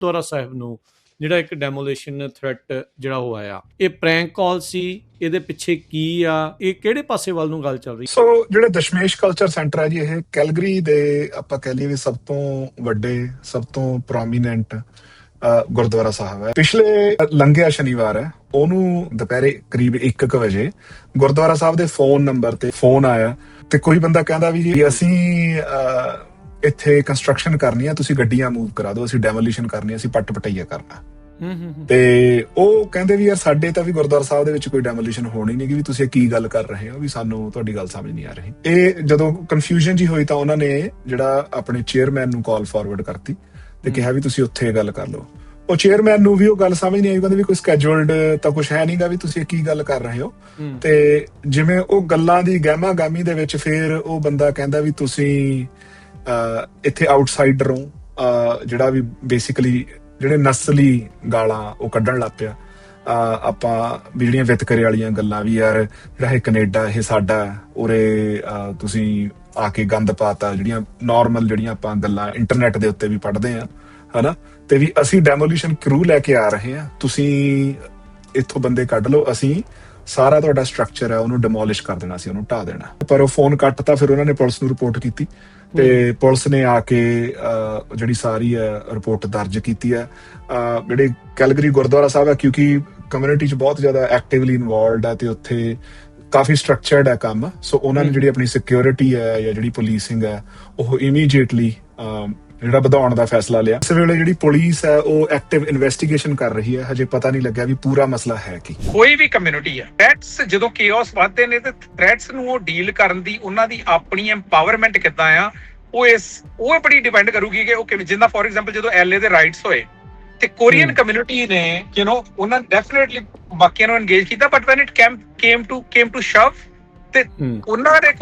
ਗੁਰਦੁਆਰਾ ਸਾਹਿਬ ਨੂੰ ਜਿਹੜਾ ਇੱਕ ਡੈਮੋਲੇਸ਼ਨ ਥ੍ਰੈਟ ਜਿਹੜਾ ਉਹ ਆਇਆ, ਇਹ ਪ੍ਰੈਂਕ ਕਾਲ ਸੀ? ਇਹਦੇ ਪਿੱਛੇ ਕੀ ਆ? ਇਹ ਕਿਹੜੇ ਪਾਸੇ ਵੱਲ ਨੂੰ ਗੱਲ ਚੱਲ ਰਹੀ? ਸੋ ਜਿਹੜਾ ਦਸ਼ਮੇਸ਼ ਕਲਚਰ ਸੈਂਟਰ ਹੈ ਜੀ, ਇਹ ਕੈਲਗਰੀ ਦੇ ਆਪਾਂ ਕਹਿ ਲਈਏ ਵੀ ਸਭ ਤੋਂ ਵੱਡੇ, ਸਭ ਤੋਂ ਪ੍ਰੋਮੀਨੈਂਟ ਗੁਰਦੁਆਰਾ ਸਾਹਿਬ ਹੈ। ਪਿਛਲੇ ਲੰਘਿਆ ਸ਼ਨੀਵਾਰ ਹੈ, ਉਹਨੂੰ ਦੁਪਹਿਰੇ ਕਰੀਬ 1 ਵਜੇ ਗੁਰਦੁਆਰਾ ਸਾਹਿਬ ਦੇ ਫੋਨ ਨੰਬਰ ਤੇ ਫੋਨ ਆਇਆ ਤੇ ਕੋਈ ਬੰਦਾ ਕਹਿੰਦਾ ਵੀ ਜੀ ਅਸੀਂ ਇੱਥੇ ਕੰਸਟਰਕਸ਼ਨ ਕਰਨੀ ਆ, ਤੁਸੀਂ ਗੱਡੀਆਂ ਮੂਵ ਕਰਾ ਦਿਓ, ਅਸੀਂ ਡੈਮੋਲੀਸ਼ਨ ਕਰਨੀ, ਅਸੀਂ ਪੱਟ ਪਟਈਆ ਕਰਨਾ। ਤੇ ਉਹ ਕਹਿੰਦੇ ਵੀ ਯਾਰ ਸਾਡੇ ਤਾਂ ਵੀ ਗੁਰਦੁਆਰਾ ਸਾਹਿਬ ਦੇ ਵਿੱਚ ਕੋਈ ਡੈਮੋਲੀਸ਼ਨ ਹੋਣੀ ਨਹੀਂ, ਵੀ ਤੁਸੀਂ ਕੀ ਗੱਲ ਕਰ ਰਹੇ ਹੋ, ਵੀ ਸਾਨੂੰ ਤੁਹਾਡੀ ਗੱਲ ਸਮਝ ਨਹੀਂ ਆ ਰਹੀ। ਇਹ ਜਦੋਂ ਕਨਫਿਊਜ਼ਨ ਜੀ ਹੋਈ ਤਾਂ ਉਹਨਾਂ ਨੇ ਜਿਹੜਾ ਆਪਣੇ ਚੇਅਰਮੈਨ ਨੂੰ ਕਾਲ ਫਾਰਵਰਡ ਕਰਤੀ ਤੇ ਕਿਹਾ ਵੀ ਤੁਸੀਂ ਉੱਥੇ ਗੱਲ ਕਰ ਲਓ। ਉਹ ਚੇਅਰਮੈਨ ਨੂੰ ਵੀ ਉਹ ਗੱਲ ਸਮਝ ਨਹੀਂ ਆਈ, ਕਹਿੰਦੇ ਵੀ ਕੋਈ ਸਕੈਜੂਲਡ ਤਾਂ ਕੁਛ ਹੈ ਨਹੀਂਗਾ, ਵੀ ਤੁਸੀਂ ਕੀ ਗੱਲ ਕਰ ਰਹੇ ਹੋ। ਤੇ ਜਿਵੇਂ ਉਹ ਗੱਲਾਂ ਦੀ ਗਹਿਮਾ ਗਾਮੀ ਦੇ ਵਿੱਚ ਫਿਰ ਉਹ ਬੰਦਾ ਕਹਿੰਦਾ ਵੀ ਤੁਸੀਂ ਇੱਥੇ ਆਊਟਸਾਈਡਰ ਹੋ, ਜਿਹੜਾ ਵੀ ਬੇਸਿਕਲੀ ਜਿਹੜੇ ਨਸਲੀ ਗਾਲਾਂ ਉਹ ਕੱਢਣ ਲੱਗ ਪਿਆ। ਆਪਾਂ ਵੀ ਜਿਹੜੀਆਂ ਵਿਤਕਰੇ ਵਾਲੀਆਂ ਗੱਲਾਂ ਵੀ, ਯਾਰ ਜਿਹੜਾ ਇਹ ਕੈਨੇਡਾ ਇਹ ਸਾਡਾ, ਉਰੇ ਤੁਸੀਂ ਆ ਕੇ ਗੰਦ ਪਾਤਾ, ਜਿਹੜੀਆਂ ਨਾਰਮਲ ਜਿਹੜੀਆਂ ਆਪਾਂ ਗੱਲਾਂ ਇੰਟਰਨੈਟ ਦੇ ਉੱਤੇ ਵੀ ਪੜ੍ਹਦੇ ਆ ਹਨਾ, ਤੇ ਵੀ ਅਸੀਂ ਡੈਮੋਲੀਸ਼ਨ ਕਰੂ ਲੈ ਕੇ ਆ ਰਹੇ ਹਾਂ, ਤੁਸੀਂ ਇੱਥੋਂ ਬੰਦੇ ਕੱਢ ਲਓ, ਅਸੀਂ ਸਾਰਾ ਤੁਹਾਡਾ ਸਟਰਕਚਰ ਹੈ ਉਹਨੂੰ ਡਿਮੋਲਿਸ਼ ਕਰ ਦੇਣਾ, ਅਸੀਂ ਉਹਨੂੰ ਢਾਹ ਦੇਣਾ। ਪਰ ਉਹ ਫੋਨ ਕੱਟਤਾ, ਫਿਰ ਉਹਨਾਂ ਨੇ ਪੁਲਿਸ ਨੂੰ ਰਿਪੋਰਟ ਕੀਤੀ ਤੇ ਪੁਲਿਸ ਨੇ ਆ ਕੇ ਜਿਹੜੀ ਸਾਰੀ ਹੈ ਰਿਪੋਰਟ ਦਰਜ ਕੀਤੀ ਹੈ। ਜਿਹੜੇ ਕੈਲਗਰੀ ਗੁਰਦੁਆਰਾ ਸਾਹਿਬ ਹੈ, ਕਿਉਂਕਿ ਕਮਿਊਨਿਟੀ 'ਚ ਬਹੁਤ ਜ਼ਿਆਦਾ ਐਕਟਿਵਲੀ ਇਨਵੋਲਵਡ ਹੈ ਤੇ ਉੱਥੇ ਕਾਫੀ ਸਟਰਕਚਰਡ ਹੈ ਕੰਮ, ਸੋ ਉਹਨਾਂ ਨੇ ਜਿਹੜੀ ਆਪਣੀ ਸਿਕਿਉਰਿਟੀ ਹੈ ਜਾਂ ਜਿਹੜੀ ਪੁਲਿਸਿੰਗ ਹੈ ਉਹ ਇਮੀਡੀਏਟਲੀ ਜਿਹੜਾ ਵਧਾਉਣ ਦਾ ਫੈਸਲਾ ਲਿਆ। ਇਸ ਵੇਲੇ ਜਿਹੜੀ ਪੁਲਿਸ ਹੈ ਉਹ ਐਕਟਿਵ ਇਨਵੈਸਟੀਗੇਸ਼ਨ ਕਰ ਰਹੀ ਹੈ, ਹਜੇ ਪਤਾ ਨਹੀਂ ਲੱਗਿਆ ਵੀ ਪੂਰਾ ਮਸਲਾ ਹੈ ਕੀ। ਕੋਈ ਵੀ ਕਮਿਊਨਿਟੀ ਹੈ, ਥ੍ਰੈਟਸ ਜਦੋਂ ਕੇਓਸ ਵੱਧਦੇ ਨੇ ਤੇ ਥ੍ਰੈਟਸ ਨੂੰ ਉਹ ਡੀਲ ਕਰਨ ਦੀ ਉਹਨਾਂ ਦੀ ਆਪਣੀ ਐਮਪਾਵਰਮੈਂਟ ਕਿੱਦਾਂ ਆ, ਉਹ ਬੜੀ ਡਿਪੈਂਡ ਕਰੂਗੀ ਕਿ ਉਹ ਕਿਵੇਂ। ਜਿੱਦਾਂ ਫੋਰ ਐਗਜ਼ਾਮਪਲ ਜਦੋਂ LA ਦੇ ਰਾਈਟਸ ਹੋਏ ਤੇ ਕੋਰੀਅਨ ਕਮਿਊਨਿਟੀ ਨੇ ਉਹਨਾਂ ਡੈਫੀਨਿਟਲੀ ਬਾਕੀਆਂ ਨੂੰ ਐਂਗੇਜ ਕੀਤਾ, but when it came to shove ਤੇ ਉਹਨਾਂ ਦੇ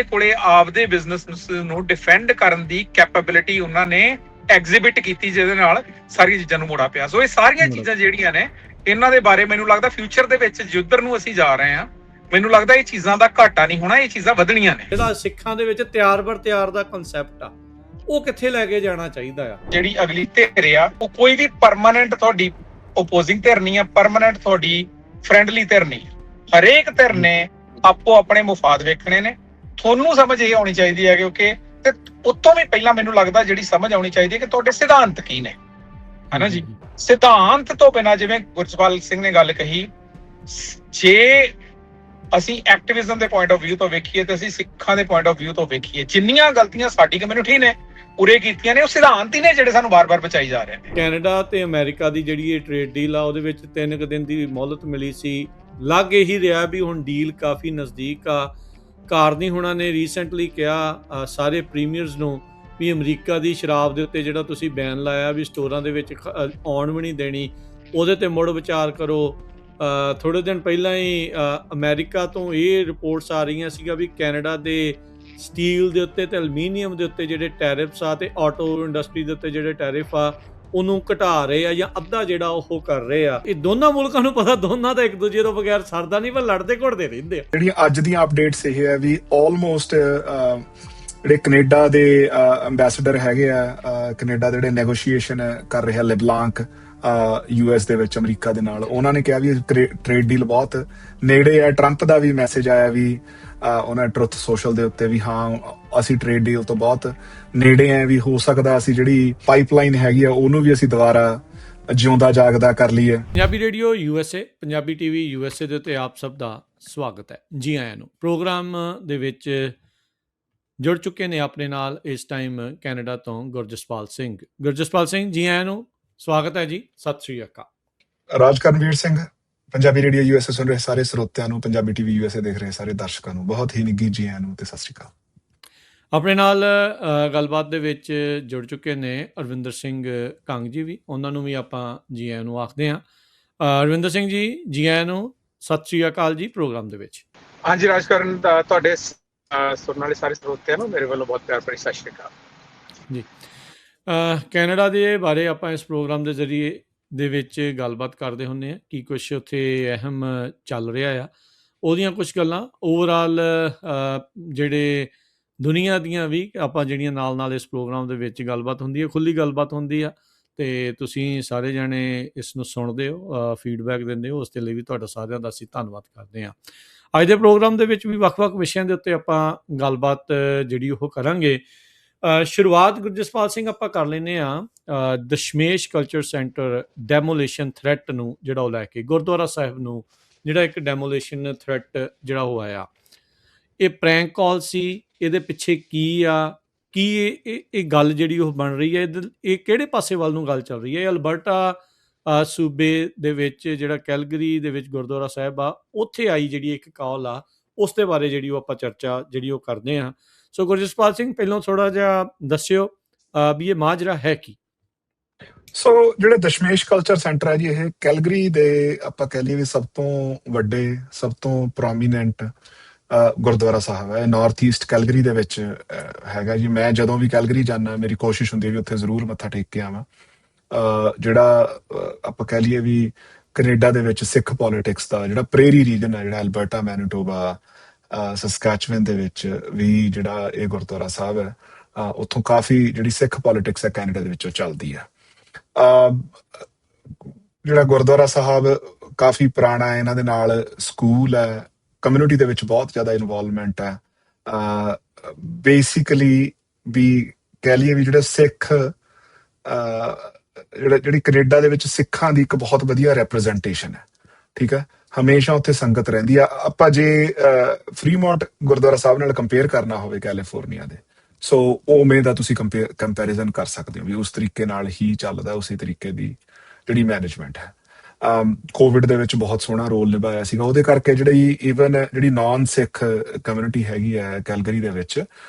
ਕੋਲੇ ਆਪਦੇ ਬਿਜ਼ਨਸ ਨੂੰ ਡਿਫੈਂਡ ਕਰਨ ਦੀ ਕੈਪੇਬਿਲਿਟੀ ਉਹਨਾਂ ਨੇ ਐਗਜ਼ਿਬਿਟ ਕੀਤੀ, ਜਿਹਦੇ ਨਾਲ ਸਾਰੀਆਂ ਚੀਜ਼ਾਂ ਨੂੰ ਮੋੜਾ ਪਿਆ। ਸੋ ਇਹ ਸਾਰੀਆਂ ਚੀਜ਼ਾਂ ਜਿਹੜੀਆਂ ਨੇ, ਇਹਨਾਂ ਦੇ ਬਾਰੇ ਮੈਨੂੰ ਲੱਗਦਾ ਫਿਊਚਰ ਦੇ ਵਿੱਚ ਜਿੱਧਰ ਨੂੰ ਅਸੀਂ ਜਾ ਰਹੇ ਹਾਂ, ਮੈਨੂੰ ਲੱਗਦਾ ਇਹ ਚੀਜ਼ਾਂ ਦਾ ਘਾਟਾ ਨਹੀਂ ਹੋਣਾ, ਇਹ ਚੀਜ਼ਾਂ ਵਧਣੀਆਂ ਨੇ। ਜਿਹੜਾ ਸਿੱਖਾਂ ਦੇ ਵਿੱਚ ਤਿਆਰ ਬਰ ਤਿਆਰ ਦਾ ਕਨਸੈਪਟ ਆ, ਉਹ ਕਿੱਥੇ ਲੈ ਕੇ ਜਾਣਾ ਚਾਹੀਦਾ ਆ? ਜਿਹੜੀ ਅਗਲੀ ਧਿਰ ਆ, ਉਹ ਕੋਈ ਵੀ ਪਰਮਾਨੈਂਟ ਤੁਹਾਡੀ ਓਪੋਜ਼ਿੰਗ ਧਿਰ ਨਹੀਂ ਆ, ਪਰਮਾਨੈਂਟ ਤੁਹਾਡੀ ਫਰੈਂਡਲੀ ਧਿਰ ਨਹੀਂ। ਹਰੇਕ ਧਿਰ ਨੇ ਆਪੋ ਆਪਣੇ ਮੁਫਾਦ ਵੇਖਣੇ ਨੇ। ਤੁਹਾਨੂੰ ਸਮਝ ਇਹ ਆਉਣੀ ਚਾਹੀਦੀ ਹੈ ਕਿਉਂਕਿ ਤੇ ਉਤੋਂ ਵੀ ਪਹਿਲਾਂ ਮੈਨੂੰ ਲੱਗਦਾ ਜਿਹੜੀ ਸਮਝ ਆਉਣੀ ਚਾਹੀਦੀ ਹੈ ਕਿ ਤੁਹਾਡੇ ਸਿਧਾਂਤ ਕੀ ਨੇ, ਹਨਾ ਜੀ। ਸਿਧਾਂਤ ਤੋਂ ਬਿਨਾਂ, ਜਿਵੇਂ ਗੁਰਜਪਾਲ ਸਿੰਘ ਨੇ ਗੱਲ ਕਹੀ, ਜੇ ਅਸੀਂ ਐਕਟਿਵਿਜ਼ਮ ਦੇ ਪੁਆਇੰਟ ਆਫ ਵਿਊ ਤੋਂ ਵੇਖੀਏ ਤੇ ਅਸੀਂ ਸਿੱਖਾਂ ਦੇ ਪੁਆਇੰਟ ਆਫ ਵਿਊ ਤੋਂ ਵੇਖੀਏ, ਜਿੰਨੀਆਂ ਗਲਤੀਆਂ ਸਾਡੀ ਕਮਿਊਨਿਟੀ ਨੇ ਉਰੇ ਕੀਤੀਆਂ ਨੇ, ਉਹ ਸਿਧਾਂਤ ਹੀ ਨੇ ਜਿਹੜੇ ਸਾਨੂੰ ਬਾਰ-ਬਾਰ ਬਚਾਈ ਜਾ ਰਹੇ ਨੇ। ਕੈਨੇਡਾ ਤੇ ਅਮਰੀਕਾ ਦੀ ਜਿਹੜੀ ਇਹ ਟ੍ਰੇਡ ਡੀਲ ਆ, ਉਹਦੇ ਵਿੱਚ 3 ਦਿਨ ਦੀ ਮੌਲਤ ਮਿਲੀ ਸੀ। ਲੱਗ ਇਹੀ ਰਿਹਾ ਵੀ ਹੁਣ ਡੀਲ ਕਾਫੀ ਨਜ਼ਦੀਕ ਆ। ਕਾਰਨੀ ਹੁਣਾਂ ਨੇ ਰੀਸੈਂਟਲੀ ਕਿਹਾ ਸਾਰੇ ਪ੍ਰੀਮੀਅਰਸ ਨੂੰ ਵੀ ਅਮਰੀਕਾ ਦੀ ਸ਼ਰਾਬ ਦੇ ਉੱਤੇ ਜਿਹੜਾ ਤੁਸੀਂ ਬੈਨ ਲਾਇਆ ਵੀ ਸਟੋਰਾਂ ਦੇ ਵਿੱਚ ਆਉਣ ਵੀ ਨਹੀਂ ਦੇਣੀ, ਉਹਦੇ ਤੇ ਮੁੜ ਵਿਚਾਰ ਕਰੋ। ਥੋੜ੍ਹੇ ਦਿਨ ਪਹਿਲਾਂ ਹੀ ਅਮਰੀਕਾ ਤੋਂ ਇਹ ਰਿਪੋਰਟਸ ਆ ਰਹੀਆਂ ਸੀਗਾ ਵੀ ਕੈਨੇਡਾ ਦੇ ਸਟੀਲ ਦੇ ਉੱਤੇ ਤੇ ਐਲੂਮੀਨੀਅਮ ਦੇ ਉੱਤੇ ਜਿਹੜੇ ਟੈਰਿਫਸ ਆ ਤੇ ਆਟੋ ਇੰਡਸਟਰੀ ਦੇ ਉੱਤੇ ਜਿਹੜੇ ਟੈਰਿਫ ਆ ਉਹਨੂੰ ਘਟਾ ਰਹੇ ਆ ਜਾਂ ਅੱਧਾ ਜਿਹੜਾ ਉਹ ਕਰ ਰਹੇ ਆ। ਇਹ ਦੋਨਾਂ ਮੁਲਕਾਂ ਨੂੰ ਪਤਾ, ਦੋਨਾਂ ਦਾ ਇੱਕ ਦੂਜੇ ਤੋਂ ਬਗੈਰ ਸਰਦਾ ਨਹੀਂ, ਪਰ ਲੜਦੇ ਘੁੱਟਦੇ ਰਹਿੰਦੇ ਆ। ਜਿਹੜੀਆਂ ਅੱਜ ਦੀਆਂ ਅਪਡੇਟਸ ਇਹ ਹੈ ਵੀ ਆਲਮੋਸਟ ਜਿਹੜੇ ਕੈਨੇਡਾ ਦੇ ਐਮਬੈਸਡਰ ਹੈਗੇ ਆ, ਕੈਨੇਡਾ ਦੇ ਜਿਹੜੇ ਨੈਗੋਸ਼ੀਏਸ਼ਨ ਕਰ ਰਿਹਾ ਲਿਬਲਾਂਕ US ਦੇ ਵਿੱਚ ਅਮਰੀਕਾ ਦੇ ਨਾਲ, ਉਹਨਾਂ ਨੇ ਕਿਹਾ ਵੀ ਟ੍ਰੇਡ ਡੀਲ ਬਹੁਤ ਨੇੜੇ ਹੈ। ਟਰੰਪ ਦਾ ਵੀ ਮੈਸੇਜ ਆਇਆ ਵੀ ਉਹਨਾਂ ਟਰੁੱਥ ਸੋਸ਼ਲ ਦੇ ਉੱਤੇ ਵੀ ਹਾਂ ਅਸੀਂ ਟ੍ਰੇਡ ਡੀਲ ਤੋਂ ਬਹੁਤ ਨੇੜੇ ਆ, ਵੀ ਹੋ ਸਕਦਾ ਅਸੀਂ ਜਿਹੜੀ ਪਾਈਪਲਾਈਨ ਹੈਗੀ ਆ ਉਹਨੂੰ ਵੀ ਅਸੀਂ ਦੁਬਾਰਾ ਜਿਉਂਦਾ ਜਾਗਦਾ ਕਰ ਲਈਏ। Punjabi radio USA, Punjabi TV USA ਦੇ ਉੱਤੇ ਆਪ ਸਭ ਦਾ ਸਵਾਗਤ ਹੈ, ਜੀ ਆਇਆਂ ਨੂੰ। ਪ੍ਰੋਗਰਾਮ ਦੇ ਵਿੱਚ ਜੁੜ ਚੁੱਕੇ ਨੇ ਆਪਣੇ ਨਾਲ ਇਸ ਟਾਈਮ ਕੈਨੇਡਾ ਤੋਂ ਗੁਰਜਸਪਾਲ ਸਿੰਘ। ਗੁਰਜਸਪਾਲ ਸਿੰਘ, ਜੀ ਆਇਆਂ ਨੂੰ, ਸਵਾਗਤ ਹੈ ਜੀ, ਸਤਿ ਸ਼੍ਰੀ ਅਕਾਲ। ਰਾਜਕਰਨਵੀਰ ਸਿੰਘ, ਪੰਜਾਬੀ ਰੇਡੀਓ USA ਸੁਣ ਰਹੇ ਸਾਰੇ ਸਰੋਤਿਆਂ ਨੂੰ, ਪੰਜਾਬੀ TV USA ਦੇਖ ਰਹੇ ਸਾਰੇ ਦਰਸ਼ਕਾਂ ਨੂੰ ਬਹੁਤ ਹੀ ਨਿੱਘੀ ਜੀ ਆਇਆਂ ਨੂੰ ਤੇ ਸਤਿ ਸ਼੍ਰੀ ਅਕਾਲ। ਆਪਣੇ ਨਾਲ ਗੱਲਬਾਤ ਦੇ ਵਿੱਚ ਜੁੜ ਚੁੱਕੇ ਨੇ ਅਰਵਿੰਦਰ ਸਿੰਘ ਕੰਗ ਜੀ ਵੀ, ਉਹਨਾਂ ਨੂੰ ਵੀ ਆਪਾਂ ਜੀ ਆਇਆਂ ਨੂੰ ਆਖਦੇ ਹਾਂ। ਅਰਵਿੰਦਰ ਸਿੰਘ ਜੀ, ਜੀ ਆਇਆਂ ਨੂੰ, ਸਤਿ ਸ਼੍ਰੀ ਅਕਾਲ ਜੀ ਪ੍ਰੋਗਰਾਮ ਦੇ ਵਿੱਚ। ਹਾਂਜੀ ਰਾਜਕਰਨ, ਤੁਹਾਡੇ ਸੁਣਨ ਵਾਲੇ ਸਾਰੇ ਸਰੋਤਿਆਂ ਨੂੰ ਮੇਰੇ ਵੱਲੋਂ ਬਹੁਤ ਪਿਆਰ ਭਰੀ ਸਤਿ ਸ਼੍ਰੀ ਅਕਾਲ ਜੀ। ਕੈਨੇਡਾ ਦੇ ਬਾਰੇ ਆਪਾਂ ਇਸ ਪ੍ਰੋਗਰਾਮ ਦੇ ਜ਼ਰੀਏ ਦੇ ਵਿੱਚ ਗੱਲਬਾਤ ਕਰਦੇ ਹੁੰਦੇ ਹਾਂ ਕਿ ਕੁਛ ਉੱਥੇ ਅਹਿਮ ਚੱਲ ਰਿਹਾ ਆ, ਉਹਦੀਆਂ ਕੁਛ ਗੱਲਾਂ ਓਵਰਆਲ ਜਿਹੜੇ ਦੁਨੀਆ ਦੀਆਂ ਵੀ ਆਪਾਂ ਜਿਹੜੀਆਂ ਨਾਲ ਇਸ ਪ੍ਰੋਗਰਾਮ ਦੇ ਵਿੱਚ ਗੱਲਬਾਤ ਹੁੰਦੀ ਹੈ, ਖੁੱਲ੍ਹੀ ਗੱਲਬਾਤ ਹੁੰਦੀ ਆ, ਤੇ ਤੁਸੀਂ ਸਾਰੇ ਜਾਣੇ ਇਸ ਨੂੰ ਸੁਣਦੇ ਹੋ, ਫੀਡਬੈਕ ਦਿੰਦੇ ਹੋ, ਉਸ ਦੇ ਲਈ ਵੀ ਤੁਹਾਡਾ ਸਾਰਿਆਂ ਦਾ ਅਸੀਂ ਧੰਨਵਾਦ ਕਰਦੇ ਹਾਂ। ਅੱਜ ਦੇ ਪ੍ਰੋਗਰਾਮ ਦੇ ਵਿੱਚ ਵੀ ਵੱਖ-ਵੱਖ ਵਿਸ਼ਿਆਂ ਦੇ ਉੱਤੇ ਆਪਾਂ ਗੱਲਬਾਤ ਜਿਹੜੀ ਉਹ ਕਰਾਂਗੇ। ਸ਼ੁਰੂਆਤ ਗੁਰਜਸਪਾਲ ਸਿੰਘ ਆਪਾਂ ਕਰ ਲੈਂਦੇ ਹਾਂ Dashmesh culture centre demolition threat ਨੂੰ, ਜਿਹੜਾ ਉਹ ਲੈ ਕੇ ਗੁਰਦੁਆਰਾ ਸਾਹਿਬ ਨੂੰ ਜਿਹੜਾ ਇੱਕ ਡੈਮੋਲੇਸ਼ਨ ਥ੍ਰੈਟ ਜਿਹੜਾ ਉਹ ਆਇਆ, ਇਹ ਪ੍ਰੈਂਕ ਕਾਲ ਸੀ, ਇਹਦੇ ਪਿੱਛੇ ਕੀ ਆ, ਕੀ ਇਹ ਗੱਲ ਜਿਹੜੀ ਉਹ ਬਣ ਰਹੀ ਹੈ, ਇਹ ਕਿਹੜੇ ਪਾਸੇ ਵੱਲ ਨੂੰ ਗੱਲ ਚੱਲ ਰਹੀ ਹੈ? ਇਹ ਅਲਬਰਟਾ ਸੂਬੇ ਦੇ ਵਿੱਚ ਜਿਹੜਾ ਕੈਲਗਰੀ ਦੇ ਵਿੱਚ ਗੁਰਦੁਆਰਾ ਸਾਹਿਬ ਆ, ਉੱਥੇ ਆਈ ਜਿਹੜੀ ਇੱਕ ਕਾਲ ਆ, ਉਸ ਦੇ ਬਾਰੇ ਜਿਹੜੀ ਉਹ ਆਪਾਂ ਚਰਚਾ ਜਿਹੜੀ ਉਹ ਕਰਦੇ ਹਾਂ। ਸੋ ਗੁਰਜਸਪਾਲ ਸਿੰਘ, ਪਹਿਲਾਂ ਥੋੜਾ ਜਿਹਾ ਦੱਸਿਓ ਵੀ ਇਹ ਮਾਜਰਾ ਹੈ ਕੀ? ਸੋ ਜਿਹੜੇ ਦਸ਼ਮੇਸ਼ ਕਲਚਰ ਸੈਂਟਰ ਹੈ ਜੀ, ਇਹ ਕੈਲਗਰੀ ਦੇ ਆਪਾਂ ਕਹਿ ਲਈਏ ਵੀ ਸਭ ਤੋਂ ਵੱਡੇ, ਸਭ ਤੋਂ ਪ੍ਰੋਮੀਨੈਂਟ ਗੁਰਦੁਆਰਾ ਸਾਹਿਬ ਹੈ। ਨਾਰਥ ਈਸਟ ਕੈਲਗਰੀ ਦੇ ਵਿੱਚ ਹੈਗਾ ਜੀ। ਮੈਂ ਜਦੋਂ ਵੀ ਕੈਲਗਰੀ ਜਾਂਦਾ, ਮੇਰੀ ਕੋਸ਼ਿਸ਼ ਹੁੰਦੀ ਹੈ ਵੀ ਉੱਥੇ ਜ਼ਰੂਰ ਮੱਥਾ ਟੇਕ ਕੇ ਆਵਾਂ। ਜਿਹੜਾ ਆਪਾਂ ਕਹਿ ਲਈਏ ਵੀ ਕੈਨੇਡਾ ਦੇ ਵਿੱਚ ਸਿੱਖ ਪੋਲੀਟਿਕਸ ਦਾ ਜਿਹੜਾ ਪ੍ਰੇਰੀ ਰੀਜਨ ਹੈ, ਜਿਹੜਾ ਅਲਬਰਟਾ, ਮੈਨੀਟੋਬਾ, ਸਸਕੈਚੁਅਨ ਦੇ ਵਿੱਚ ਵੀ ਜਿਹੜਾ ਇਹ ਗੁਰਦੁਆਰਾ ਸਾਹਿਬ ਹੈ, ਉੱਥੋਂ ਕਾਫੀ ਜਿਹੜੀ ਸਿੱਖ ਪੋਲੀਟਿਕਸ ਹੈ ਕੈਨੇਡਾ ਦੇ ਵਿੱਚੋਂ ਚੱਲਦੀ ਹੈ। ਜਿਹੜਾ ਗੁਰਦੁਆਰਾ ਸਾਹਿਬ ਕਾਫੀ ਪੁਰਾਣਾ ਹੈ, ਇਹਨਾਂ ਦੇ ਨਾਲ ਸਕੂਲ ਹੈ, ਕਮਿਊਨਿਟੀ ਦੇ ਵਿੱਚ ਬਹੁਤ ਜ਼ਿਆਦਾ ਇਨਵੋਲਵਮੈਂਟ ਹੈ। ਬੇਸਿਕਲੀ ਵੀ ਕਹਿ ਲਈਏ ਵੀ ਜਿਹੜੇ ਸਿੱਖ ਜਿਹੜੀ ਕੈਨੇਡਾ ਦੇ ਵਿੱਚ ਸਿੱਖਾਂ ਦੀ ਇੱਕ ਬਹੁਤ ਵਧੀਆ ਰੈਪਰੈਜ਼ੈਂਟੇਸ਼ਨ ਹੈ। ਠੀਕ ਹੈ, ਹਮੇਸ਼ਾ ਉੱਥੇ ਸੰਗਤ ਰਹਿੰਦੀ ਆ। ਆਪਾਂ ਜੇ ਫਰੀਮੌਂਟ ਗੁਰਦੁਆਰਾ ਸਾਹਿਬ ਨਾਲ ਕੰਪੇਅਰ ਕਰਨਾ ਹੋਵੇ ਕੈਲੀਫੋਰਨੀਆ ਦੇ, ਸੋ ਉਵੇਂ ਦਾ ਤੁਸੀਂ ਕੰਪੈਰੀਜ਼ਨ ਕਰ ਸਕਦੇ ਹੋ ਵੀ ਉਸ ਤਰੀਕੇ ਨਾਲ ਹੀ ਚੱਲਦਾ, ਉਸੇ ਤਰੀਕੇ ਦੀ ਜਿਹੜੀ ਮੈਨੇਜਮੈਂਟ ਹੈ। ਕੋਵਿਡ ਦੇ ਵਿੱਚ ਬਹੁਤ ਸੋਹਣਾ ਰੋਲ ਨਿਭਾਇਆ ਸੀਗਾ, ਉਹਦੇ ਕਰਕੇ ਜਿਹੜੀ ਨਾਨ ਸਿੱਖ ਕਮਿਊਨਿਟੀ ਹੈਗੀ ਹੈ ਕੈਲਗਰੀ ਦੇ ਵਿੱਚ,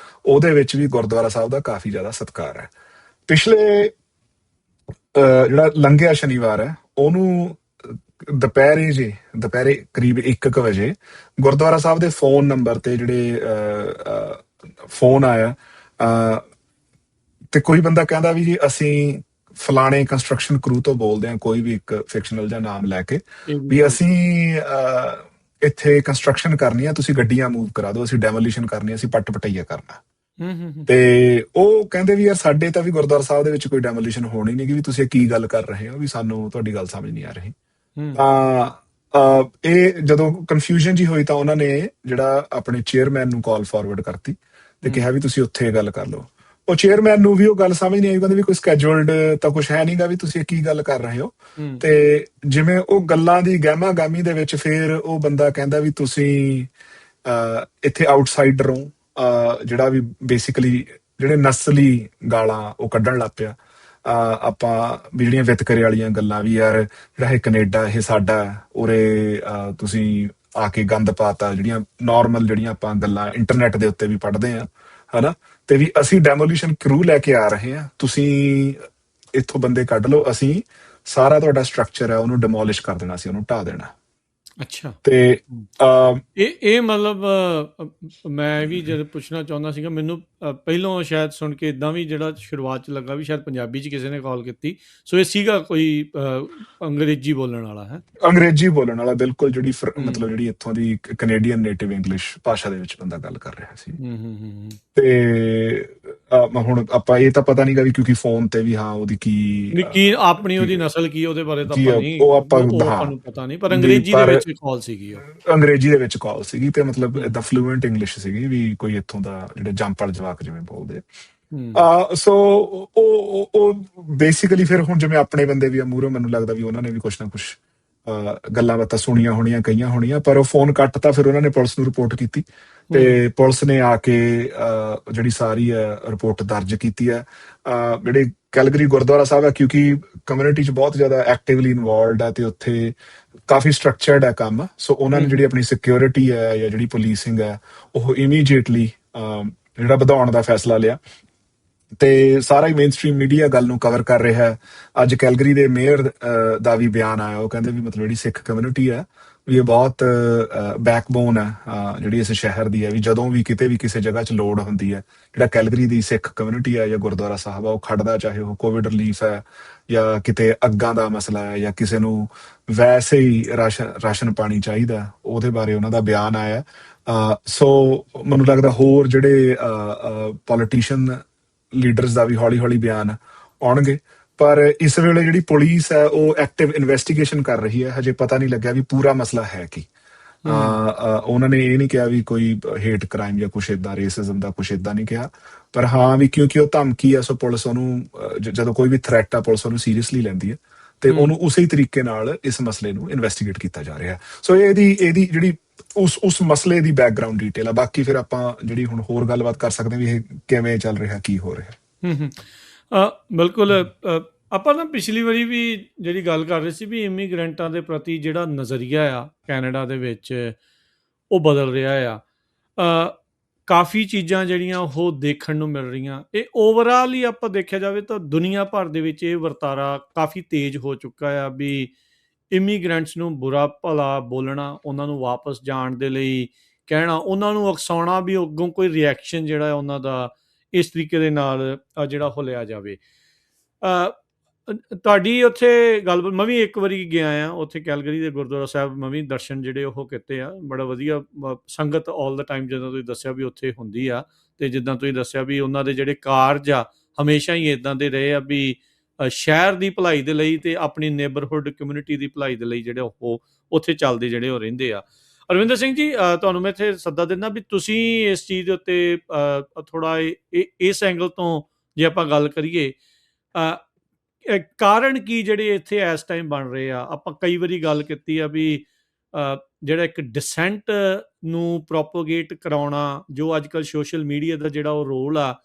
ਉਹਦੇ ਵਿੱਚ ਵੀ ਗੁਰਦੁਆਰਾ ਸਾਹਿਬ ਦਾ ਕਾਫੀ ਜ਼ਿਆਦਾ ਸਤਿਕਾਰ ਹੈ। ਪਿਛਲੇ ਜਿਹੜਾ ਲੰਘਿਆ ਸ਼ਨੀਵਾਰ ਹੈ, ਉਹਨੂੰ ਦੁਪਹਿਰੇ ਕਰੀਬ 1 ਵਜੇ ਗੁਰਦੁਆਰਾ ਸਾਹਿਬ ਦੇ ਫੋਨ ਨੰਬਰ ਤੇ ਜਿਹੜੇ ਫੋਨ ਆਇਆ, ਤੇ ਕੋਈ ਬੰਦਾ ਕਹਿੰਦਾ ਵੀ ਜੀ ਅਸੀਂ ਫਲਾਣੇ ਕੰਸਟਰਕਸ਼ਨ ਕਰੂ ਤੋਂ ਬੋਲਦੇ ਹਾਂ, ਕੋਈ ਵੀ ਇੱਕ ਫਿਕਸ਼ਨਲ ਜਿਹਾ ਨਾਮ ਲੈ ਕੇ, ਵੀ ਅਸੀਂ ਇੱਥੇ ਕੰਸਟਰਕਸ਼ਨ ਕਰਨੀ ਆ, ਤੁਸੀਂ ਗੱਡੀਆਂ ਮੂਵ ਕਰਾ ਦਿਓ, ਅਸੀਂ ਡੈਮੋਲੀਸ਼ਨ ਕਰਨੀ, ਅਸੀਂ ਪੱਟ ਪਟਈਆ ਕਰਨਾ। ਤੇ ਉਹ ਕਹਿੰਦੇ ਵੀ ਯਾਰ ਸਾਡੇ ਤਾਂ ਵੀ ਗੁਰਦੁਆਰਾ ਸਾਹਿਬ ਦੇ ਵਿੱਚ ਕੋਈ ਡੈਮੋਲੀਸ਼ਨ ਹੋਣੀ ਨਹੀਂ, ਵੀ ਤੁਸੀਂ ਕੀ ਗੱਲ ਕਰ ਰਹੇ ਹੋ, ਵੀ ਸਾਨੂੰ ਤੁਹਾਡੀ ਗੱਲ ਸਮਝ ਨਹੀਂ ਆ ਰਹੀ। ਤਾਂ ਇਹ ਜਦੋਂ ਕਨਫਿਊਜ਼ਨ ਜੀ ਹੋਈ ਤਾਂ ਉਹਨਾਂ ਨੇ ਜਿਹੜਾ ਆਪਣੇ ਚੇਅਰਮੈਨ ਨੂੰ ਕਾਲ ਫਾਰਵਰਡ ਕਰਤੀ ਤੇ ਕਿਹਾ ਵੀ ਤੁਸੀਂ ਉੱਥੇ ਗੱਲ ਕਰ ਲਓ। ਉਹ ਚੇਅਰਮੈਨ ਨੂੰ ਵੀ ਉਹ ਗੱਲ ਸਮਝ ਨਹੀਂ ਆਈ, ਕਹਿੰਦੇ ਵੀ ਕੋਈ ਸਕੈਜੂਲਡ ਤਾਂ ਕੁਛ ਹੈ ਨਹੀਂਗਾ, ਵੀ ਤੁਸੀਂ ਕੀ ਗੱਲ ਕਰ ਰਹੇ ਹੋ। ਤੇ ਜਿਵੇਂ ਉਹ ਗੱਲਾਂ ਦੀ ਗਹਿਮਾ ਗਾਮੀ ਦੇ ਵਿੱਚ ਫਿਰ ਉਹ ਬੰਦਾ ਕਹਿੰਦਾ ਵੀ ਤੁਸੀਂ ਇੱਥੇ ਆਊਟਸਾਈਡਰ ਹੋ, ਜਿਹੜਾ ਵੀ ਬੇਸਿਕਲੀ ਜਿਹੜੇ ਨਸਲੀ ਗਾਲਾਂ ਉਹ ਕੱਢਣ ਲੱਗ ਪਿਆ। ਆਪਾਂ ਵੀ ਜਿਹੜੀਆਂ ਵਿਤਕਰੇ ਵਾਲੀਆਂ ਗੱਲਾਂ ਵੀ, ਯਾਰ ਜਿਹੜਾ ਇਹ ਕੈਨੇਡਾ ਇਹ ਸਾਡਾ, ਉਰੇ ਤੁਸੀਂ ਆ ਕੇ ਗੰਦ ਪਾਤਾ, ਜਿਹੜੀਆਂ ਨਾਰਮਲ ਜਿਹੜੀਆਂ ਆਪਾਂ ਗੱਲਾਂ ਇੰਟਰਨੈਟ ਦੇ ਉੱਤੇ ਵੀ ਪੜ੍ਹਦੇ ਹਾਂ, ਹਨਾ, ਤੇ ਵੀ ਅਸੀਂ ਡੈਮੋਲੀਸ਼ਨ ਕਰੂ ਲੈ ਕੇ ਆ ਰਹੇ ਹਾਂ, ਤੁਸੀਂ ਇੱਥੋਂ ਬੰਦੇ ਕੱਢ ਲਓ, ਅਸੀਂ ਸਾਰਾ ਤੁਹਾਡਾ ਸਟਰਕਚਰ ਹੈ ਉਹਨੂੰ ਡਿਮੋਲਿਸ਼ ਕਰ ਦੇਣਾ, ਅਸੀਂ ਉਹਨੂੰ ਢਾਹ ਦੇਣਾ। ਅੱਛਾ, ਤੇ ਇਹ ਮਤਲਬ ਮੈਂ ਵੀ ਜਦ ਪੁੱਛਣਾ ਚਾਹੁੰਦਾ ਸੀਗਾ, ਮੈਨੂੰ ਪਹਿਲੋਂ ਸ਼ਾਇਦ ਸੁਣ ਕੇ ਇਦਾਂ ਵੀ ਜਿਹੜਾ ਸ਼ੁਰੂਆਤ 'ਚ ਲੱਗਾ ਵੀ ਸ਼ਾਇਦ ਪੰਜਾਬੀ 'ਚ ਕਿਸੇ ਨੇ ਕਾਲ ਕੀਤੀ, ਸੋ ਇਹ ਸੀਗਾ ਕੋਈ ਅੰਗਰੇਜ਼ੀ ਬੋਲਣ ਵਾਲਾ ਹੈ? ਅੰਗਰੇਜ਼ੀ ਬੋਲਣ ਵਾਲਾ, ਬਿਲਕੁਲ, ਜਿਹੜੀ ਮਤਲਬ ਜਿਹੜੀ ਇੱਥੋਂ ਦੀ ਕੈਨੇਡੀਅਨ ਨੇਟਿਵ ਇੰਗਲਿਸ਼ ਭਾਸ਼ਾ ਦੇ ਵਿੱਚ ਬੰਦਾ ਗੱਲ ਕਰ ਰਿਹਾ ਸੀ। ਤੇ ਹੁਣ ਆਪਾਂ ਇਹ ਤਾਂ ਪਤਾ ਨਹੀਂਗਾ ਵੀ ਕਿਉਂਕਿ ਫੋਨ ਤੇ ਵੀ ਹਾਂ ਉਹਦੀ ਕੀ ਆਪਣੀ ਉਹਦੀ ਨਸਲ ਕੀ, ਉਹਦੇ ਬਾਰੇ ਤਾਂ ਆਪਾਂ ਨੂੰ ਪਤਾ ਨਹੀਂ, ਪਰ ਅੰਗਰੇਜ਼ੀ ਦੇ ਵਿੱਚ ਕਾਲ ਸੀਗੀ, ਅੰਗਰੇਜ਼ੀ ਦੇ ਵਿੱਚ ਕਾਲ ਸੀਗੀ, ਤੇ ਮਤਲਬ ਏਦਾਂ ਫਲੂਐਂਟ ਇੰਗਲਿਸ਼ ਸੀਗੀ, ਵੀ ਕੋਈ ਇੱਥੋਂ ਦਾ ਜਿਹੜੇ ਜੰਪਲ ਜਵਾਕ ਜਿਵੇਂ ਬੋਲਦੇ। ਸੋ ਉਹ ਬੇਸਿਕਲੀ ਫਿਰ ਹੁਣ ਜਿਵੇਂ ਆਪਣੇ ਬੰਦੇ ਵੀ ਆ ਮੂਹਰੋਂ, ਮੈਨੂੰ ਲੱਗਦਾ ਵੀ ਉਹਨਾਂ ਨੇ ਵੀ ਕੁਛ ਨਾ ਕੁਛ ਗੱਲਾਂ ਬਾਤਾਂ ਸੁਣੀਆਂ ਹੋਣੀਆਂ, ਕਹੀਆਂ ਹੋਣੀਆਂ, ਪਰ ਉਹ ਫੋਨ ਕੱਟਤਾ। ਫਿਰ ਉਹਨਾਂ ਨੇ ਪੁਲਿਸ ਨੂੰ ਰਿਪੋਰਟ ਕੀਤੀ ਤੇ ਪੁਲਿਸ ਨੇ ਆ ਕੇ ਜਿਹੜੀ ਸਾਰੀ ਰਿਪੋਰਟ ਦਰਜ ਕੀਤੀ ਹੈ। ਜਿਹੜੇ ਕੈਲਗਰੀ ਗੁਰਦੁਆਰਾ ਸਾਹਿਬ ਹੈ, ਕਿਉਂਕਿ ਕਮਿਊਨਿਟੀ 'ਚ ਬਹੁਤ ਜ਼ਿਆਦਾ ਐਕਟਿਵਲੀ ਇਨਵੋਲਵਡ ਹੈ ਤੇ ਉੱਥੇ ਕਾਫੀ ਸਟਰਕਚਰਡ ਹੈ ਕੰਮ, ਸੋ ਉਹਨਾਂ ਨੇ ਜਿਹੜੀ ਆਪਣੀ ਸਿਕਿਉਰਿਟੀ ਹੈ ਜਾਂ ਜਿਹੜੀ ਪੁਲਿਸਿੰਗ ਹੈ ਉਹ ਇਮੀਡੀਏਟਲੀ ਜਿਹੜਾ ਵਧਾਉਣ ਦਾ ਫੈਸਲਾ ਲਿਆ। ਤੇ ਸਾਰਾ ਹੀ ਮੇਨ ਸਟ੍ਰੀਮ ਮੀਡੀਆ ਗੱਲ ਨੂੰ ਕਵਰ ਕਰ ਰਿਹਾ ਹੈ। ਅੱਜ ਕੈਲਗਰੀ ਦੇ ਮੇਅਰ ਦਾ ਵੀ ਬਿਆਨ ਆਇਆ, ਉਹ ਕਹਿੰਦੇ ਵੀ ਮਤਲਬ ਜਿਹੜੀ ਸਿੱਖ ਕਮਿਊਨਿਟੀ ਹੈ ਵੀ ਇਹ ਬਹੁਤ ਬੈਕਬੋਨ ਹੈ ਜਿਹੜੀ ਇਸ ਸ਼ਹਿਰ ਦੀ ਹੈ, ਵੀ ਜਦੋਂ ਵੀ ਕਿਤੇ ਵੀ ਕਿਸੇ ਜਗ੍ਹਾ 'ਚ ਲੋੜ ਹੁੰਦੀ ਹੈ, ਜਿਹੜਾ ਕੈਲਗਰੀ ਦੀ ਸਿੱਖ ਕਮਿਊਨਿਟੀ ਹੈ ਜਾਂ ਗੁਰਦੁਆਰਾ ਸਾਹਿਬ ਆ ਉਹ ਖੜਦਾ, ਚਾਹੇ ਉਹ ਕੋਵਿਡ ਰਿਲੀਫ ਹੈ ਜਾਂ ਕਿਤੇ ਅੱਗਾਂ ਦਾ ਮਸਲਾ ਹੈ ਜਾਂ ਕਿਸੇ ਨੂੰ ਵੈਸੇ ਹੀ ਰਾਸ਼ਨ ਪਾਣੀ ਚਾਹੀਦਾ, ਉਹਦੇ ਬਾਰੇ ਉਹਨਾਂ ਦਾ ਬਿਆਨ ਆਇਆ। ਸੋ ਮੈਨੂੰ ਲੱਗਦਾ ਹੋਰ ਜਿਹੜੇ ਪੋਲੀਟੀਸ਼ੀਅਨ ਲੀਡਰਸ ਦਾ ਵੀ ਹੌਲੀ ਹੌਲੀ ਬਿਆਨ ਆਉਣਗੇ, ਪਰ ਇਸ ਵੇਲੇ ਜਿਹੜੀ ਪੁਲਿਸ ਹੈ ਉਹ ਐਕਟਿਵ ਇਨਵੈਸਟੀਗੇਸ਼ਨ ਕਰ ਰਹੀ ਹੈ। ਹਜੇ ਪਤਾ ਨਹੀਂ ਲੱਗਿਆ ਵੀ ਪੂਰਾ ਮਸਲਾ ਹੈ ਕੀ। ਉਹਨਾਂ ਨੇ ਇਹ ਨਹੀਂ ਕਿਹਾ ਵੀ ਕੋਈ ਹੇਟ ਕ੍ਰਾਈਮ ਜਾਂ ਕੁਛ ਏਦਾਂ, ਰੇਸਿਜ਼ਮ ਦਾ ਕੁਛ ਏਦਾਂ ਨਹੀਂ ਕਿਹਾ। ਪਰ ਹਾਂ ਵੀ ਕਿਉਂਕਿ ਉਹ ਧਮਕੀ ਆ, ਸੋ ਪੁਲਿਸ ਉਹਨੂੰ ਜਦੋਂ ਕੋਈ ਵੀ ਥ੍ਰੈਟ ਆ ਪੁਲਿਸ ਉਹਨੂੰ ਸੀਰੀਅਸਲੀ ਲੈਂਦੀ ਹੈ ਤੇ ਉਹਨੂੰ ਉਸੇ ਤਰੀਕੇ ਨਾਲ ਇਸ ਮਸਲੇ ਨੂੰ ਇਨਵੈਸਟੀਗੇਟ ਕੀਤਾ ਜਾ ਰਿਹਾ। ਸੋ ਇਹਦੀ ਜਿਹੜੀ ਉਸ ਮਸਲੇ ਦੀ ਬੈਕਗਰਾਊਂਡ ਡਿਟੇਲ ਆ। ਬਾਕੀ ਫਿਰ ਆਪਾਂ ਜਿਹੜੀ ਹੁਣ ਹੋਰ ਗੱਲਬਾਤ ਕਰ ਸਕਦੇ ਵੀ ਇਹ ਕਿਵੇਂ ਚੱਲ ਰਿਹਾ, ਕੀ ਹੋ ਰਿਹਾ। ਬਿਲਕੁਲ। ਆਪਾਂ ਨਾ ਪਿਛਲੀ ਵਾਰੀ ਵੀ ਜਿਹੜੀ ਗੱਲ ਕਰ ਰਹੇ ਸੀ ਵੀ ਇਮੀਗ੍ਰੈਂਟਾਂ ਦੇ ਪ੍ਰਤੀ ਜਿਹੜਾ ਨਜ਼ਰੀਆ ਆ ਕੈਨੇਡਾ ਦੇ ਵਿੱਚ ਉਹ ਬਦਲ ਰਿਹਾ ਆ। ਕਾਫੀ ਚੀਜ਼ਾਂ ਜਿਹੜੀਆਂ ਉਹ ਦੇਖਣ ਨੂੰ ਮਿਲ ਰਹੀਆਂ। ਇਹ ਓਵਰਆਲ ਹੀ ਆਪਾਂ ਦੇਖਿਆ ਜਾਵੇ ਤਾਂ ਦੁਨੀਆ ਭਰ ਦੇ ਵਿੱਚ ਇਹ ਵਰਤਾਰਾ ਕਾਫੀ ਤੇਜ਼ ਹੋ ਚੁੱਕਾ ਆ ਵੀ ਇਮੀਗ੍ਰੈਂਟਸ ਨੂੰ ਬੁਰਾ ਭਲਾ ਬੋਲਣਾ, ਉਹਨਾਂ ਨੂੰ ਵਾਪਸ ਜਾਣ ਦੇ ਲਈ ਕਹਿਣਾ, ਉਹਨਾਂ ਨੂੰ ਉਕਸਾਉਣਾ ਵੀ ਅੱਗੋਂ ਕੋਈ ਰਿਐਕਸ਼ਨ ਜਿਹੜਾ ਉਹਨਾਂ ਦਾ ਇਸ ਤਰੀਕੇ ਦੇ ਨਾਲ ਜਿਹੜਾ ਉਹ ਲਿਆ ਜਾਵੇ। ਤੁਹਾਡੀ ਉੱਥੇ ਗੱਲ, ਮੈਂ ਵੀ ਇੱਕ ਵਾਰੀ ਗਿਆ ਹਾਂ ਉੱਥੇ ਕੈਲਗਰੀ ਦੇ ਗੁਰਦੁਆਰਾ ਸਾਹਿਬ, ਮੈਂ ਵੀ ਦਰਸ਼ਨ ਜਿਹੜੇ ਉਹ ਕੀਤੇ ਆ। ਬੜਾ ਵਧੀਆ ਸੰਗਤ ਆਲ ਦਾ ਟਾਈਮ, ਜਦੋਂ ਤੁਸੀਂ ਦੱਸਿਆ ਵੀ ਉੱਥੇ ਹੁੰਦੀ ਆ, ਅਤੇ ਜਿੱਦਾਂ ਤੁਸੀਂ ਦੱਸਿਆ ਵੀ ਉਹਨਾਂ ਦੇ ਜਿਹੜੇ ਕਾਰਜ ਆ ਹਮੇਸ਼ਾ ਹੀ ਇੱਦਾਂ ਦੇ ਰਹੇ ਆ ਵੀ ਸ਼ਹਿਰ ਦੀ ਭਲਾਈ ਦੇ ਲਈ ਅਤੇ ਆਪਣੀ ਨੇਬਰਹੁੱਡ ਕਮਿਊਨਿਟੀ ਦੀ ਭਲਾਈ ਦੇ ਲਈ ਜਿਹੜੇ ਉਹ ਉੱਥੇ ਚੱਲਦੇ ਜਿਹੜੇ ਉਹ ਰਹਿੰਦੇ ਆ। ਅਰਵਿੰਦਰ ਸਿੰਘ ਜੀ, ਤੁਹਾਨੂੰ ਮੈਂ ਇੱਥੇ ਸੱਦਾ ਦਿੰਦਾ ਵੀ ਤੁਸੀਂ ਇਸ ਚੀਜ਼ ਦੇ ਉੱਤੇ ਥੋੜ੍ਹਾ ਇਸ ਐਂਗਲ ਤੋਂ ਜੇ ਆਪਾਂ ਗੱਲ ਕਰੀਏ, ਕਾਰਨ ਕੀ ਜਿਹੜੇ ਇੱਥੇ ਇਸ ਟਾਈਮ ਬਣ ਰਹੇ ਆ। ਆਪਾਂ ਕਈ ਵਾਰੀ ਗੱਲ ਕੀਤੀ ਆ ਵੀ ਜਿਹੜਾ ਇੱਕ ਡਿਸੈਂਟ ਨੂੰ ਪ੍ਰੋਪੋਗੇਟ ਕਰਾਉਣਾ, ਜੋ ਅੱਜ ਕੱਲ੍ਹ ਸੋਸ਼ਲ ਮੀਡੀਆ ਦਾ ਜਿਹੜਾ ਉਹ ਰੋਲ ਆ,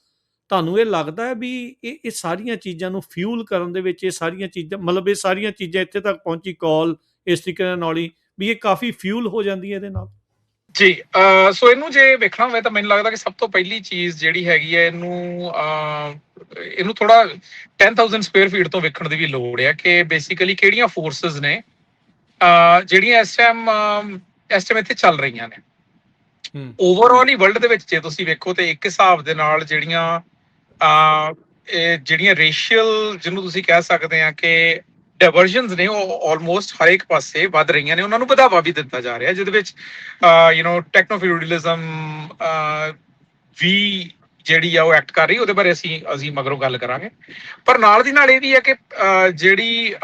ਤੁਹਾਨੂੰ ਇਹ ਲੱਗਦਾ ਹੈ ਵੀ ਇਹ ਸਾਰੀਆਂ ਚੀਜ਼ਾਂ ਨੂੰ ਫਿਊਲ ਕਰਨ ਦੇ ਵਿੱਚ ਇਹ ਸਾਰੀਆਂ ਚੀਜ਼ਾਂ, ਮਤਲਬ ਇਹ ਸਾਰੀਆਂ ਚੀਜ਼ਾਂ ਇੱਥੇ ਤੱਕ ਪਹੁੰਚੀ ਕਾਲ ਇਸ ਤਰੀਕੇ ਨਾਲ ਹੀ ਵੀ ਇਹ ਕਾਫੀ ਫਿਊਲ ਹੋ ਜਾਂਦੀ ਹੈ ਇਹਦੇ ਨਾਲ? ਜੀ, ਸੋ ਇਹਨੂੰ ਜੇ ਵੇਖਣਾ ਹੋਵੇ ਤਾਂ ਮੈਨੂੰ ਲੱਗਦਾ ਕਿ ਸਭ ਤੋਂ ਪਹਿਲੀ ਚੀਜ਼ ਜਿਹੜੀ ਹੈਗੀ ਹੈ ਇਹਨੂੰ ਥੋੜਾ 10,000 ਸਕੁਅਰ ਫੀਟ ਤੋਂ ਵੇਖਣ ਦੀ ਵੀ ਲੋੜ ਹੈ ਕਿ ਬੇਸਿਕਲੀ ਕਿਹੜੀਆਂ ਫੋਰਸਿਸ ਨੇ ਜਿਹੜੀਆਂ ਇਸ ਟਾਈਮ ਇੱਥੇ ਚੱਲ ਰਹੀਆਂ ਨੇ। ਓਵਰਆਲ ਹੀ ਵਰਲਡ ਦੇ ਵਿੱਚ ਜੇ ਤੁਸੀਂ ਵੇਖੋ ਤੇ ਇੱਕ ਹਿਸਾਬ ਦੇ ਨਾਲ ਜਿਹੜੀਆਂ ਰੇਸ਼ੀਅਲ, ਜਿਹਨੂੰ ਤੁਸੀਂ ਕਹਿ ਸਕਦੇ ਆ ਕਿ ਡਾਇਵਰਜਨਸ ਨੇ, ਉਹ ਆਲਮੋਸਟ ਹਰ ਇੱਕ ਪਾਸੇ ਵੱਧ ਰਹੀਆਂ ਨੇ। ਉਹਨਾਂ ਨੂੰ ਵਧਾਵਾ ਵੀ ਦਿੱਤਾ ਜਾ ਰਿਹਾ, ਜਿਹਦੇ ਵਿੱਚ ਟੈਕਨੋਫਿਊਡਲਿਜ਼ਮ ਵੀ ਜਿਹੜੀ ਆ ਉਹ ਐਕਟ ਕਰ ਰਹੀ। ਉਹਦੇ ਬਾਰੇ ਅਸੀਂ ਮਗਰੋਂ ਗੱਲ ਕਰਾਂਗੇ। ਪਰ ਨਾਲ ਦੀ ਨਾਲ ਇਹ ਵੀ ਹੈ ਕਿ ਜਿਹੜੀ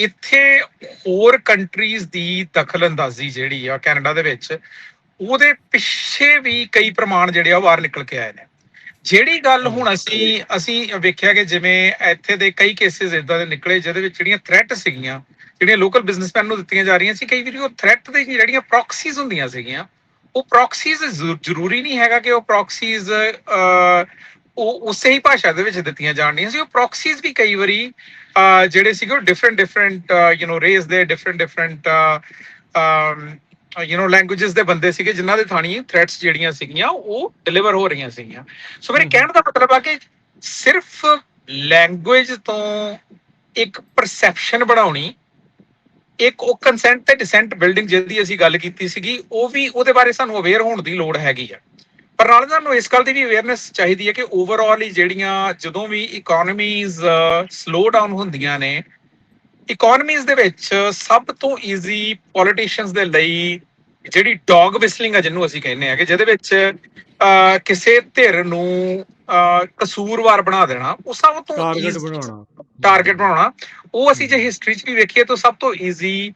ਇੱਥੇ ਹੋਰ ਕੰਟਰੀਜ਼ ਦੀ ਦਖਲ ਅੰਦਾਜ਼ੀ ਜਿਹੜੀ ਆ ਕੈਨੇਡਾ ਦੇ ਵਿੱਚ, ਉਹਦੇ ਪਿੱਛੇ ਵੀ ਕਈ ਪ੍ਰਮਾਣ ਜਿਹੜੇ ਆ ਬਾਹਰ ਨਿਕਲ ਕੇ ਆਏ ਨੇ। ਜਿਹੜੀ ਗੱਲ ਹੁਣ ਅਸੀਂ ਵੇਖਿਆ ਕਿ ਜਿਵੇਂ ਇੱਥੇ ਦੇ ਕਈ ਕੇਸਿਸ ਇਦਾਂ ਦੇ ਨਿਕਲੇ ਜਿਹਦੇ ਵਿੱਚ ਜਿਹੜੀਆਂ ਥ੍ਰੈਟ ਸੀਗੀਆਂ, ਜਿਹੜੀਆਂ ਲੋਕਲ ਬਿਜ਼ਨਸਮੈਨ ਨੂੰ ਦਿੱਤੀਆਂ ਜਾ ਰਹੀਆਂ ਸੀ, ਕਈ ਵਾਰੀ ਉਹ ਥ੍ਰੈਟ ਦੇ ਜਿਹੜੀਆਂ ਪ੍ਰੋਕਸੀਜ਼ ਹੁੰਦੀਆਂ ਸੀਗੀਆਂ, ਉਹ ਪ੍ਰੋਕਸੀਜ਼ ਜ਼ਰੂਰੀ ਨਹੀਂ ਹੈਗਾ ਕਿ ਉਹ ਪ੍ਰੋਕਸੀਜ਼ ਉਹ ਉਸੇ ਹੀ ਭਾਸ਼ਾ ਦੇ ਵਿੱਚ ਦਿੱਤੀਆਂ ਜਾਣੀਆਂ ਸੀ। ਉਹ ਪ੍ਰੋਕਸੀਜ਼ ਵੀ ਕਈ ਵਾਰੀ ਜਿਹੜੇ ਸੀਗੇ ਉਹ ਡਿਫਰੈਂਟ ਰੇਸ ਦੇ ਡਿਫਰੈਂਟ ਲੈਂਗੁਏਜਸ ਦੇ ਬੰਦੇ ਸੀਗੇ, ਜਿਨ੍ਹਾਂ ਦੇ ਥਾਣੀ ਥ੍ਰੈਟਸ ਜਿਹੜੀਆਂ ਸੀਗੀਆਂ ਉਹ ਡਿਲੀਵਰ ਹੋ ਰਹੀਆਂ ਸੀਗੀਆਂ। ਸੋ ਮੇਰੇ ਕਹਿਣ ਦਾ ਮਤਲਬ ਆ ਕਿ ਸਿਰਫ ਲੈਂਗੁਏਜ ਤੋਂ ਇੱਕ ਪਰਸੈਪਸ਼ਨ ਬਣਾਉਣੀ, ਇੱਕ ਉਹ ਕੰਸੈਂਟ ਤੇ ਡਿਸੈਂਟ ਬਿਲਡਿੰਗ ਜਿਹਦੀ ਅਸੀਂ ਗੱਲ ਕੀਤੀ ਸੀਗੀ, ਉਹ ਵੀ ਉਹਦੇ ਬਾਰੇ ਸਾਨੂੰ ਅਵੇਅਰ ਹੋਣ ਦੀ ਲੋੜ ਹੈਗੀ ਆ। ਪਰ ਨਾਲ ਸਾਨੂੰ ਇਸ ਗੱਲ ਦੀ ਵੀ ਅਵੇਅਰਨੈਸ ਚਾਹੀਦੀ ਹੈ ਕਿ ਓਵਰਆਲ ਹੀ ਜਿਹੜੀਆਂ ਜਦੋਂ ਵੀ ਇਕੋਨਮੀਜ਼ ਸਲੋ ਡਾਊਨ ਹੁੰਦੀਆਂ ਨੇ, ਇਕੋਨਮੀਜ਼ ਦੇ ਵਿੱਚ ਸਭ ਤੋਂ ਈਜ਼ੀ ਪੋਲੀਟੀਸ਼ੀਅਨਸ ਦੇ ਲਈ ਜਿਹੜੀ ਡੌਗ ਵਿਸਲਿੰਗ ਆ, ਜਿਹਨੂੰ ਅਸੀਂ ਕਹਿੰਦੇ ਆ ਕਿ ਜਿਹਦੇ ਵਿੱਚ ਕਿਸੇ ਧਿਰ ਨੂੰ ਕਸੂਰਵਾਰ ਬਣਾ ਦੇਣਾ, ਉਹ ਸਭ ਤੋਂ ਟਾਰਗੇਟ ਬਣਾਉਣਾ, ਉਹ ਅਸੀਂ ਜੇ ਹਿਸਟਰੀ 'ਚ ਵੀ ਵੇਖੀਏ ਤਾਂ ਸਭ ਤੋਂ ਈਜ਼ੀ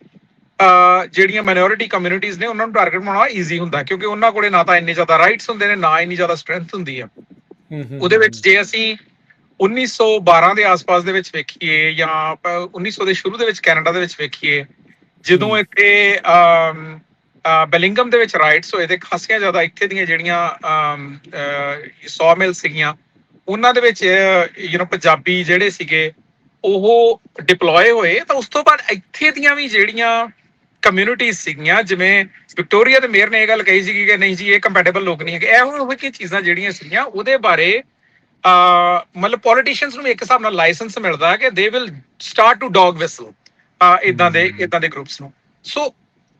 ਜਿਹੜੀਆਂ ਮਾਈਨੋਰਿਟੀ ਕਮਿਊਨਿਟੀਜ਼ ਨੇ ਉਹਨਾਂ ਨੂੰ ਟਾਰਗੇਟ ਬਣਾਉਣਾ ਈਜ਼ੀ ਹੁੰਦਾ, ਕਿਉਂਕਿ ਉਹਨਾਂ ਕੋਲੇ ਨਾ ਤਾਂ ਇੰਨੇ ਜ਼ਿਆਦਾ ਰਾਈਟਸ ਹੁੰਦੇ ਨੇ, ਨਾ ਇੰਨੀ ਜ਼ਿਆਦਾ ਸਟਰੈਂਥ ਹੁੰਦੀ ਆ। ਉਹਦੇ ਵਿੱਚ ਜੇ ਅਸੀਂ 1912 ਦੇ ਆਸ-ਪਾਸ ਦੇ ਵਿੱਚ ਵੇਖੀਏ ਜਾਂ 1900 ਦੇ ਸ਼ੁਰੂ ਦੇ ਵਿੱਚ ਕੈਨੇਡਾ ਦੇ ਵਿੱਚ ਵੇਖੀਏ, ਜਦੋਂ ਇੱਥੇ ਬੈਲਿੰਗਮ ਦੇ ਵਿੱਚ ਰਾਈਟਸ ਹੋਏ ਤੇ ਖਾਸੀਆਂ ਜ਼ਿਆਦਾ ਇੱਥੇ ਦੀਆਂ ਜਿਹੜੀਆਂ ਸੌ ਮਿਲ ਸੀਗੀਆਂ, ਉਹਨਾਂ ਦੇ ਵਿੱਚ ਪੰਜਾਬੀ ਜਿਹੜੇ ਸੀਗੇ ਉਹ ਡਿਪਲੋਏ ਹੋਏ। ਤਾਂ ਉਸ ਤੋਂ ਬਾਅਦ ਇੱਥੇ ਦੀਆਂ ਵੀ ਜਿਹੜੀਆਂ ਕਮਿਊਨਿਟੀਜ਼ ਸੀਗੀਆਂ, ਜਿਵੇਂ ਵਿਕਟੋਰੀਆ ਦੇ ਮੇਅਰ ਨੇ ਇਹ ਗੱਲ ਕਹੀ ਸੀਗੀ ਕਿ ਨਹੀਂ ਜੀ ਇਹ ਕੰਪੈਟੇਬਲ ਲੋਕ ਨਹੀਂ ਹੈਗੇ, ਇਹੋ ਜਿਹੀਆਂ ਚੀਜ਼ਾਂ ਜਿਹੜੀਆਂ ਸੀਗੀਆਂ ਉਹਦੇ ਬਾਰੇ ਮਤਲਬ ਪੋਲੀਟੀਸ਼ੀਅਨਸ ਨੂੰ ਇੱਕ ਹਿਸਾਬ ਨਾਲ ਲਾਇਸੈਂਸ ਮਿਲਦਾ ਕਿ they will start to dog whistle ਇਦਾਂ ਦੇ ਗਰੁੱਪਸ ਨੂੰ। ਸੋ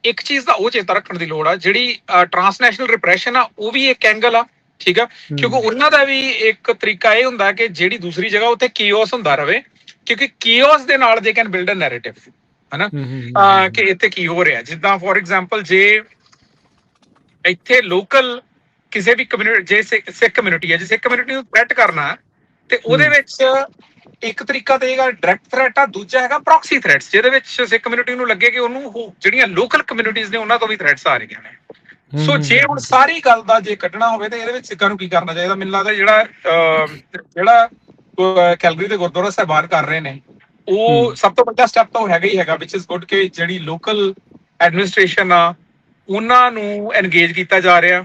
ਇੱਕ ਚੀਜ਼ ਦਾ ਉਹ ਚੇਤਾ ਰੱਖਣ ਦੀ ਲੋੜ ਆ, ਜਿਹੜੀ ਟਰਾਂਸਨੈਸ਼ਨਲ ਰਿਪਰੈਸ਼ਨ ਆ ਉਹ ਵੀ ਇੱਕ ਐਂਗਲ ਆ, ਠੀਕ ਆ, ਕਿਉਂਕਿ ਉਹਨਾਂ ਦਾ ਵੀ ਇੱਕ ਤਰੀਕਾ ਇਹ ਹੁੰਦਾ ਕਿ ਜਿਹੜੀ ਦੂਸਰੀ ਜਗ੍ਹਾ ਉੱਥੇ ਕੀਓਸ ਹੁੰਦਾ ਰਵੇ, ਕਿਉਂਕਿ ਕੀਓਸ ਦੇ ਨਾਲ they can build a narrative, ਹਨਾ, ਕਿ ਇੱਥੇ ਕੀ ਹੋ ਰਿਹਾ। ਜਿੱਦਾਂ ਫੋਰ ਐਗਜ਼ਾਮਪਲ ਜੇ ਇੱਥੇ ਲੋਕਲ ਕਿਸੇ ਵੀ ਕਮਿਊਨਿਟੀ, ਜੇ ਸਿੱਖ ਕਮਿਊਨਿਟੀ ਹੈ, ਜੇ ਸਿੱਖ ਕਮਿਊਨਿਟੀ ਨੂੰ ਥ੍ਰੈਟ ਕਰਨਾ ਤੇ ਉਹਦੇ ਵਿੱਚ ਇੱਕ ਤਰੀਕਾ ਤੇ ਹੈਗਾ ਡਾਇਰੈਕਟ ਥ੍ਰੈਟ ਆ, ਦੂਜਾ ਹੈਗਾ ਪ੍ਰੋਕਸੀ ਥ੍ਰੈਟਸ, ਜਿਹਦੇ ਵਿੱਚ ਸਿੱਖ ਕਮਿਊਨਿਟੀ ਨੂੰ ਲੱਗੇ ਕਿ ਉਹਨੂੰ ਜਿਹੜੀਆਂ ਲੋਕਲ ਕਮਿਊਨਿਟੀਜ਼ ਨੇ ਉਹਨਾਂ ਤੋਂ ਵੀ ਥ੍ਰੈਟਸ ਆ ਰਹੀਆਂ ਨੇ। ਸੋ ਜੇ ਹੁਣ ਸਾਰੀ ਗੱਲ ਦਾ ਜੇ ਕੱਢਣਾ ਹੋਵੇ ਤਾਂ ਇਹਦੇ ਵਿੱਚ ਸਿੱਖਾਂ ਨੂੰ ਕੀ ਕਰਨਾ ਚਾਹੀਦਾ? ਮੈਨੂੰ ਲੱਗਦਾ ਜਿਹੜਾ ਕੈਲਗਰੀ ਦੇ ਗੁਰਦੁਆਰਾ ਸਾਹਿਬਾਨ ਕਰ ਰਹੇ ਨੇ, ਉਹ ਸਭ ਤੋਂ ਵੱਡਾ ਸਟੈਪ ਤਾਂ ਉਹ ਹੈਗਾ ਹੀ ਹੈਗਾ, ਵਿਚ ਇਜ਼ ਗੁੱਡ ਕਿ ਜਿਹੜੀ ਲੋਕਲ ਐਡਮਿਨਿਸਟ੍ਰੇਸ਼ਨ ਆ ਉਹਨਾਂ ਨੂੰ ਐਨਗੇਜ ਕੀਤਾ ਜਾ ਰਿਹਾ,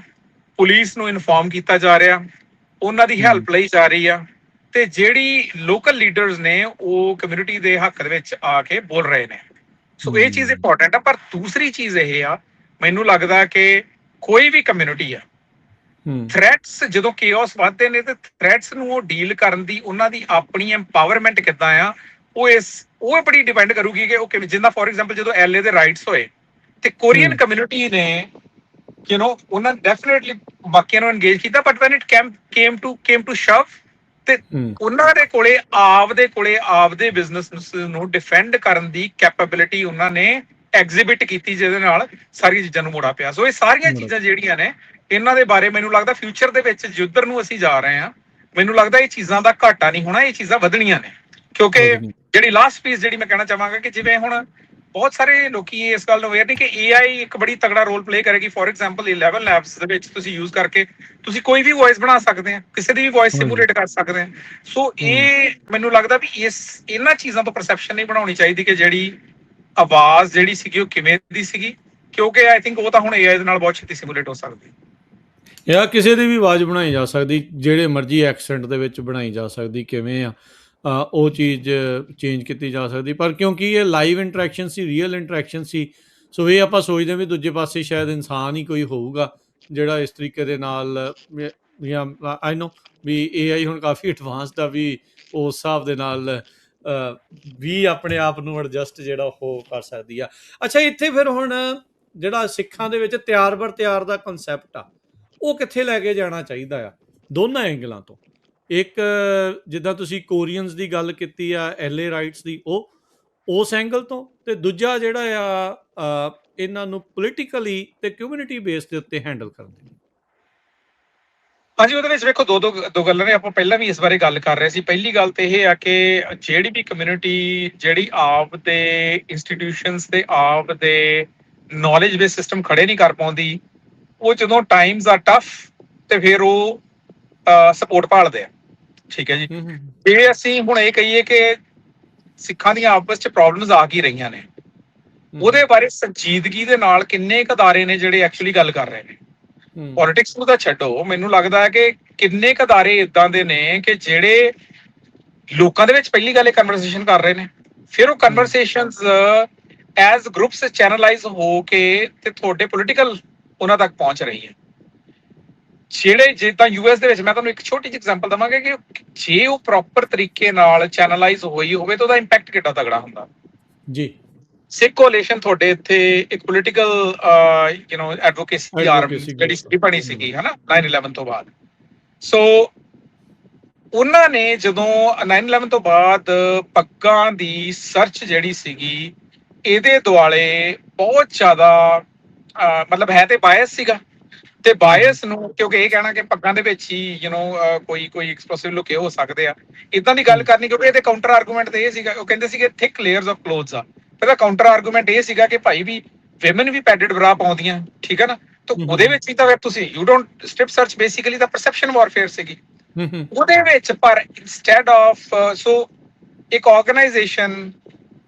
ਪੁਲਿਸ ਨੂੰ ਇਨਫੋਰਮ ਕੀਤਾ ਜਾ ਰਿਹਾ, ਉਹਨਾਂ ਦੀ ਹੈਲਪ ਲਈ ਜਾ ਰਹੀ ਆ, ਤੇ ਜਿਹੜੀ ਲੋਕਲ ਲੀਡਰਸ ਨੇ ਉਹ ਕਮਿਊਨਿਟੀ ਦੇ ਹੱਕ ਦੇ ਵਿੱਚ ਆ ਕੇ ਬੋਲ ਰਹੇ ਨੇ। ਸੋ ਇਹ ਚੀਜ਼ ਇੰਪੋਰਟੈਂਟ ਆ। ਪਰ ਦੂਸਰੀ ਚੀਜ਼ ਇਹ ਆ, ਮੈਨੂੰ ਲੱਗਦਾ ਕਿ ਕੋਈ ਵੀ ਕਮਿਊਨਿਟੀ ਆ, ਥ੍ਰੈਟਸ ਜਦੋਂ ਕੇਓਸ ਵੱਧਦੇ ਨੇ ਤੇ ਥ੍ਰੈਟਸ ਨੂੰ ਉਹ ਡੀਲ ਕਰਨ ਦੀ ਉਹਨਾਂ ਦੀ ਆਪਣੀ ਐਮਪਾਵਰਮੈਂਟ ਕਿੱਦਾਂ ਆ, ਉਹ ਬੜੀ ਡਿਪੈਂਡ ਕਰੂਗੀ ਕਿ ਉਹ ਕਿਵੇਂ। ਜਿੱਦਾਂ ਫੋਰ ਐਗਜ਼ਾਮਪਲ ਜਦੋਂ LA ਦੇ ਰਾਈਟਸ ਹੋਏ ਤੇ ਕੋਰੀਅਨ ਕਮਿਊਨਿਟੀ ਨੇ ਉਹਨਾਂ ਡੈਫੀਨੇਟਲੀ ਬਾਕੀਆਂ ਨੂੰ ਐਨਗੇਜ ਕੀਤਾ, but when it came to shove ਤੇ ਉਹਨਾਂ ਦੇ ਕੋਲੇ ਆਪਦੇ ਬਿਜ਼ਨਸ ਨੂੰ ਡਿਫੈਂਡ ਕਰਨ ਦੀ ਕੈਪੇਬਿਲਿਟੀ ਉਹਨਾਂ ਨੇ ਐਗਜ਼ਿਬਿਟ ਕੀਤੀ, ਜਿਹਦੇ ਨਾਲ ਸਾਰੀਆਂ ਚੀਜ਼ਾਂ ਨੂੰ ਮੋੜਾ ਪਿਆ। ਸੋ ਇਹ ਸਾਰੀਆਂ ਚੀਜ਼ਾਂ ਜਿਹੜੀਆਂ ਨੇ, ਇਹਨਾਂ ਦੇ ਬਾਰੇ ਮੈਨੂੰ ਲੱਗਦਾ ਫਿਊਚਰ ਦੇ ਵਿੱਚ ਜਿੱਧਰ ਨੂੰ ਅਸੀਂ ਜਾ ਰਹੇ ਹਾਂ, ਮੈਨੂੰ ਲੱਗਦਾ ਇਹ ਚੀਜ਼ਾਂ ਦਾ ਘਾਟਾ ਨਹੀਂ ਹੋਣਾ, ਇਹ ਚੀਜ਼ਾਂ ਵਧਣੀਆਂ ਨੇ। ਕਿਉਂਕਿ ਜਿਹੜੀ ਲਾਸਟ ਪੀਸ ਜਿਹੜੀ ਮੈਂ ਕਹਿਣਾ ਚਾਹਾਂਗਾ ਕਿ ਜਿਵੇਂ ਹੁਣ ਬਹੁਤ ਸਾਰੇ ਲੋਕੀ ਇਸ ਗੱਲ ਨੂੰ ਅਵੇਅਰ ਨੇ ਕਿ AI ਇੱਕ ਬੜੀ ਤਗੜਾ ਰੋਲ ਪਲੇ ਕਰੇਗੀ। ਫੋਰ ਐਗਜ਼ਾਮਪਲ 11 ਲੈਬਸ ਦੇ ਵਿੱਚ ਤੁਸੀਂ ਯੂਜ਼ ਕਰਕੇ ਤੁਸੀਂ ਕੋਈ ਵੀ ਵੌਇਸ ਬਣਾ ਸਕਦੇ ਆ, ਕਿਸੇ ਦੀ ਵੀ ਵੌਇਸ ਸਿਮੂਲੇਟ ਕਰ ਸਕਦੇ ਆ। ਸੋ ਇਹ ਮੈਨੂੰ ਲੱਗਦਾ ਵੀ ਇਹਨਾਂ ਚੀਜ਼ਾਂ ਤੋਂ ਪਰਸੈਪਸ਼ਨ ਨਹੀਂ ਬਣਾਉਣੀ ਚਾਹੀਦੀ ਕਿ ਜਿਹੜੀ ਆਵਾਜ਼ ਜਿਹੜੀ ਸੀਗੀ ਉਹ ਕਿਵੇਂ ਦੀ ਸੀਗੀ, ਕਿਉਂਕਿ ਆਈ ਥਿੰਕ ਉਹ ਤਾਂ ਹੁਣ AI ਦੇ ਨਾਲ ਬਹੁਤ ਛੇਤੀ ਸਿਮੂਲੇਟ ਹੋ ਸਕਦੀ, ਜਾਂ ਕਿਸੇ ਦੀ ਵੀ ਆਵਾਜ਼ ਬਣਾਈ ਜਾ ਸਕਦੀ, ਜਿਹੜੇ ਮਰਜ਼ੀ ਐਕਸੈਂਟ ਦੇ ਵਿੱਚ ਬਣਾਈ ਜਾ ਸਕਦੀ, ਕਿਵੇਂ ਆ ਉਹ ਚੀਜ਼ ਚੇਂਜ ਕੀਤੀ ਜਾ ਸਕਦੀ। ਪਰ ਕਿਉਂਕਿ ਇਹ ਲਾਈਵ ਇੰਟਰੈਕਸ਼ਨ ਸੀ, ਰੀਅਲ ਇੰਟਰੈਕਸ਼ਨ ਸੀ, ਸੋ ਇਹ ਆਪਾਂ ਸੋਚਦੇ ਹਾਂ ਵੀ ਦੂਜੇ ਪਾਸੇ ਸ਼ਾਇਦ ਇਨਸਾਨ ਹੀ ਕੋਈ ਹੋਊਗਾ ਜਿਹੜਾ ਇਸ ਤਰੀਕੇ ਦੇ ਨਾਲ, ਜਾਂ ਆਈ ਨੋ ਵੀ AI ਹੁਣ ਕਾਫੀ ਐਡਵਾਂਸਡ ਆ, ਵੀ ਉਸ ਹਿਸਾਬ ਦੇ ਨਾਲ ਵੀ ਆਪਣੇ ਆਪ ਨੂੰ ਐਡਜਸਟ ਜਿਹੜਾ ਉਹ ਕਰ ਸਕਦੀ ਆ। ਅੱਛਾ, ਇੱਥੇ ਫਿਰ ਹੁਣ ਜਿਹੜਾ ਸਿੱਖਾਂ ਦੇ ਵਿੱਚ ਤਿਆਰ ਬਰ ਤਿਆਰ ਦਾ ਕਨਸੈਪਟ ਆ, ਉਹ ਕਿੱਥੇ ਲੈ ਕੇ ਜਾਣਾ ਚਾਹੀਦਾ ਆ ਦੋਨਾਂ ਐਂਗਲਾਂ ਤੋਂ? ਇੱਕ ਜਿੱਦਾਂ ਤੁਸੀਂ ਕੋਰੀਅਨਸ ਦੀ ਗੱਲ ਕੀਤੀ ਆ, LA ਰਾਈਟਸ ਦੀ, ਉਹ ਉਸ ਐਂਗਲ ਤੋਂ, ਤੇ ਦੂਜਾ ਜਿਹੜਾ ਆ ਇਹਨਾਂ ਨੂੰ ਪੋਲੀਟੀਕਲੀ ਤੇ ਕਮਿਊਨਿਟੀ ਬੇਸ ਦੇ ਉੱਤੇ ਹੈਂਡਲ ਕਰਨ ਦੇ। ਹਾਂਜੀ, ਉਹਦੇ ਵਿੱਚ ਵੇਖੋ ਦੋ ਗੱਲਾਂ ਨੇ। ਆਪਾਂ ਪਹਿਲਾਂ ਵੀ ਇਸ ਬਾਰੇ ਗੱਲ ਕਰ ਰਹੇ ਸੀ। ਪਹਿਲੀ ਗੱਲ ਤੇ ਇਹ ਆ ਕਿ ਜਿਹੜੀ ਵੀ ਕਮਿਊਨਿਟੀ ਜਿਹੜੀ ਆਪ ਦੇ ਇੰਸਟੀਟਿਊਸ਼ਨਸ ਤੇ ਆਪ ਦੇ ਨੌਲੇਜ ਬੇਸ ਸਿਸਟਮ ਖੜੇ ਨਹੀਂ ਕਰ ਪਾਉਂਦੀ, ਉਹ ਜਦੋਂ ਟਾਈਮਸ ਆ ਟਫ ਤੇ ਫਿਰ ਉਹ ਸਪੋਰਟ ਭਾਲਦੇ ਆ। ਠੀਕ ਹੈ ਜੀ। ਜੇ ਅਸੀਂ ਹੁਣ ਇਹ ਕਹੀਏ ਕਿ ਸਿੱਖਾਂ ਦੀਆਂ ਆਪਸ ਚ ਪ੍ਰੋਬਲਮਸ ਆ ਕੀ ਰਹੀਆਂ ਨੇ, ਉਹਦੇ ਬਾਰੇ ਸੰਜੀਦਗੀ ਦੇ ਨਾਲ ਕਿੰਨੇ ਕੁ ਅਦਾਰੇ ਨੇ ਜਿਹੜੇ ਐਕਚੁਅਲੀ ਗੱਲ ਕਰ ਰਹੇ ਨੇ। ਪੋਲਿਟਿਕਸ ਨੂੰ ਤਾਂ ਛੱਡੋ, ਮੈਨੂੰ ਲੱਗਦਾ ਹੈ ਕਿ ਕਿੰਨੇ ਕੁ ਅਦਾਰੇ ਇਦਾਂ ਦੇ ਨੇ ਕਿ ਜਿਹੜੇ ਲੋਕਾਂ ਦੇ ਵਿੱਚ ਪਹਿਲੀ ਗੱਲ ਇਹ ਕਨਵਰਸੇਸ਼ਨ ਕਰ ਰਹੇ ਨੇ, ਫਿਰ ਉਹ ਕਨਵਰਸੇਸ਼ਨਸ ਐਜ਼ ਗਰੁੱਪਸ ਚੈਨਲਾਈਜ਼ ਹੋ ਕੇ ਤੇ ਤੁਹਾਡੇ ਪੋਲੀਟੀਕਲ ਉਹਨਾਂ ਤੱਕ ਪਹੁੰਚ ਰਹੀ ਹੈ। ਜਿਹੜੇ ਜਿੱਦਾਂ US ਦੇ ਵਿੱਚ ਮੈਂ ਤੁਹਾਨੂੰ ਇੱਕ ਛੋਟੀ ਜਿਹੀ ਐਗਜ਼ਾਮਪਲ ਦਵਾਂਗਾ ਕਿ ਜੇ ਉਹ ਪ੍ਰੋਪਰ ਤਰੀਕੇ ਨਾਲ ਚੈਨਲਾਈਜ਼ ਹੋਈ ਹੋਵੇ ਤਾਂ ਉਹਦਾ ਇੰਪੈਕਟ ਕਿੱਡਾ ਤਗੜਾ ਹੁੰਦਾ ਜੀ। ਸਿੱਖ ਕੋਲੀਸ਼ਨ ਤੁਹਾਡੇ ਇੱਥੇ ਇੱਕ ਪੋਲੀਟੀਕਲ ਐਡਵੋਕੇਸੀ ਦੀ ਆਰਮ ਜਿਹੜੀ ਬਣੀ ਸੀਗੀ ਹਨਾ 9/11 ਤੋਂ ਬਾਅਦ। ਸੋ ਉਹਨਾਂ ਨੇ ਜਦੋਂ 9/11 ਤੋਂ ਬਾਅਦ ਪੱਗਾਂ ਦੀ ਸਰਚ ਜਿਹੜੀ ਸੀਗੀ, ਇਹਦੇ ਦੁਆਲੇ ਬਹੁਤ ਜ਼ਿਆਦਾ ਮਤਲਬ ਹੈ ਤੇ ਬਾਇਸ ਸੀਗਾ, ਤੇ ਬਾਇਸ ਨੂੰ ਕਿਉਂਕਿ ਇਹ ਕਹਿਣਾ ਕਿ ਪੱਗਾਂ ਦੇ ਵਿੱਚ ਹੀ ਕੋਈ ਐਕਸਪਲੋਸਿਵ ਲੁਕੇ ਹੋ ਸਕਦੇ ਆ, ਇਦਾਂ ਦੀ ਗੱਲ ਕਰਨੀ, ਕਿਉਂਕਿ ਇਹਦੇ ਕਾਊਂਟਰ ਆਰਗੂਮੈਂਟ ਤੇ ਇਹ ਸੀਗਾ, ਉਹ ਕਹਿੰਦੇ ਸੀਗੇ ਥਿਕ ਲੇਅਰਸ ਆਫ ਕਲੋਥਸ ਆ। ਇਹਦਾ ਕਾਊਂਟਰ ਆਰਗੂਮੈਂਟ ਇਹ ਸੀਗਾ ਕਿ ਭਾਈ ਵੀ ਵਿਮਨ ਵੀ ਪੈਡਡ ਬਰਾ ਪਾਉਂਦੀਆਂ, ਠੀਕ ਹੈ ਨਾ, ਤਾਂ ਉਹਦੇ ਵਿੱਚ ਵੀ ਤਾਂ ਫਿਰ ਤੁਸੀਂ you don't strip search, basically ਤਾਂ ਪਰਸੈਪਸ਼ਨ ਵਾਰਫੇਅਰ ਸੀਗੀ ਉਹਦੇ ਵਿੱਚ। ਪਰ ਇੰਸਟੈਡ ਆਫ ਇੱਕ ਆਰਗੇਨਾਈਜੇਸ਼ਨ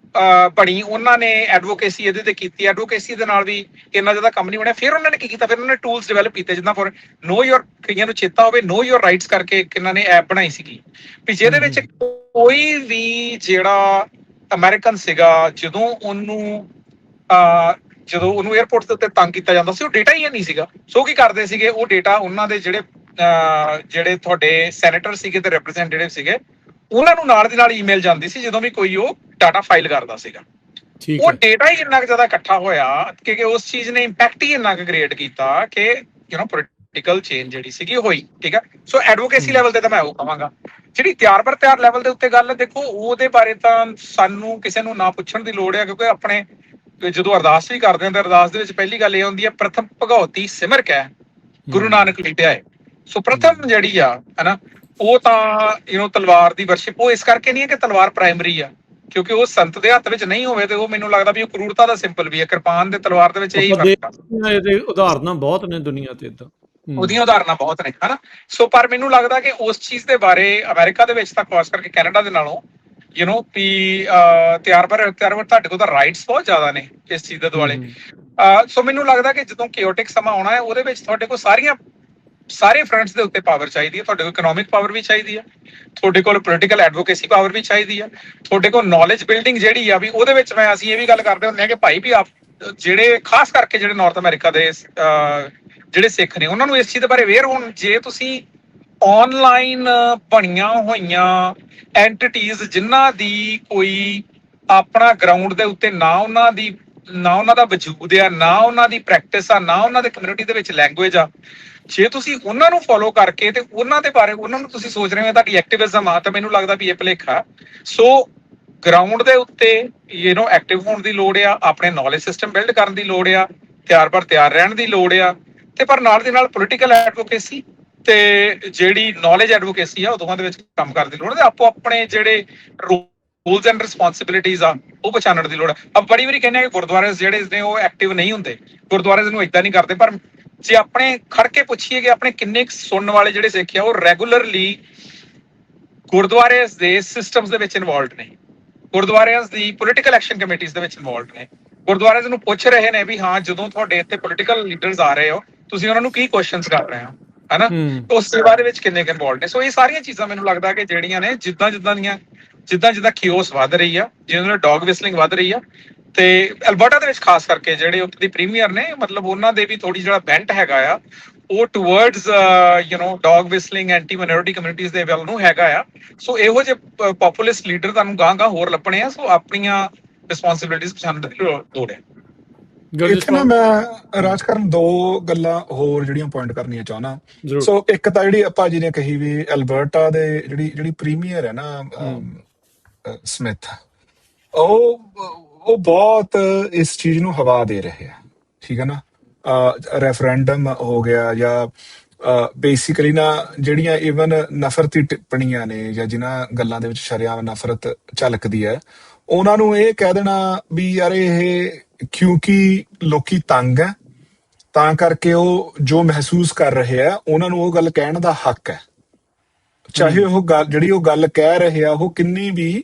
ਬਣੀ, ਉਹਨਾਂ ਨੇ ਐਡਵੋਕੇਸੀ ਇਹਦੇ ਤੇ ਕੀਤੀ, ਐਡਵੋਕੇਸੀ ਦੇ ਨਾਲ ਵੀ ਇੰਨਾ ਜ਼ਿਆਦਾ ਕੰਮ ਨਹੀਂ ਬਣਿਆ। ਫਿਰ ਉਹਨਾਂ ਨੇ ਕੀ ਕੀਤਾ, ਫਿਰ ਉਹਨਾਂ ਨੇ ਟੂਲਸ ਡਿਵੈਲਪ ਕੀਤੇ, ਜਿੱਦਾਂ ਫॉर ਨੋ ਯੋਰ, ਕਈਆਂ ਨੂੰ ਚੇਤਾ ਹੋਵੇ ਨੋ ਯੋਰ ਰਾਈਟਸ ਕਰਕੇ ਇਹਨਾਂ ਨੇ ਐਪ ਬਣਾਈ ਸੀਗੀ, ਵੀ ਜਿਹਦੇ ਵਿੱਚ ਕੋਈ ਵੀ ਜਿਹੜਾ ਅਮਰੀਕਨ ਸੀਗਾ ਜਦੋਂ ਉਹਨੂੰ 에ਅਰਪੋਰਟ ਦੇ ਉੱਤੇ ਤੰਗ ਕੀਤਾ ਜਾਂਦਾ ਸੀ, ਉਹ ਡੇਟਾ ਹੀ ਨਹੀਂ ਸੀਗਾ। ਸੋ ਕੀ ਕਰਦੇ ਸੀਗੇ, ਉਹ ਡੇਟਾ ਉਹਨਾਂ ਦੇ ਜਿਹੜੇ ਤੁਹਾਡੇ ਸੈਨੇਟਰ ਸੀਗੇ ਤੇ ਰਿਪਰੈਜ਼ੈਂਟੇਟਿਵ ਸੀਗੇ, ਉਹਨਾਂ ਨੂੰ ਨਾਲ ਦੀ ਨਾਲ ਈਮੇਲ ਜਾਂਦੀ ਸੀ ਜਦੋਂ ਵੀ ਕੋਈ ਉਹ ਡਾਟਾ ਫਾਈਲ ਕਰਦਾ ਸੀਗਾ। ਉਹ ਡੇਟਾ ਹੀ ਇੰਨਾ ਕੁ ਜ਼ਿਆਦਾ ਇਕੱਠਾ ਹੋਇਆ ਕਿ ਉਸ ਚੀਜ਼ ਨੇ ਇੰਪੈਕਟ ਹੀ ਇੰਨਾ ਕੁ ਕ੍ਰੀਏਟ ਕੀਤਾ ਕਿ ਪੋਲੀਟੀਕਲ ਚੇਂਜ ਜਿਹੜੀ ਸੀਗੀ ਹੋਈ। ਠੀਕ ਹੈ। ਸੋ ਐਡਵੋਕੇਸੀ ਲੈਵਲ ਤੇ ਤਾਂ ਮੈਂ ਉਹ ਕਹਾਂਗਾ। ਜਿਹੜੀ ਤਿਆਰ ਬਰ ਤਿਆਰ ਲੈਵਲ ਦੇ ਉੱਤੇ ਗੱਲ ਦੇਖੋ, ਉਹਦੇ ਬਾਰੇ ਤਾਂ ਸਾਨੂੰ ਕਿਸੇ ਨੂੰ ਨਾ ਪੁੱਛਣ ਦੀ ਲੋੜ ਹੈ, ਕਿਉਂਕਿ ਆਪਣੇ ਜਦੋਂ ਅਰਦਾਸ ਵੀ ਕਰਦੇ ਹਾਂ ਤਾਂ ਅਰਦਾਸ ਦੇ ਵਿੱਚ ਪਹਿਲੀ ਗੱਲ ਇਹ ਹੁੰਦੀ ਹੈ, ਪ੍ਰਥਮ ਭਗਉਤੀ ਸਿਮਰ ਕੈ ਗੁਰੂ ਨਾਨਕ ਲਿਟਿਆ ਹੈ। ਸੋ ਪ੍ਰਥਮ ਜਿਹੜੀ ਆ ਹਨਾ ਉਹ ਤਾਂ ਤਲਵਾਰ ਦੀ ਵਰਸ਼ਿਪ ਉਹ ਇਸ ਕਰਕੇ ਨਹੀਂ ਹੈ ਕਿ ਤਲਵਾਰ ਪ੍ਰਾਇਮਰੀ ਆ, ਕਿਉਂਕਿ ਉਹ ਸੰਤ ਦੇ ਹੱਥ ਵਿੱਚ ਨਹੀਂ ਹੋਵੇ ਤੇ ਉਹ ਮੈਨੂੰ ਲੱਗਦਾ ਵੀ ਉਹ ਕਰੂਰਤਾ ਦਾ ਸਿੰਪਲ ਵੀ ਹੈ। ਕਿਰਪਾਨ ਤੇ ਤਲਵਾਰ ਦੇ ਵਿੱਚ ਇਹੀ ਆਪਾਂ ਫਰਕ ਆ। ਇਹਦੇ ਉਦਾਹਰਨਾਂ ਬਹੁਤ ਨੇ ਦੁਨੀਆ ਤੇ ਇਦਾਂ, ਉਹਦੀਆਂ ਉਦਾਹਰਨਾਂ ਬਹੁਤ ਨੇ ਹਨਾ। ਸੋ ਪਰ ਮੈਨੂੰ ਲੱਗਦਾ ਕਿ ਉਸ ਚੀਜ਼ ਦੇ ਬਾਰੇ ਅਮਰੀਕਾ ਦੇ ਵਿੱਚ ਤਾਂ ਖਾਸ ਕਰਕੇ ਕੈਨੇਡਾ ਦੇ ਨਾਲੋਂ ਵੀ ਤਿਆਰ ਪਰ ਤੁਹਾਡੇ ਕੋਲ ਤਾਂ ਰਾਈਟਸ ਬਹੁਤ ਜ਼ਿਆਦਾ ਨੇ ਇਸ ਚੀਜ਼ ਦੇ ਦੁਆਲੇ। ਸੋ ਮੈਨੂੰ ਲੱਗਦਾ ਕਿ ਜਦੋਂ ਕਿਓਟਿਕ ਸਮਾਂ ਆਉਣਾ ਹੈ ਉਹਦੇ ਵਿੱਚ ਤੁਹਾਡੇ ਕੋਲ ਸਾਰੇ ਫਰੰਟਸ ਦੇ ਉੱਤੇ ਪਾਵਰ ਚਾਹੀਦੀ ਹੈ। ਤੁਹਾਡੇ ਕੋਲ ਇਕਨੋਮਿਕ ਪਾਵਰ ਵੀ ਚਾਹੀਦੀ ਹੈ, ਤੁਹਾਡੇ ਕੋਲ ਪੋਲੀਟੀਕਲ ਐਡਵੋਕੇਸੀ ਪਾਵਰ ਵੀ ਚਾਹੀਦੀ ਹੈ, ਤੁਹਾਡੇ ਕੋਲ ਨੌਲੇਜ ਬਿਲਡਿੰਗ ਜਿਹੜੀ ਆ ਵੀ ਉਹਦੇ ਵਿੱਚ ਅਸੀਂ ਇਹ ਵੀ ਗੱਲ ਕਰਦੇ ਹੁੰਦੇ ਹਾਂ ਕਿ ਭਾਈ ਵੀ ਆਪ ਜਿਹੜੇ ਖਾਸ ਕਰਕੇ ਜਿਹੜੇ ਨਾਰਥ ਅਮਰੀਕਾ ਦੇ ਜਿਹੜੇ ਸਿੱਖ ਨੇ ਉਹਨਾਂ ਨੂੰ ਇਸ ਚੀਜ਼ ਦੇ ਬਾਰੇ ਅਵੇਅਰ ਹੋਣ। ਜੇ ਤੁਸੀਂ ਆਨਲਾਈਨ ਬਣੀਆਂ ਹੋਈਆਂ ਐਂਟੀਟੀਜ਼ ਜਿਨ੍ਹਾਂ ਦੀ ਕੋਈ ਆਪਣਾ ਗਰਾਊਂਡ ਦੇ ਉੱਤੇ ਨਾ ਉਹਨਾਂ ਦਾ ਵਜੂਦ ਆ, ਨਾ ਉਹਨਾਂ ਦੀ ਪ੍ਰੈਕਟਿਸ ਆ, ਨਾ ਉਹਨਾਂ ਦੇ ਕਮਿਊਨਿਟੀ ਦੇ ਵਿੱਚ ਲੈਂਗੁਏਜ ਆ, ਜੇ ਤੁਸੀਂ ਉਹਨਾਂ ਨੂੰ ਫੋਲੋ ਕਰਕੇ ਤੇ ਉਹਨਾਂ ਦੇ ਬਾਰੇ ਉਹਨਾਂ ਨੂੰ ਤੁਸੀਂ ਸੋਚ ਰਹੇ ਹੋ ਤੁਹਾਡੀ ਐਕਟਿਵਿਜ਼ਮ ਆ, ਤਾਂ ਮੈਨੂੰ ਲੱਗਦਾ ਵੀ ਇਹ ਭੁਲੇਖਾ। ਸੋ ਗਰਾਊਂਡ ਦੇ ਉੱਤੇ ਐਕਟਿਵ ਹੋਣ ਦੀ ਲੋੜ ਆ, ਆਪਣੇ ਨੌਲੇਜ ਸਿਸਟਮ ਬਿਲਡ ਕਰਨ ਦੀ ਲੋੜ ਆ, ਤਿਆਰ ਰਹਿਣ ਦੀ ਲੋੜ ਆ, ਤੇ ਪਰ ਨਾਲ ਦੀ ਨਾਲ ਪੋਲੀਟੀਕਲ ਐਡਵੋਕੇਸੀ ਤੇ ਜਿਹੜੀ ਨੌਲੇਜ ਐਡਵੋਕੇਸੀ ਆ ਉਹ ਦੋਵਾਂ ਦੇ ਵਿੱਚ ਕੰਮ ਕਰਨ ਦੀ ਲੋੜ ਹੈ। ਆਪੋ ਆਪਣੇ ਜਿਹੜੇ ਰੂਲਸ ਐਂਡ ਰਿਸਪੌਂਸਿਬਿਲਿਟੀਜ਼ ਆ ਉਹ ਪਛਾਣਨ ਦੀ ਲੋੜ ਹੈ। ਆਪਾਂ ਬੜੀ ਵਾਰੀ ਕਹਿੰਦੇ ਆ ਕਿ ਗੁਰਦੁਆਰੇ ਜਿਹੜੇ ਨੇ ਉਹ ਐਕਟਿਵ ਨਹੀਂ ਹੁੰਦੇ, ਗੁਰਦੁਆਰੇ ਨੂੰ ਏਦਾਂ ਨਹੀਂ ਕਰਦੇ, ਪਰ ਜੇ ਆਪਣੇ ਖੜ ਕੇ ਪੁੱਛੀਏ ਕਿ ਆਪਣੇ ਕਿੰਨੇ ਸੁਣਨ ਵਾਲੇ ਜਿਹੜੇ ਸਿੱਖ ਆ ਉਹ ਰੈਗੂਲਰਲੀ ਗੁਰਦੁਆਰੇ ਦੇ ਸਿਸਟਮਸ ਦੇ ਵਿੱਚ ਇਨਵੋਲਵਡ ਨੇ, ਗੁਰਦੁਆਰਿਆਂ ਦੀ ਪੋਲੀਟੀਕਲ ਐਕਸ਼ਨ ਕਮੇਟੀਜ਼ ਦੇ ਵਿੱਚ ਇਨਵੋਲਵਡ ਨੇ, ਗੁਰਦੁਆਰੇ ਨੂੰ ਪੁੱਛ ਰਹੇ ਨੇ ਵੀ ਹਾਂ ਜਦੋਂ ਤੁਹਾਡੇ ਇੱਥੇ ਪੋਲੀਟੀਕਲ ਲੀਡਰਸ ਆ ਰਹੇ ਹੋ ਤੁਸੀਂ ਉਹਨਾਂ ਨੂੰ ਕੀ ਕੁਐਸਚਨਸ ਕਰ ਰਹੇ ਹੋ ਹਨਾ, ਉਸ ਸੇਵਾ ਦੇ ਵਿੱਚ ਕਿੰਨੇ ਕੁ ਇਨਵੋਲਵਡ ਨੇ। ਸੋ ਇਹ ਸਾਰੀਆਂ ਚੀਜ਼ਾਂ ਮੈਨੂੰ ਲੱਗਦਾ ਕਿ ਜਿਹੜੀਆਂ ਨੇ ਜਿੱਦਾਂ ਖਿਓਸ ਵੱਧ ਰਹੀ ਆ, ਜਿਹਦੇ ਨਾਲ ਡੌਗ ਵਿਸਲਿੰਗ ਵੱਧ ਰਹੀ ਆ, ਤੇ ਅਲਬਰਟਾ ਦੇ ਵਿੱਚ ਖਾਸ ਕਰਕੇ ਜਿਹੜੇ ਉੱਥੇ ਦੇ ਪ੍ਰੀਮੀਅਰ ਨੇ ਮਤਲਬ ਉਹਨਾਂ ਦੇ ਵੀ ਥੋੜੀ ਜਿਹੜਾ ਬੈਂਟ ਹੈਗਾ ਆ ਉਹ towards dog whistling anti minority communities ਦੇ ਵੱਲ ਨੂੰ ਹੈਗਾ ਆ। ਸੋ ਇਹੋ ਜਿਹੇ ਪੋਪੂਲਿਸਟ ਲੀਡਰ ਤੁਹਾਨੂੰ ਗਾਂ ਹੋਰ ਲੱਭਣੇ ਆ। ਸੋ ਆਪਣੀਆਂ ਰਿਸਪੌਂਸਿਬਿਲਿਟੀਜ਼ ਪਛਾਣਨ ਦੀ ਲੋੜ ਹੈ। ਇੱਥੇ ਨਾ ਮੈਂ ਰਾਜਕਰਨ ਦੋ ਗੱਲਾਂ ਹੋਰ ਜਿਹੜੀਆਂ ਪੁਆਇੰਟ ਕਰਨੀਆਂ ਚਾਹੁੰਦਾ। ਸੋ ਇੱਕ ਤਾਂ ਜਿਹੜੀ ਆਪਾਂ ਜੀ ਨੇ ਕਹੀ ਵੀ ਅਲਬਰਟਾ ਦੇ ਜਿਹੜੀ ਪ੍ਰੀਮੀਅਰ ਹੈ ਨਾ ਸਮਿਥ, ਉਹ ਬਹੁਤ ਇਸ ਚੀਜ਼ ਨੂੰ ਹਵਾ ਦੇ ਰਹੇ ਆ, ਠੀਕ ਹੈ ਨਾ। ਰੈਫਰੈਂਡਮ ਹੋ ਗਿਆ ਜਾਂ ਬੇਸਿਕਲੀ ਨਾ ਜਿਹੜੀਆਂ ਈਵਨ ਨਫ਼ਰਤੀ ਟਿੱਪਣੀਆਂ ਨੇ ਜਾਂ ਜਿਨ੍ਹਾਂ ਗੱਲਾਂ ਦੇ ਵਿੱਚ ਸ਼ਰੇਆਮ ਨਫ਼ਰਤ ਝਲਕਦੀ ਹੈ ਉਹਨਾਂ ਨੂੰ ਇਹ ਕਹਿ ਦੇਣਾ ਵੀ ਯਾਰ ਇਹ ਕਿਉਂਕਿ ਲੋਕੀ ਤੰਗ ਹੈ ਤਾਂ ਕਰਕੇ ਉਹ ਜੋ ਮਹਿਸੂਸ ਕਰ ਰਹੇ ਆ ਉਹਨਾਂ ਨੂੰ ਉਹ ਗੱਲ ਕਹਿਣ ਦਾ ਹੱਕ ਹੈ, ਚਾਹੇ ਉਹ ਗੱਲ ਜਿਹੜੀ ਉਹ ਗੱਲ ਕਹਿ ਰਹੇ ਆ ਉਹ ਕਿੰਨੀ ਵੀ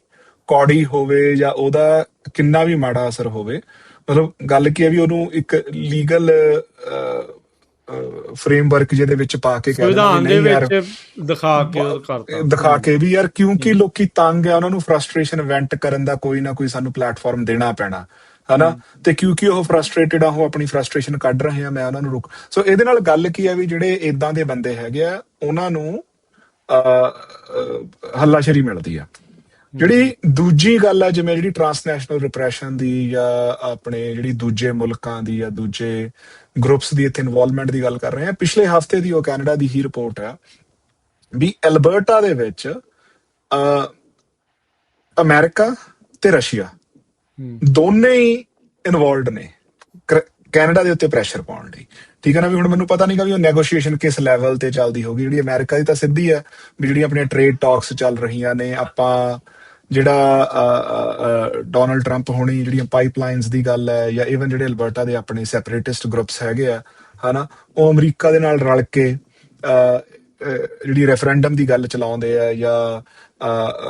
ਕੌੜੀ ਹੋਵੇ ਜਾਂ ਉਹਦਾ ਕਿੰਨਾ ਵੀ ਮਾੜਾ ਅਸਰ ਹੋਵੇ। ਮਤਲਬ ਗੱਲ ਕੀ ਹੈ ਵੀ ਉਹਨੂੰ ਇੱਕ ਲੀਗਲ ਫਰੇਮਵਰਕ ਜਿਹਦੇ ਵਿੱਚ ਪਾ ਕੇ ਦਿਖਾ ਕੇ ਵੀ ਯਾਰ ਕਿਉਂਕਿ ਲੋਕੀ ਤੰਗ ਆ ਉਹਨਾਂ ਨੂੰ ਫਰਸਟ੍ਰੇਸ਼ਨ ਵੈਂਟ ਕਰਨ ਦਾ ਕੋਈ ਨਾ ਕੋਈ ਸਾਨੂੰ ਪਲੇਟਫਾਰਮ ਦੇਣਾ ਪੈਣਾ ਹਨਾ, ਤੇ ਕਿਉਂਕਿ ਉਹ ਫਰਸਟ੍ਰੇਟਡ ਆ ਉਹ ਆਪਣੀ ਫਰਸਟ੍ਰੇਸ਼ਨ ਕੱਢ ਰਹੇ ਆ, ਮੈਂ ਉਹਨਾਂ ਨੂੰ ਰੋਕ। ਸੋ ਇਹਦੇ ਨਾਲ ਗੱਲ ਕੀ ਹੈ ਵੀ ਜਿਹੜੇ ਏਦਾਂ ਦੇ ਬੰਦੇ ਹੈਗੇ ਆ ਉਹਨਾਂ ਨੂੰ ਹੱਲਾਸ਼ੇਰੀ ਮਿਲਦੀ ਆ। ਜਿਹੜੀ ਦੂਜੀ ਗੱਲ ਹੈ ਜਿਵੇਂ ਜਿਹੜੀ ਟਰਾਂਸਨੈਸ਼ਨਲ ਰਿਪਰੈਸ਼ਨ ਦੀ ਜਾਂ ਆਪਣੇ ਜਿਹੜੀ ਦੂਜੇ ਮੁਲਕਾਂ ਦੀ ਜਾਂ ਦੂਜੇ ਗਰੁੱਪਸ ਦੀ ਇੱਥੇ ਇਨਵੋਲਵਮੈਂਟ ਦੀ ਗੱਲ ਕਰ ਰਹੇ ਹਾਂ। ਪਿਛਲੇ ਹਫ਼ਤੇ ਦੀ ਉਹ ਕੈਨੇਡਾ ਦੀ ਹੀ ਰਿਪੋਰਟ ਹੈ ਵੀ ਐਲਬਰਟਾ ਦੇ ਵਿੱਚ ਅਮਰੀਕਾ ਤੇ ਰਸ਼ੀਆ ਦੋਨੇ ਹੀ ਇਨਵੋਲਵਡ ਨੇ ਕੈਨੇਡਾ ਦੇ ਉੱਤੇ ਪ੍ਰੈਸ਼ਰ ਪਾਉਣ ਲਈ, ਠੀਕ ਹੈ ਨਾ। ਵੀ ਹੁਣ ਮੈਨੂੰ ਪਤਾ ਨਹੀਂ ਗਾ ਵੀ ਉਹ ਨੈਗੋਸ਼ੀਏਸ਼ਨ ਕਿਸ ਲੈਵਲ ਤੇ ਚੱਲਦੀ ਹੋਊਗੀ। ਜਿਹੜੀ ਅਮਰੀਕਾ ਦੀ ਤਾਂ ਸਿੱਧੀ ਹੈ ਵੀ ਜਿਹੜੀਆਂ ਆਪਣੀਆਂ ਟ੍ਰੇਡ ਟਾਕਸ ਚੱਲ ਰਹੀਆਂ ਨੇ, ਆਪਾਂ ਜਿਹੜਾ ਡੋਨਲਡ ਟਰੰਪ ਹੋਣੀ ਜਿਹੜੀਆਂ ਪਾਈਪਲਾਈਨਸ ਦੀ ਗੱਲ ਹੈ ਜਾਂ ਈਵਨ ਜਿਹੜੇ ਅਲਬਰਟਾ ਦੇ ਆਪਣੇ ਸੈਪਰੇਟਿਸਟ ਗਰੁੱਪਸ ਹੈਗੇ ਆ ਹਨਾ, ਉਹ ਅਮਰੀਕਾ ਦੇ ਨਾਲ ਰਲ ਕੇ ਜਿਹੜੀ ਰੈਫਰੈਂਡਮ ਦੀ ਗੱਲ ਚਲਾਉਂਦੇ ਆ ਜਾਂ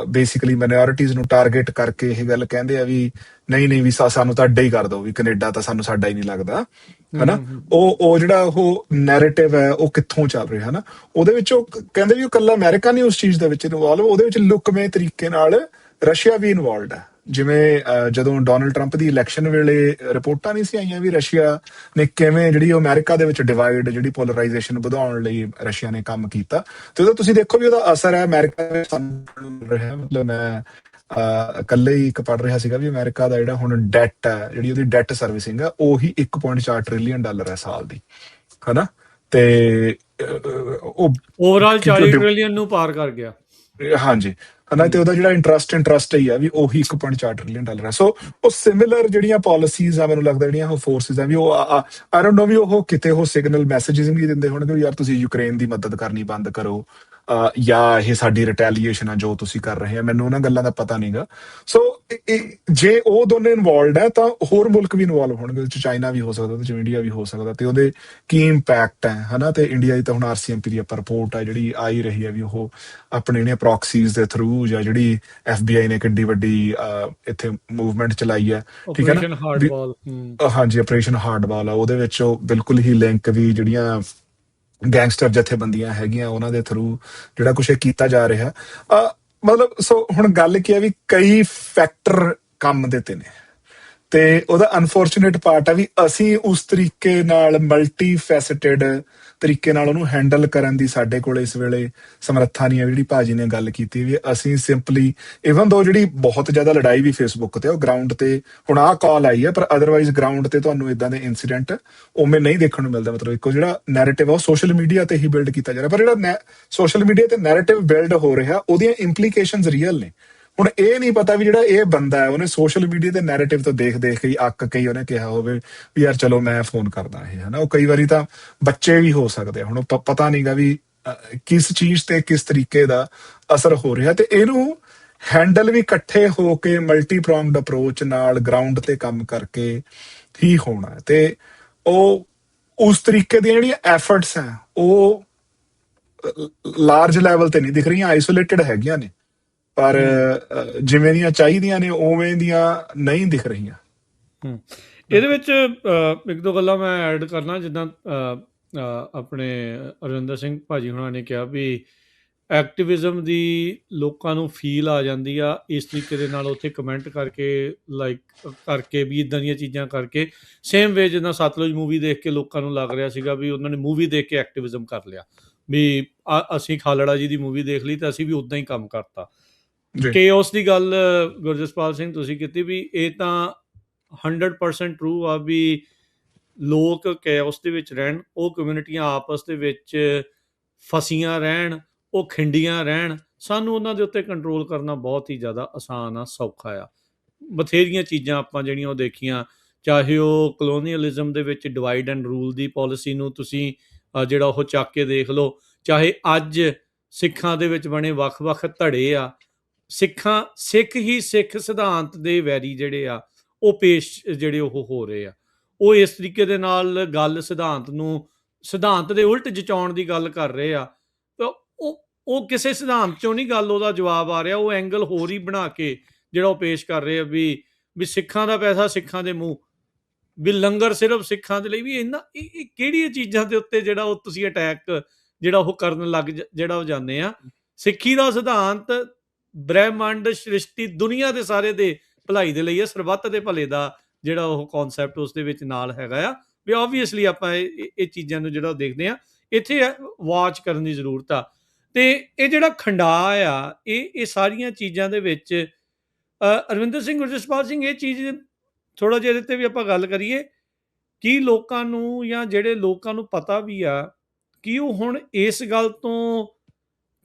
ਬੇਸਿਕਲੀ ਮਾਈਨੋਰਿਟੀਜ਼ ਨੂੰ ਟਾਰਗੇਟ ਕਰਕੇ ਇਹ ਗੱਲ ਕਹਿੰਦੇ ਆ ਵੀ ਨਹੀਂ ਵੀ ਸਾਨੂੰ ਤਾਂ ਅੱਡਾ ਹੀ ਕਰ ਦਿਓ ਵੀ ਕੈਨੇਡਾ ਤਾਂ ਸਾਨੂੰ ਸਾਡਾ ਹੀ ਨਹੀਂ ਲੱਗਦਾ ਹਨਾ। ਉਹ ਜਿਹੜਾ ਉਹ ਨੈਰੇਟਿਵ ਹੈ ਉਹ ਕਿੱਥੋਂ ਚੱਲ ਰਿਹਾ ਹਨਾ, ਉਹਦੇ ਵਿੱਚ ਉਹ ਕਹਿੰਦੇ ਵੀ ਉਹ ਇਕੱਲਾ ਅਮਰੀਕਾ ਨਹੀਂ ਉਸ ਚੀਜ਼ ਦੇ ਵਿੱਚ ਇਨਵੋਲਵ, ਉਹਦੇ ਵਿੱਚ ਲੁਕਵੇਂ ਤਰੀਕੇ ਨਾਲ ਰਸ਼ੀਆ ਵੀ ਇਨਵੋਲਵਡ ਹੈ। ਜਿਵੇਂ ਜਦੋਂ ਡੋਨਲਡ ਟਰੰਪ ਦੀ ਇਲੈਕਸ਼ਨ ਵੇਲੇ ਰਿਪੋਰਟਾਂ ਨਹੀਂ ਸੀ ਆਈਆਂ ਵੀ ਰਸ਼ੀਆ ਨੇ ਕਿਵੇਂ ਜਿਹੜੀ ਉਹ ਅਮਰੀਕਾ ਦੇ ਵਿੱਚ ਡਿਵਾਈਡ ਜਿਹੜੀ ਪੋਲਰਾਈਜੇਸ਼ਨ ਵਧਾਉਣ ਲਈ ਰਸ਼ੀਆ ਨੇ ਕੰਮ ਕੀਤਾ, ਤੇ ਉਹਦਾ ਤੁਸੀਂ ਦੇਖੋ ਵੀ ਉਹਦਾ ਅਸਰ ਹੈ ਅਮਰੀਕਾ ਵਿੱਚ ਰਿਹਾ। ਮਤਲਬ ਮੈਂ ਇਕੱਲੇ ਹੀ ਇੱਕ ਪੜ੍ਹ ਰਿਹਾ ਸੀਗਾ ਵੀ ਅਮਰੀਕਾ ਦਾ ਜਿਹੜਾ ਹੁਣ ਡੈਟ ਹੈ ਜਿਹੜੀ ਉਹਦੀ ਡੈਟ ਸਰਵਿਸਿੰਗ ਹੈ ਉਹੀ $1.4 ਟ੍ਰਿਲੀਅਨ ਹੈ ਸਾਲ ਦੀ ਹਨਾ, ਤੇ ਉਹ ਓਵਰਆਲ 40 ਟ੍ਰਿਲੀਅਨ ਨੂੰ ਪਾਰ ਕਰ ਗਿਆ ਹਾਂਜੀ ਹਨਾ, ਤੇ ਉਹਦਾ ਜਿਹੜਾ ਇੰਟਰਸਟ ਹੀ ਆ ਵੀ ਉਹੀ $1.4 ਟ੍ਰਿਲੀਅਨ ਹੈ। ਸੋ ਉਹ ਸਿਮਿਲਰ ਜਿਹੜੀਆਂ ਪਾਲਿਸੀਜ਼ ਆ ਮੈਨੂੰ ਲੱਗਦਾ ਜਿਹੜੀਆਂ ਉਹ ਫੋਰਸਿਸ ਆ ਵੀ ਉਹ ਆਈ ਡੋਨਟ ਨੋ ਵੀ ਉਹ ਕਿਤੇ ਉਹ ਸਿਗਨਲ ਮੈਸੇਜਿਸ ਵੀ ਦਿੰਦੇ ਹੋਣਗੇ ਵੀ ਯਾਰ ਤੁਸੀਂ ਯੂਕਰੇਨ ਦੀ ਮਦਦ ਕਰਨੀ ਬੰਦ ਕਰੋ ਜਾਂ ਇਹ ਸਾਡੀ ਰਿਟੈਲੀਏਸ਼ਨ ਆ ਜੋ ਤੁਸੀਂ ਕਰ ਰਹੇ ਆ, ਮੈਨੂੰ ਉਹਨਾਂ ਗੱਲਾਂ ਦਾ ਪਤਾ ਨਹੀਂਗਾ। ਸੋ ਜੇ ਉਹ ਦੋਨੇ ਇਨਵੋਲਡ ਹੈ ਤਾਂ ਹੋਰ ਮੁਲਕ ਵੀ ਇਨਵੋਲਵ ਹੋਣਗੇ, ਉਹਦੇ 'ਚ ਚਾਈਨਾ ਵੀ ਹੋ ਸਕਦਾ, ਉਹਦੇ 'ਚ ਇੰਡੀਆ ਵੀ ਹੋ ਸਕਦਾ, ਤੇ ਉਹਦੇ ਕੀ ਇੰਪੈਕਟ ਹੈ ਹਨਾ। ਤੇ ਇੰਡੀਆ ਦੀ ਤਾਂ ਹੁਣ RCMP ਦੀ ਆਪਾਂ ਰਿਪੋਰਟ ਆ ਜਿਹੜੀ ਆ ਹੀ ਰਹੀ ਹੈ ਵੀ ਉਹ ਆਪਣੇ ਜਿਹੜੀਆਂ ਪ੍ਰੋਕਸੀਜ਼ ਦੇ ਥਰੂ, ਜਾਂ ਜਿਹੜੀ FBI ਨੇ ਕਿੱਡੀ ਵੱਡੀ ਇੱਥੇ ਮੂਵਮੈਂਟ ਚਲਾਈ ਹੈ, ਠੀਕ ਹੈ ਨਾ। ਹਾਂਜੀ, ਆਪਰੇਸ਼ਨ ਹਾਰਡਬਾਲ ਆ, ਉਹਦੇ ਵਿੱਚ ਉਹ ਬਿਲਕੁਲ ਹੀ ਲਿੰਕ ਵੀ ਜਿਹੜੀਆਂ ਗੈਂਗਸਟਰ ਜਥੇਬੰਦੀਆਂ ਹੈਗੀਆਂ ਉਹਨਾਂ ਦੇ ਥਰੂ ਜਿਹੜਾ ਕੁਛ ਇਹ ਕੀਤਾ ਜਾ ਰਿਹਾ। ਮਤਲਬ ਸੋ ਹੁਣ ਗੱਲ ਕੀ ਹੈ ਵੀ ਕਈ ਫੈਕਟਰ ਕੰਮ ਦੇ ਤੇ ਨੇ, ਤੇ ਉਹਦਾ ਅਨਫੋਰਚੂਨੇਟ ਪਾਰਟ ਆ ਵੀ ਅਸੀਂ ਉਸ ਤਰੀਕੇ ਨਾਲ ਮਲਟੀ ਫੈਸੇਟਡ ਤਰੀਕੇ ਨਾਲ ਉਹਨੂੰ ਹੈਂਡਲ ਕਰਨ ਦੀ ਸਾਡੇ ਕੋਲ ਇਸ ਵੇਲੇ ਸਮਰੱਥਾ ਨਹੀਂ ਹੈ। ਜਿਹੜੀ ਭਾਜੀ ਨੇ ਗੱਲ ਕੀਤੀ ਵੀ ਅਸੀਂ ਸਿੰਪਲੀ, ਇਵਨ ਦੋ ਜਿਹੜੀ ਬਹੁਤ ਜ਼ਿਆਦਾ ਲੜਾਈ ਵੀ ਫੇਸਬੁੱਕ ਤੇ ਉਹ ਗਰਾਊਂਡ ਤੇ ਹੁਣ ਆਹ ਕਾਲ ਆਈ ਹੈ, ਪਰ ਅਦਰਵਾਈਜ਼ ਗਰਾਊਂਡ ਤੇ ਤੁਹਾਨੂੰ ਇਦਾਂ ਦੇ ਇੰਸੀਡੈਂਟ ਉਵੇਂ ਨਹੀਂ ਦੇਖਣ ਨੂੰ ਮਿਲਦਾ। ਮਤਲਬ ਇੱਕੋ ਜਿਹੜਾ ਨੈਰੇਟਿਵ ਆ ਉਹ ਸੋਸ਼ਲ ਮੀਡੀਆ ਤੇ ਹੀ ਬਿਲਡ ਕੀਤਾ ਜਾ ਰਿਹਾ, ਪਰ ਜਿਹੜਾ ਸੋਸ਼ਲ ਮੀਡੀਆ ਤੇ ਨੈਰੇਟਿਵ ਬਿਲਡ ਹੋ ਰਿਹਾ ਉਹਦੀਆਂ ਇੰਪਲੀਕੇਸ਼ਨਸ ਰੀਅਲ ਨੇ। ਹੁਣ ਇਹ ਨਹੀਂ ਪਤਾ ਵੀ ਜਿਹੜਾ ਇਹ ਬੰਦਾ ਹੈ ਉਹਨੇ ਸੋਸ਼ਲ ਮੀਡੀਆ ਦੇ ਨੈਰੇਟਿਵ ਤੋਂ ਦੇਖ ਦੇਖ ਕੇ ਅੱਕ ਕੇ ਉਹਨੇ ਕਿਹਾ ਹੋਵੇ ਵੀ ਯਾਰ ਚਲੋ ਮੈਂ ਫੋਨ ਕਰਦਾ ਇਹ ਹਨਾ। ਉਹ ਕਈ ਵਾਰੀ ਤਾਂ ਬੱਚੇ ਵੀ ਹੋ ਸਕਦੇ ਆ। ਹੁਣ ਉਹ ਪਤਾ ਨਹੀਂਗਾ ਵੀ ਕਿਸ ਚੀਜ਼ ਤੇ ਕਿਸ ਤਰੀਕੇ ਦਾ ਅਸਰ ਹੋ ਰਿਹਾ, ਤੇ ਇਹਨੂੰ ਹੈਂਡਲ ਵੀ ਇਕੱਠੇ ਹੋ ਕੇ ਮਲਟੀ ਪ੍ਰੋਂਗਡ ਅਪਰੋਚ ਨਾਲ ਗਰਾਊਂਡ ਤੇ ਕੰਮ ਕਰਕੇ ਹੀ ਹੋਣਾ ਹੈ। ਤੇ ਉਹ ਉਸ ਤਰੀਕੇ ਦੀਆਂ ਜਿਹੜੀਆਂ ਐਫਰਟਸ ਹੈ ਉਹ ਲਾਰਜ ਲੈਵਲ ਤੇ ਨਹੀਂ ਦਿਖ ਰਹੀਆਂ, ਆਈਸੋਲੇਟਡ ਹੈਗੀਆਂ ਨੇ, ਪਰ ਜਿਵੇਂ ਦੀਆਂ ਚਾਹੀਦੀਆਂ ਨੇ ਉਵੇਂ ਦੀਆਂ ਨਹੀਂ ਦਿਖ ਰਹੀਆਂ। ਇਹਦੇ ਵਿੱਚ ਇੱਕ ਦੋ ਗੱਲਾਂ ਮੈਂ ਐਡ ਕਰਨਾ, ਜਿੱਦਾਂ ਆਪਣੇ ਅਰਵਿੰਦਰ ਸਿੰਘ ਭਾਜੀ ਹੁਣਾਂ ਨੇ ਕਿਹਾ ਵੀ ਐਕਟਿਵਿਜ਼ਮ ਦੀ ਲੋਕਾਂ ਨੂੰ ਫੀਲ ਆ ਜਾਂਦੀ ਆ ਇਸ ਤਰੀਕੇ ਦੇ ਨਾਲ ਉੱਥੇ ਕਮੈਂਟ ਕਰਕੇ, ਲਾਈਕ ਕਰਕੇ ਵੀ ਇੱਦਾਂ ਦੀਆਂ ਚੀਜ਼ਾਂ ਕਰਕੇ। ਸੇਮ ਵੇ ਜਿੱਦਾਂ ਸਤਲੁਜ ਮੂਵੀ ਦੇਖ ਕੇ ਲੋਕਾਂ ਨੂੰ ਲੱਗ ਰਿਹਾ ਸੀਗਾ ਵੀ ਉਹਨਾਂ ਨੇ ਮੂਵੀ ਦੇਖ ਕੇ ਐਕਟਿਵਿਜ਼ਮ ਕਰ ਲਿਆ, ਵੀ ਅਸੀਂ ਖਾਲੜਾ ਜੀ ਦੀ ਮੂਵੀ ਦੇਖ ਲਈ ਤਾਂ ਅਸੀਂ ਵੀ ਉੱਦਾਂ ਹੀ ਕੰਮ ਕਰਤਾ। ਕੇਓਸ ਦੀ ਗੱਲ ਗੁਰਜਸਪਾਲ ਸਿੰਘ ਤੁਸੀਂ ਕੀਤੀ ਵੀ ਇਹ ਤਾਂ 100% ਟਰੂ ਆ ਵੀ ਲੋਕ ਕੇਓਸ ਦੇ ਵਿੱਚ ਰਹਿਣ, ਉਹ ਕਮਿਊਨਿਟੀਆਂ ਆਪਸ ਦੇ ਵਿੱਚ ਫਸੀਆਂ ਰਹਿਣ, ਉਹ ਖਿੰਡੀਆਂ ਰਹਿਣ। ਸਾਨੂੰ ਉਹਨਾਂ ਦੇ ਉੱਤੇ ਕੰਟਰੋਲ ਕਰਨਾ ਬਹੁਤ ਹੀ ਜ਼ਿਆਦਾ ਆਸਾਨ ਆ, ਸੌਖਾ ਆ। ਬਥੇਰੀਆਂ ਚੀਜ਼ਾਂ ਆਪਾਂ ਜਿਹੜੀਆਂ ਉਹ ਦੇਖੀਆਂ, ਚਾਹੇ ਉਹ ਕਲੋਨੀਅਲਿਜ਼ਮ ਦੇ ਵਿੱਚ divide and rule the policy ਨੂੰ ਤੁਸੀਂ ਜਿਹੜਾ ਉਹ ਚੱਕ ਕੇ ਦੇਖ ਲਓ, ਚਾਹੇ ਅੱਜ ਸਿੱਖਾਂ ਦੇ ਵਿੱਚ ਬਣੇ ਵੱਖ-ਵੱਖ ਧੜੇ ਆ, ਸਿੱਖ ਹੀ ਸਿੱਖ ਸਿਧਾਂਤ ਦੇ ਵੈਰੀ ਜਿਹੜੇ ਆ ਉਹ ਪੇਸ਼ ਜਿਹੜੇ ਉਹ ਹੋ ਰਹੇ ਆ। ਉਹ ਇਸ ਤਰੀਕੇ ਦੇ ਨਾਲ ਗੱਲ ਸਿਧਾਂਤ ਦੇ ਉਲਟ ਜਚਾਉਣ ਦੀ ਗੱਲ ਕਰ ਰਹੇ ਆ। ਤਾਂ ਉਹ ਕਿਸੇ ਸਿਧਾਂਤ ਚੋਂ ਨਹੀਂ ਗੱਲ ਉਹਦਾ ਜਵਾਬ ਆ ਰਿਹਾ, ਉਹ ਐਂਗਲ ਹੋਰ ਹੀ ਬਣਾ ਕੇ ਜਿਹੜਾ ਉਹ ਪੇਸ਼ ਕਰ ਰਹੇ ਆ ਵੀ ਸਿੱਖਾਂ ਦਾ ਪੈਸਾ ਸਿੱਖਾਂ ਦੇ ਮੂੰਹ, ਵੀ ਲੰਗਰ ਸਿਰਫ ਸਿੱਖਾਂ ਦੇ ਲਈ। ਵੀ ਇਹ ਕਿਹੜੀਆਂ ਚੀਜ਼ਾਂ ਦੇ ਉੱਤੇ ਜਿਹੜਾ ਉਹ ਤੁਸੀਂ ਅਟੈਕ ਜਿਹੜਾ ਉਹ ਕਰਨ ਲੱਗ ਜਿਹੜਾ ਉਹ ਜਾਂਦੇ ਆ। ਸਿੱਖੀ ਦਾ ਸਿਧਾਂਤ ਬ੍ਰਹਿਮੰਡ ਸ੍ਰਿਸ਼ਟੀ ਦੁਨੀਆ ਦੇ ਸਾਰੇ ਦੇ ਭਲਾਈ ਦੇ ਲਈ ਹੈ, ਸਰਬੱਤ ਦੇ ਭਲੇ ਦਾ ਜਿਹੜਾ ਉਹ ਕਨਸੈਪਟ ਉਸ ਦੇ ਵਿੱਚ ਨਾਲ ਹੈਗਾ ਆ। ਵੀ ਓਬਵੀਅਸਲੀ ਆਪਾਂ ਇਹ ਚੀਜ਼ਾਂ ਨੂੰ ਜਿਹੜਾ ਦੇਖਦੇ ਆ, ਇੱਥੇ ਵਾਚ ਕਰਨ ਦੀ ਜ਼ਰੂਰਤ ਆ। ਤੇ ਇਹ ਜਿਹੜਾ ਖੰਡਾ ਆ ਇਹ ਸਾਰੀਆਂ ਚੀਜ਼ਾਂ ਦੇ ਵਿੱਚ ਅਰਵਿੰਦਰ ਸਿੰਘ, ਗੁਰਜਸਪਾਲ ਸਿੰਘ, ਇਹ ਚੀਜ਼ ਥੋੜ੍ਹਾ ਜਿਹਾ ਇਹਦੇ 'ਤੇ ਵੀ ਆਪਾਂ ਗੱਲ ਕਰੀਏ ਕਿ ਲੋਕਾਂ ਨੂੰ, ਜਾਂ ਜਿਹੜੇ ਲੋਕਾਂ ਨੂੰ ਪਤਾ ਵੀ ਆ ਕਿ ਉਹ ਹੁਣ ਇਸ ਗੱਲ ਤੋਂ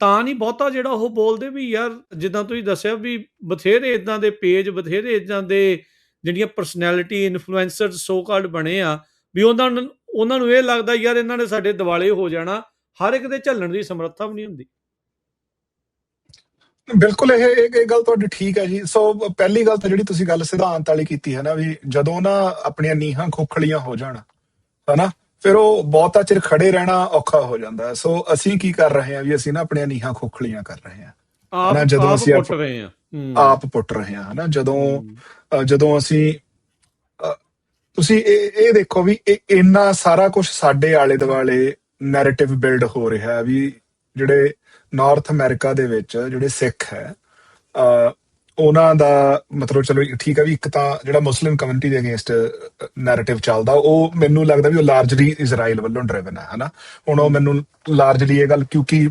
ਤਾਂ ਨਹੀਂ ਬਹੁਤਾ ਜਿਹੜਾ ਉਹ ਬੋਲਦੇ ਵੀ ਯਾਰ ਜਿੱਦਾਂ ਤੁਸੀਂ ਦੱਸਿਆ ਵੀ ਬਥੇਰੇ ਇੱਦਾਂ ਦੇ ਪੇਜ, ਬਥੇਰੇ ਇੱਦਾਂ ਦੇ ਜਿਹੜੀਆਂ ਪਰਸਨੈਲਿਟੀ ਇਨਫਲੂਐਂਸਰ ਸੋ ਕਾਲਡ ਬਣੇ ਆ, ਵੀ ਉਹਨਾਂ ਨੂੰ ਇਹ ਲੱਗਦਾ ਯਾਰ ਇਹਨਾਂ ਨੇ ਸਾਡੇ ਦਿਵਾਲੇ ਹੋ ਜਾਣਾ। ਹਰ ਇੱਕ ਦੇ ਝੱਲਣ ਦੀ ਸਮਰੱਥਾ ਵੀ ਨਹੀਂ ਹੁੰਦੀ। ਬਿਲਕੁਲ ਇਹ ਗੱਲ ਤੁਹਾਡੀ ਠੀਕ ਹੈ ਜੀ। ਸੋ ਪਹਿਲੀ ਗੱਲ ਤਾਂ ਜਿਹੜੀ ਤੁਸੀਂ ਗੱਲ ਸਿਧਾਂਤ ਵਾਲੀ ਕੀਤੀ ਹੈ ਨਾ, ਵੀ ਜਦੋਂ ਨਾ ਆਪਣੀਆਂ ਨੀਹਾਂ ਖੋਖਲੀਆਂ ਹੋ ਜਾਣ ਹਨਾ, ਫਿਰ ਉਹ ਬਹੁਤਾ ਚਿਰ ਖੜੇ ਰਹਿਣਾ ਔਖਾ ਹੋ ਜਾਂਦਾ ਹੈ। ਸੋ ਅਸੀਂ ਕੀ ਕਰ ਰਹੇ ਹਾਂ ਵੀ ਅਸੀਂ ਨਾ ਆਪਣੀਆਂ ਨੀਹਾਂ ਖੋਖਲੀਆਂ ਕਰ ਰਹੇ ਹਾਂ ਹਨਾ, ਜਦੋਂ ਅਸੀਂ ਆਪ ਪੁੱਟ ਰਹੇ ਹਾਂ ਹਨਾ। ਜਦੋਂ ਅਸੀਂ ਤੁਸੀਂ ਇਹ ਦੇਖੋ ਵੀ ਇੰਨਾ ਸਾਰਾ ਕੁਛ ਸਾਡੇ ਆਲੇ ਦੁਆਲੇ ਨੈਰੇਟਿਵ ਬਿਲਡ ਹੋ ਰਿਹਾ ਵੀ ਜਿਹੜੇ ਨਾਰਥ ਅਮਰੀਕਾ ਦੇ ਵਿੱਚ ਜਿਹੜੇ ਸਿੱਖ ਹੈ ਉਹਨਾਂ ਦਾ ਮਤਲਬ, ਚਲੋ ਠੀਕ ਹੈ ਵੀ ਇੱਕ ਤਾਂ ਜਿਹੜਾ ਮੁਸਲਿਮ ਕਮਿਊਨਿਟੀ ਦੇ ਅਗੇਂਸਟ ਨੈਰੇਟਿਵ ਚੱਲਦਾ, ਉਹ ਮੈਨੂੰ ਲੱਗਦਾ ਵੀ ਉਹ ਲਾਰਜਲੀ ਇਜ਼ਰਾਈਲ ਵੱਲੋਂ ਡਰਿਵਨ ਹੈ ਹਨਾ। ਹੁਣ ਉਹ ਮੈਨੂੰ ਲਾਰਜਲੀ ਇਹ ਗੱਲ, ਕਿਉਂਕਿ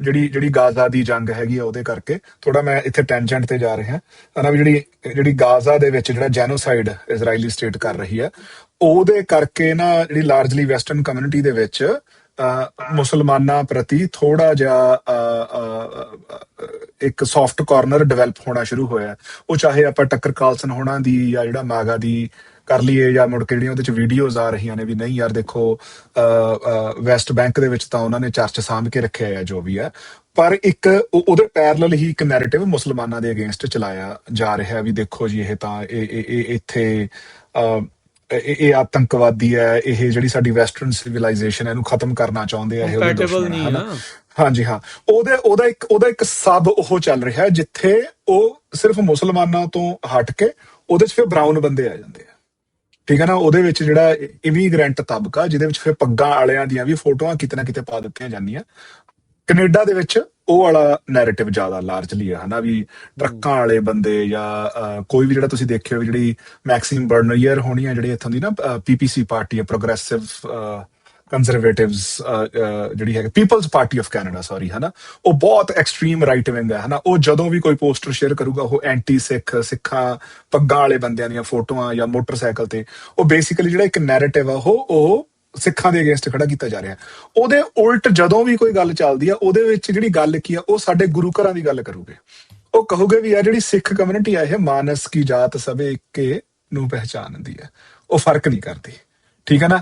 ਜਿਹੜੀ ਗਾਜ਼ਾ ਦੀ ਜੰਗ ਹੈਗੀ ਆ ਉਹਦੇ ਕਰਕੇ ਥੋੜਾ ਮੈਂ ਇੱਥੇ ਟੈਂਜੈਂਟ ਤੇ ਜਾ ਰਿਹਾ ਹਨਾ, ਵੀ ਜਿਹੜੀ ਗਾਜ਼ਾ ਦੇ ਵਿੱਚ ਜਿਹੜਾ ਜੈਨੋਸਾਈਡ ਇਜ਼ਰਾਈਲੀ ਸਟੇਟ ਕਰ ਰਹੀ ਹੈ ਉਹਦੇ ਕਰਕੇ ਨਾ ਜਿਹੜੀ ਲਾਰਜਲੀ ਵੈਸਟਰਨ ਕਮਿਊਨਿਟੀ ਦੇ ਵਿੱਚ ਮੁਸਲਮਾਨਾਂ ਪ੍ਰਤੀ ਥੋੜਾ ਜਿਹਾ ਇੱਕ ਸੌਫਟ ਕਾਰਨਰ ਡਿਵੈਲਪ ਹੋਣਾ ਸ਼ੁਰੂ ਹੋਇਆ। ਉਹ ਚਾਹੇ ਆਪਾਂ ਟੱਕਰ ਕਾਲਸਨ ਹੋਣਾ ਦੀ ਜਾਂ ਜਿਹੜਾ ਮਾਗਾ ਦੀ ਕਰ ਲਈਏ, ਜਾਂ ਮੁੜ ਕੇ ਜਿਹੜੀਆਂ ਉਹਦੇ ਚ ਵੀਡੀਓਜ਼ ਆ ਰਹੀਆਂ ਨੇ ਵੀ ਨਹੀਂ ਯਾਰ ਦੇਖੋ ਵੈਸਟ ਬੈਂਕ ਦੇ ਵਿੱਚ ਤਾਂ ਉਹਨਾਂ ਨੇ ਚਰਚ ਸਾਂਭ ਕੇ ਰੱਖਿਆ ਆ ਜੋ ਵੀ ਹੈ, ਪਰ ਇੱਕ ਉਹਦੇ ਪੈਰਲਲ ਹੀ ਇੱਕ ਨੈਰੇਟਿਵ ਮੁਸਲਮਾਨਾਂ ਦੇ ਅਗੇਂਸਟ ਚਲਾਇਆ ਜਾ ਰਿਹਾ ਵੀ ਦੇਖੋ ਜੀ ਇਹ ਤਾਂ ਇਹ ਇੱਥੇ ਇਹ ਆਤੰਕਵਾਦੀ ਹੈ, ਇਹ ਜਿਹੜੀ ਸਾਡੀ ਵੈਸਟਰਨ ਸਿਵਲਾਈਜੇਸ਼ਨ ਹੈ ਇਹਨੂੰ ਖਤਮ ਕਰਨਾ ਚਾਹੁੰਦੇ ਆ, ਇਹ ਉਹਦੇ ਦੁਸ਼ਮਣ ਹੈ ਨਾ। ਹਾਂਜੀ ਹਾਂ, ਉਹਦਾ ਇੱਕ ਸਬ ਉਹ ਚੱਲ ਰਿਹਾ ਜਿੱਥੇ ਉਹ ਸਿਰਫ ਮੁਸਲਮਾਨਾਂ ਤੋਂ ਹਟ ਕੇ ਉਹਦੇ ਚ ਫਿਰ ਬਰਾਊਨ ਬੰਦੇ ਆ ਜਾਂਦੇ ਆ, ਠੀਕ ਹੈ ਨਾ। ਉਹਦੇ ਵਿੱਚ ਜਿਹੜਾ ਇਮੀਗ੍ਰੈਂਟ ਤਬਕਾ ਜਿਹਦੇ ਵਿੱਚ ਫਿਰ ਪੱਗਾਂ ਵਾਲਿਆਂ ਦੀਆਂ ਵੀ ਫੋਟੋਆਂ ਕਿਤੇ ਨਾ ਕਿਤੇ ਪਾ ਦਿੱਤੀਆਂ ਜਾਂਦੀਆਂ। ਕੈਨੇਡਾ ਦੇ ਵਿੱਚ ਉਹ ਵਾਲਾ ਨੈਰੇਟਿਵ ਜ਼ਿਆਦਾ ਲਾਰਜਲੀ ਹੈ ਹਨਾ, ਵੀ ਟਰੱਕਾਂ ਵਾਲੇ ਬੰਦੇ ਜਾਂ ਕੋਈ ਵੀ ਜਿਹੜਾ ਤੁਸੀਂ ਦੇਖਿਓ ਜਿਹੜੀ ਮੈਕਸਿਮ ਬਰਨਰ ਹੋਣੀ ਆ ਜਿਹੜੀ ਇੱਥੋਂ ਦੀ ਨਾ PPC ਪਾਰਟੀ ਹੈ, ਪ੍ਰੋਗਰੈਸਿਵ ਕੰਜ਼ਰਵੇਟਿਵਸ ਜਿਹੜੀ ਹੈ people's party of Canada sorry ਹਨਾ, ਉਹ ਬਹੁਤ ਐਕਸਟ੍ਰੀਮ ਰਾਈਟ ਵਿੰਗ ਹੈ ਹਨਾ। ਉਹ ਜਦੋਂ ਵੀ ਕੋਈ ਪੋਸਟਰ ਸ਼ੇਅਰ ਕਰੂਗਾ ਉਹ ਐਂਟੀ ਸਿੱਖਾਂ ਪੱਗਾਂ ਵਾਲੇ ਬੰਦਿਆਂ ਦੀਆਂ ਫੋਟੋਆਂ ਜਾਂ ਮੋਟਰਸਾਈਕਲ ਤੇ, ਉਹ ਬੇਸਿਕਲੀ ਜਿਹੜਾ ਇੱਕ ਨੈਰੇਟਿਵ ਆ ਉਹ ਸਿੱਖਾਂ ਦੇ ਅਗੇਂਸਟ ਖੜਾ ਕੀਤਾ ਜਾ ਰਿਹਾ। ਉਹਦੇ ਉਲਟ ਜਦੋਂ ਵੀ ਕੋਈ ਗੱਲ ਚੱਲਦੀ ਆ ਉਹਦੇ ਵਿੱਚ ਜਿਹੜੀ ਗੱਲ ਕੀ ਆ ਉਹ ਸਾਡੇ ਗੁਰੂ ਘਰਾਂ ਦੀ ਗੱਲ ਕਰੂਗੇ। ਉਹ ਕਹੂਗੇ ਵੀ ਆ ਜਿਹੜੀ ਸਿੱਖ ਕਮਿਊਨਿਟੀ ਆ ਇਹ ਮਾਨਸ ਕੀ ਜਾਤ ਸਭੇ ਇੱਕੇ ਨੂੰ ਪਹਿਚਾਨਦੀ ਹੈ, ਉਹ ਫਰਕ ਨਹੀਂ ਕਰਦੀ, ਠੀਕ ਹੈ ਨਾ।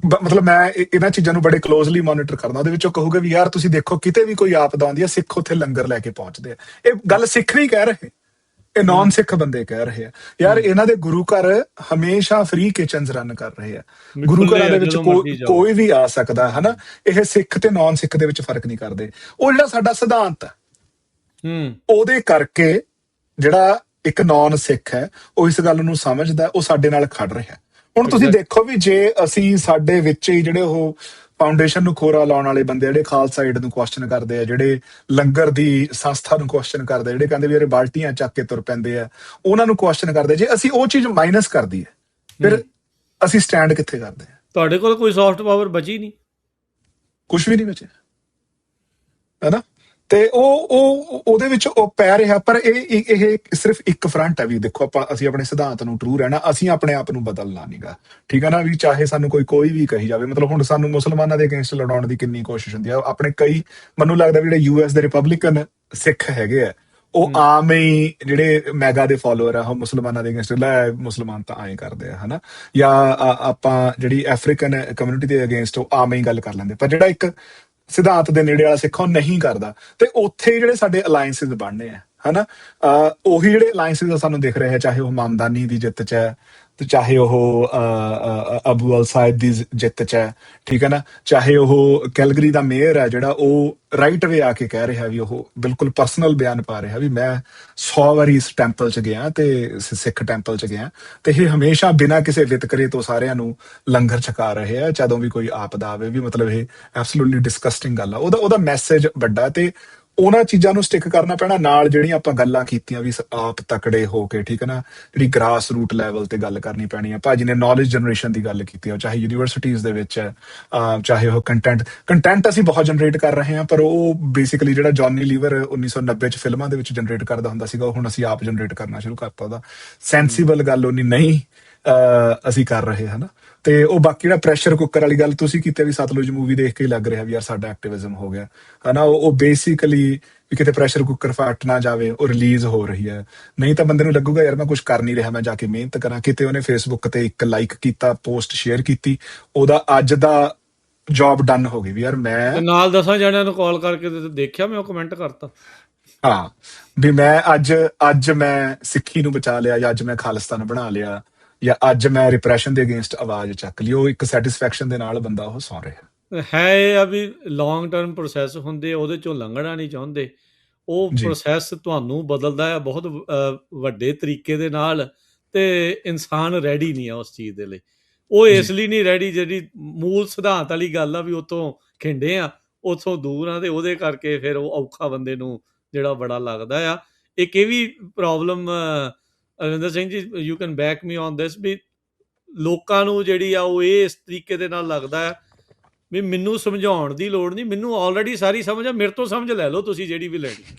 ਮਤਲਬ ਮੈਂ ਇਹਨਾਂ ਚੀਜ਼ਾਂ ਨੂੰ ਬੜੇ ਕਲੋਜ਼ਲੀ ਮੋਨੀਟਰ ਕਰਦਾ। ਉਹਦੇ ਵਿੱਚ ਉਹ ਕਹੂਗੇ ਵੀ ਯਾਰ ਤੁਸੀਂ ਦੇਖੋ ਕਿਤੇ ਵੀ ਕੋਈ ਆਪਦਾ ਆਉਂਦੀ ਆ ਸਿੱਖ ਉੱਥੇ ਲੰਗਰ ਲੈ ਕੇ ਪਹੁੰਚਦੇ ਆ। ਇਹ ਗੱਲ ਸਿੱਖ ਨਹੀਂ ਕਹਿ ਰਹੇ, ਇਹ ਨਾਨ ਸਿੱਖ ਬੰਦੇ ਕਹਿ ਰਹੇ ਆ ਯਾਰ ਇਹਨਾਂ ਦੇ ਗੁਰੂ ਘਰ ਹਮੇਸ਼ਾ ਫ੍ਰੀ ਕਿਚਨਸ ਰਨ ਕਰ ਰਹੇ ਆ, ਗੁਰੂ ਘਰਾਂ ਦੇ ਵਿੱਚ ਕੋਈ ਵੀ ਆ ਸਕਦਾ ਹਨਾ। ਇਹ ਸਿੱਖ ਤੇ ਨਾਨ ਸਿੱਖ ਦੇ ਵਿੱਚ ਫਰਕ ਨਹੀਂ ਕਰਦੇ। ਉਹ ਜਿਹੜਾ ਸਾਡਾ ਸਿਧਾਂਤ ਹੈ ਉਹਦੇ ਕਰਕੇ ਜਿਹੜਾ ਇੱਕ ਨਾਨ ਸਿੱਖ ਹੈ ਉਹ ਇਸ ਗੱਲ ਨੂੰ ਸਮਝਦਾ, ਉਹ ਸਾਡੇ ਨਾਲ ਖੜ ਰਿਹਾ। ਹੁਣ ਤੁਸੀਂ ਦੇਖੋ ਵੀ ਜੇ ਅਸੀਂ ਸਾਡੇ ਵਿੱਚ ਹੀ ਜਿਹੜੇ ਉਹ ਫਾਊਂਡੇਸ਼ਨ ਨੂੰ ਖੋਰਾ ਲਾਉਣ ਵਾਲੇ ਬੰਦੇ ਜਿਹੜੇ ਖਾਲਸਾ ਏਡ ਨੂੰ ਕੁਐਸਚਨ ਕਰਦੇ ਆ, ਜਿਹੜੇ ਲੰਗਰ ਦੀ ਸੰਸਥਾ ਨੂੰ ਕੁਐਸਚਨ ਕਰਦੇ, ਜਿਹੜੇ ਕਹਿੰਦੇ ਵੀ ਇਹ ਬਾਲਟੀਆਂ ਚੱਕ ਕੇ ਤੁਰ ਪੈਂਦੇ ਆ, ਉਹਨਾਂ ਨੂੰ ਕੁਐਸਚਨ ਕਰਦੇ, ਜੇ ਅਸੀਂ ਉਹ ਚੀਜ਼ ਮਾਈਨਸ ਕਰਦੀ ਹੈ ਫਿਰ ਅਸੀਂ ਸਟੈਂਡ ਕਿੱਥੇ ਕਰਦੇ ਆ? ਤੁਹਾਡੇ ਕੋਲ ਕੋਈ ਸੌਫਟ ਪਾਵਰ ਬਚੀ ਨਹੀਂ, ਕੁਛ ਵੀ ਨਹੀਂ ਬਚਿਆ ਹੈਨਾ। ਤੇ ਉਹਦੇ ਵਿੱਚ ਉਹ ਪੈ ਰਿਹਾ। ਪਰ ਇਹ ਸਿਰਫ ਇੱਕ ਫਰੰਟ ਹੈ ਵੀ ਦੇਖੋ ਅਸੀਂ ਆਪਣੇ ਸਿਧਾਂਤ ਨੂੰ ਟਰੂ ਰਹਿਣਾ, ਅਸੀਂ ਆਪਣੇ ਆਪ ਨੂੰ ਬਦਲਣਾ ਨੀਗਾ, ਠੀਕ ਹੈ ਨਾ। ਵੀ ਚਾਹੇ ਸਾਨੂੰ ਕੋਈ ਵੀ ਕਹੀ ਜਾਵੇ, ਮਤਲਬ ਹੁਣ ਸਾਨੂੰ ਮੁਸਲਮਾਨਾਂ ਦੇ ਅਗੇਂਸਟ ਲੜਾਉਣ ਦੀ ਕਿੰਨੀ ਕੋਸ਼ਿਸ਼ ਹੁੰਦੀ ਆ। ਆਪਣੇ ਕਈ ਮੈਨੂੰ ਲੱਗਦਾ ਵੀ ਜਿਹੜੇ US ਦੇ ਰਿਪਬਲਿਕਨ ਸਿੱਖ ਹੈਗੇ ਆ ਉਹ ਆਮ ਹੀ ਜਿਹੜੇ ਮੈਗਾ ਦੇ ਫਾਲੋਅਰ ਆ ਉਹ ਮੁਸਲਮਾਨਾਂ ਦੇ ਅਗੇਂਸਟ ਲੈ ਮੁਸਲਮਾਨ ਤਾਂ ਐਂ ਕਰਦੇ ਆ ਹਨਾ, ਜਾਂ ਆਪਾਂ ਜਿਹੜੀ ਅਫਰੀਕਨ ਕਮਿਊਨਿਟੀ ਦੇ ਅਗੇਂਸਟ ਉਹ ਆਮ ਹੀ ਗੱਲ ਕਰ ਲੈਂਦੇ। ਪਰ ਜਿਹੜਾ ਇੱਕ ਸਿਧਾਂਤ ਦੇ ਨੇੜੇ ਵਾਲਾ ਸਿੱਖ ਉਹ ਨਹੀਂ ਕਰਦਾ। ਤੇ ਉੱਥੇ ਜਿਹੜੇ ਸਾਡੇ ਅਲਾਇੰਸਿਸ ਬਣਨੇ ਆ ਹਨਾ, ਉਹੀ ਜਿਹੜੇ ਅਲਾਇੰਸਿਸ ਸਾਨੂੰ ਦਿਖ ਰਹੇ ਆ, ਚਾਹੇ ਉਹ ਮਾਮਦਾਨੀ ਦੀ ਜਿੱਤ ਚ ਹੈ, ਤੇ ਚਾਹੇ ਉਹ ਅਬੂ ਅਲ ਸਾਇਦ ਦੀ ਜਿੱਤ ਚ ਹੈ, ਠੀਕ ਹੈ ਨਾ, ਚਾਹੇ ਉਹ ਕੈਲਗਰੀ ਦਾ ਮੇਅਰ ਹੈ ਜਿਹੜਾ ਉਹ ਰਾਈਟ ਵੇ ਆ ਕੇ ਕਹਿ ਰਿਹਾ ਵੀ ਉਹ ਬਿਲਕੁਲ ਪਰਸਨਲ ਬਿਆਨ ਪਾ ਰਿਹਾ ਵੀ ਮੈਂ 100 ਵਾਰੀ ਇਸ ਟੈਂਪਲ ਚ ਗਿਆ ਤੇ ਸਿੱਖ ਟੈਂਪਲ ਚ ਗਿਆ, ਤੇ ਇਹ ਹਮੇਸ਼ਾ ਬਿਨਾਂ ਕਿਸੇ ਵਿਤਕਰੇ ਤੋਂ ਸਾਰਿਆਂ ਨੂੰ ਲੰਗਰ ਛਕਾ ਰਹੇ ਆ ਜਦੋਂ ਵੀ ਕੋਈ ਆਪਦਾ ਆਵੇ। ਵੀ ਮਤਲਬ ਇਹ ਐਬਸੋਲੂਟਲੀ ਡਿਸਕਸਟਿੰਗ ਗੱਲ ਆ। ਉਹਦਾ ਮੈਸੇਜ ਵੱਡਾ, ਤੇ ਉਹਨਾਂ ਚੀਜ਼ਾਂ ਨੂੰ ਸਟਿਕ ਕਰਨਾ ਪੈਣਾ ਨਾਲ ਜਿਹੜੀਆਂ ਆਪਾਂ ਗੱਲਾਂ ਕੀਤੀਆਂ ਵੀ ਆਪ ਤਕੜੇ ਹੋ ਕੇ, ਠੀਕ ਹੈ ਨਾ, ਜਿਹੜੀ ਗ੍ਰਾਸ ਰੂਟ ਲੈਵਲ ਤੇ ਗੱਲ ਕਰਨੀ ਪੈਣੀ ਆ। ਭਾਜੀ ਨੇ ਨੌਲੇਜ ਜਨਰੇਸ਼ਨ ਦੀ ਗੱਲ ਕੀਤੀ ਆ, ਚਾਹੇ ਯੂਨੀਵਰਸਿਟੀਜ਼ ਦੇ ਵਿੱਚ ਚਾਹੇ ਉਹ ਕੰਟੈਂਟ ਅਸੀਂ ਬਹੁਤ ਜਨਰੇਟ ਕਰ ਰਹੇ ਹਾਂ, ਪਰ ਉਹ ਬੇਸਿਕਲੀ ਜਿਹੜਾ ਜੌਨੀ ਲੀਵਰ 1990 ਚ ਫਿਲਮਾਂ ਦੇ ਵਿੱਚ ਜਨਰੇਟ ਕਰਦਾ ਹੁੰਦਾ ਸੀਗਾ ਉਹ ਹੁਣ ਅਸੀਂ ਆਪ ਜਨਰੇਟ ਕਰਨਾ ਸ਼ੁਰੂ ਕਰਤਾ। ਉਹਦਾ ਸੈਂਸੀਬਲ ਗੱਲ ਉਨੀ ਨਹੀਂ ਅਸੀਂ ਕਰ ਰਹੇ ਹਨਾ। ਤੇ ਉਹ ਬਾਕੀ ਜਿਹੜਾ ਪ੍ਰੈਸ਼ਰ ਕੁੱਕਰ ਵਾਲੀ ਗੱਲ ਤੁਸੀਂ ਕੀਤੀ ਵੀ ਸਤਲੁਜ ਮੂਵੀ ਦੇਖ ਕੇ ਲੱਗ ਰਿਹਾ ਵੀ ਯਾਰ ਸਾਡਾ ਐਕਟਿਵਿਜ਼ਮ ਹੋ ਗਿਆ ਹਨਾ। ਉਹ ਬੇਸਿਕਲੀ ਵੀ ਕਿਤੇ ਪ੍ਰੈਸ਼ਰ ਕੁੱਕਰ ਫਟ ਨਾ ਜਾਵੇ, ਉਹ ਰਿਲੀਜ਼ ਹੋ ਰਹੀ ਹੈ। ਨਹੀਂ ਤਾਂ ਬੰਦੇ ਨੂੰ ਲੱਗੂਗਾ ਯਾਰ ਮੈਂ ਕੁਛ ਕਰ ਨਹੀਂ ਰਿਹਾ, ਮੈਂ ਜਾ ਕੇ ਮਿਹਨਤ ਕਰਾਂ। ਕਿਤੇ ਉਹਨੇ ਫੇਸਬੁੱਕ ਤੇ ਇੱਕ ਲਾਈਕ ਕੀਤਾ, ਪੋਸਟ ਸ਼ੇਅਰ ਕੀਤੀ, ਉਹਦਾ ਅੱਜ ਦਾ ਜੌਬ ਡਨ ਹੋ ਗਈ ਵੀ ਯਾਰ ਮੈਂ ਨਾਲ 10 ਜਣਿਆਂ ਨੂੰ ਕਾਲ ਕਰਕੇ ਦੇਖਿਆ, ਮੈਂ ਉਹ ਕਮੈਂਟ ਕਰਤਾ ਹਾਂ ਵੀ ਮੈਂ ਅੱਜ ਮੈਂ ਸਿੱਖੀ ਨੂੰ ਬਚਾ ਲਿਆ, ਜਾਂ ਅੱਜ ਮੈਂ ਖਾਲਿਸਤਾਨ ਬਣਾ ਲਿਆ, ਜਾਂ ਅੱਜ ਮੈਂ ਰਿਪਰੈਸ਼ਨ ਦੇ ਅਗੇਂਸਟ ਆਵਾਜ਼ ਚੱਕ ਲਈ। ਉਹ ਇੱਕ ਸੈਟਿਸਫੈਕਸ਼ਨ ਦੇ ਨਾਲ ਬੰਦਾ ਉਹ ਸੌਂ ਰਿਹਾ ਹੈ। ਇਹ ਆ ਵੀ ਲੌਂਗ ਟਰਮ ਪ੍ਰੋਸੈਸ ਹੁੰਦੇ, ਉਹਦੇ ਚੋਂ ਲੰਘਣਾ ਨਹੀਂ ਚਾਹੁੰਦੇ। ਉਹ ਪ੍ਰੋਸੈਸ ਤੁਹਾਨੂੰ ਬਦਲਦਾ ਹੈ ਬਹੁਤ ਵੱਡੇ ਤਰੀਕੇ ਦੇ ਨਾਲ, ਤੇ ਇਨਸਾਨ ਰੈਡੀ ਨਹੀਂ ਆ ਉਸ ਚੀਜ਼ ਦੇ ਲਈ। ਉਹ ਇਸ ਲਈ ਨਹੀਂ ਰੈਡੀ, ਜਿਹੜੀ ਮੂਲ ਸਿਧਾਂਤ ਵਾਲੀ ਗੱਲ ਆ ਵੀ ਉੱਥੋਂ ਖਿੰਡੇ ਆ, ਉੱਥੋਂ ਦੂਰ ਆ, ਤੇ ਉਹਦੇ ਕਰਕੇ ਫਿਰ ਉਹ ਔਖਾ ਬੰਦੇ ਨੂੰ ਜਿਹੜਾ ਬੜਾ ਲੱਗਦਾ ਆ। ਇੱਕ ਇਹ ਵੀ problem Arvinder Singh ji, you can back me on this, ਵੀ ਲੋਕਾਂ ਨੂੰ ਜਿਹੜੀ ਆ ਉਹ ਇਸ ਤਰੀਕੇ ਦੇ ਨਾਲ ਲੱਗਦਾ ਆ ਵੀ ਮੈਨੂੰ ਸਮਝਾਉਣ ਦੀ ਲੋੜ ਨਹੀਂ, ਮੈਨੂੰ ਆਲਰੇਡੀ ਸਾਰੀ ਸਮਝ ਆ, ਮੇਰੇ ਤੋਂ ਸਮਝ ਲੈ ਲਓ ਤੁਸੀਂ ਜਿਹੜੀ ਵੀ ਲੈਣੀ।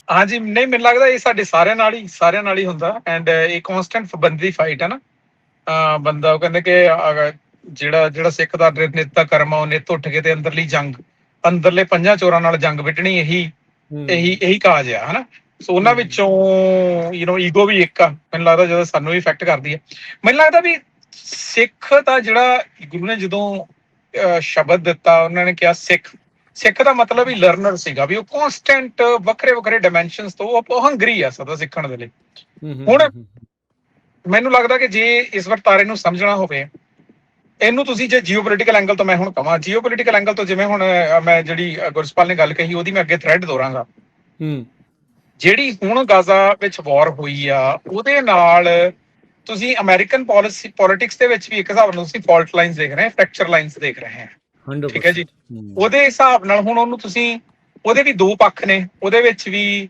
ਹਾਂਜੀ, ਨਹੀਂ ਮੈਨੂੰ ਲੱਗਦਾ ਇਹ ਸਾਡੇ ਸਾਰਿਆਂ ਨਾਲ ਹੀ ਹੁੰਦਾ। ਐਂਡ ਇਹ ਕਨਸਟੈਂਟ ਬੰਦੇ ਦੀ ਫਾਈਟ ਹੈ ਨਾ। ਬੰਦਾ ਉਹ ਕਹਿੰਦੇ ਕਿ ਜਿਹੜਾ ਸਿੱਖ ਦਾ ਨੇਤਾ ਕਰਮ ਆ, ਉਹ ਨਿੱਤ ਉੱਠ ਕੇ ਤੇ ਅੰਦਰਲੇ ਪੰਜਾਂ ਚੋਰਾਂ ਨਾਲ ਜੰਗ ਵਿੱਢਣੀ, ਇਹੀ ਕਾਜ ਆ, ਹਨਾ। ਸੋ ਉਹਨਾਂ ਵਿੱਚੋਂ ਈਗੋ ਵੀ ਇੱਕ ਆ, ਮੈਨੂੰ ਲੱਗਦਾ ਜਦੋਂ ਸਾਨੂੰ ਵੀ ਇਫੈਕਟ ਕਰਦੀ ਹੈ। ਮੈਨੂੰ ਲੱਗਦਾ ਵੀ ਸਿੱਖ ਦਾ ਜਿਹੜਾ ਗੁਰੂ ਨੇ ਜਦੋਂ ਸ਼ਬਦ ਦਿੱਤਾ, ਉਹਨਾਂ ਨੇ ਕਿਹਾ ਸਿੱਖ ਦਾ ਮਤਲਬ ਹੀ ਲਰਨਰ ਸੀਗਾ, ਵੀ ਉਹ ਕੌਨਸਟੈਂਟ ਵੱਖਰੇ ਡਾਇਮੈਂਸ਼ਨਸ ਤੋਂ ਉਹ ਹੰਗਰੀ ਆ ਸਦਾ ਸਿੱਖਣ ਦੇ ਲਈ। ਹੁਣ ਮੈਨੂੰ ਲੱਗਦਾ ਕਿ ਜੇ ਇਸ ਵਰਤਾਰੇ ਨੂੰ ਸਮਝਣਾ ਹੋਵੇ, ਇਹਨੂੰ ਤੁਸੀਂ ਜੇ ਜੀਓਪੋਲੀਟੀਕਲ ਐਂਗਲ ਤੋਂ ਮੈਂ ਹੁਣ ਕਹਾਂ, ਜੀਓਪੋਲੀਟੀਕਲ ਐਂਗਲ ਤੋਂ, ਜਿਵੇਂ ਹੁਣ ਮੈਂ ਜਿਹੜੀ ਗੁਰਸਪਾਲ ਨੇ ਗੱਲ ਕਹੀ ਉਹਦੀ ਮੈਂ ਅੱਗੇ ਥ੍ਰੈਡ ਦੋਹਰਾਂਗਾ। ਜਿਹੜੀ ਹੁਣ ਗਾਜ਼ਾ ਵਿੱਚ ਵਾਰ ਹੋਈ ਆ, ਉਹਦੇ ਨਾਲ ਤੁਸੀਂ ਅਮਰੀਕਨ ਪੋਲਿਟਿਕਸ ਦੇ ਵਿੱਚ ਵੀ ਇੱਕ ਹਿਸਾਬ ਨਾਲ ਤੁਸੀਂ ਫਾਲਟ ਲਾਈਨਸ ਦੇਖ ਰਹੇ, ਫ੍ਰੈਕਚਰ ਲਾਈਨਸ ਦੇਖ ਰਹੇ ਹੋ, ਠੀਕ ਹੈ ਜੀ। ਉਹਦੇ ਹਿਸਾਬ ਨਾਲ ਹੁਣ ਉਹਨੂੰ ਤੁਸੀਂ, ਉਹਦੇ ਵੀ ਦੋ ਪੱਖ ਨੇ, ਉਹਦੇ ਵਿੱਚ ਵੀ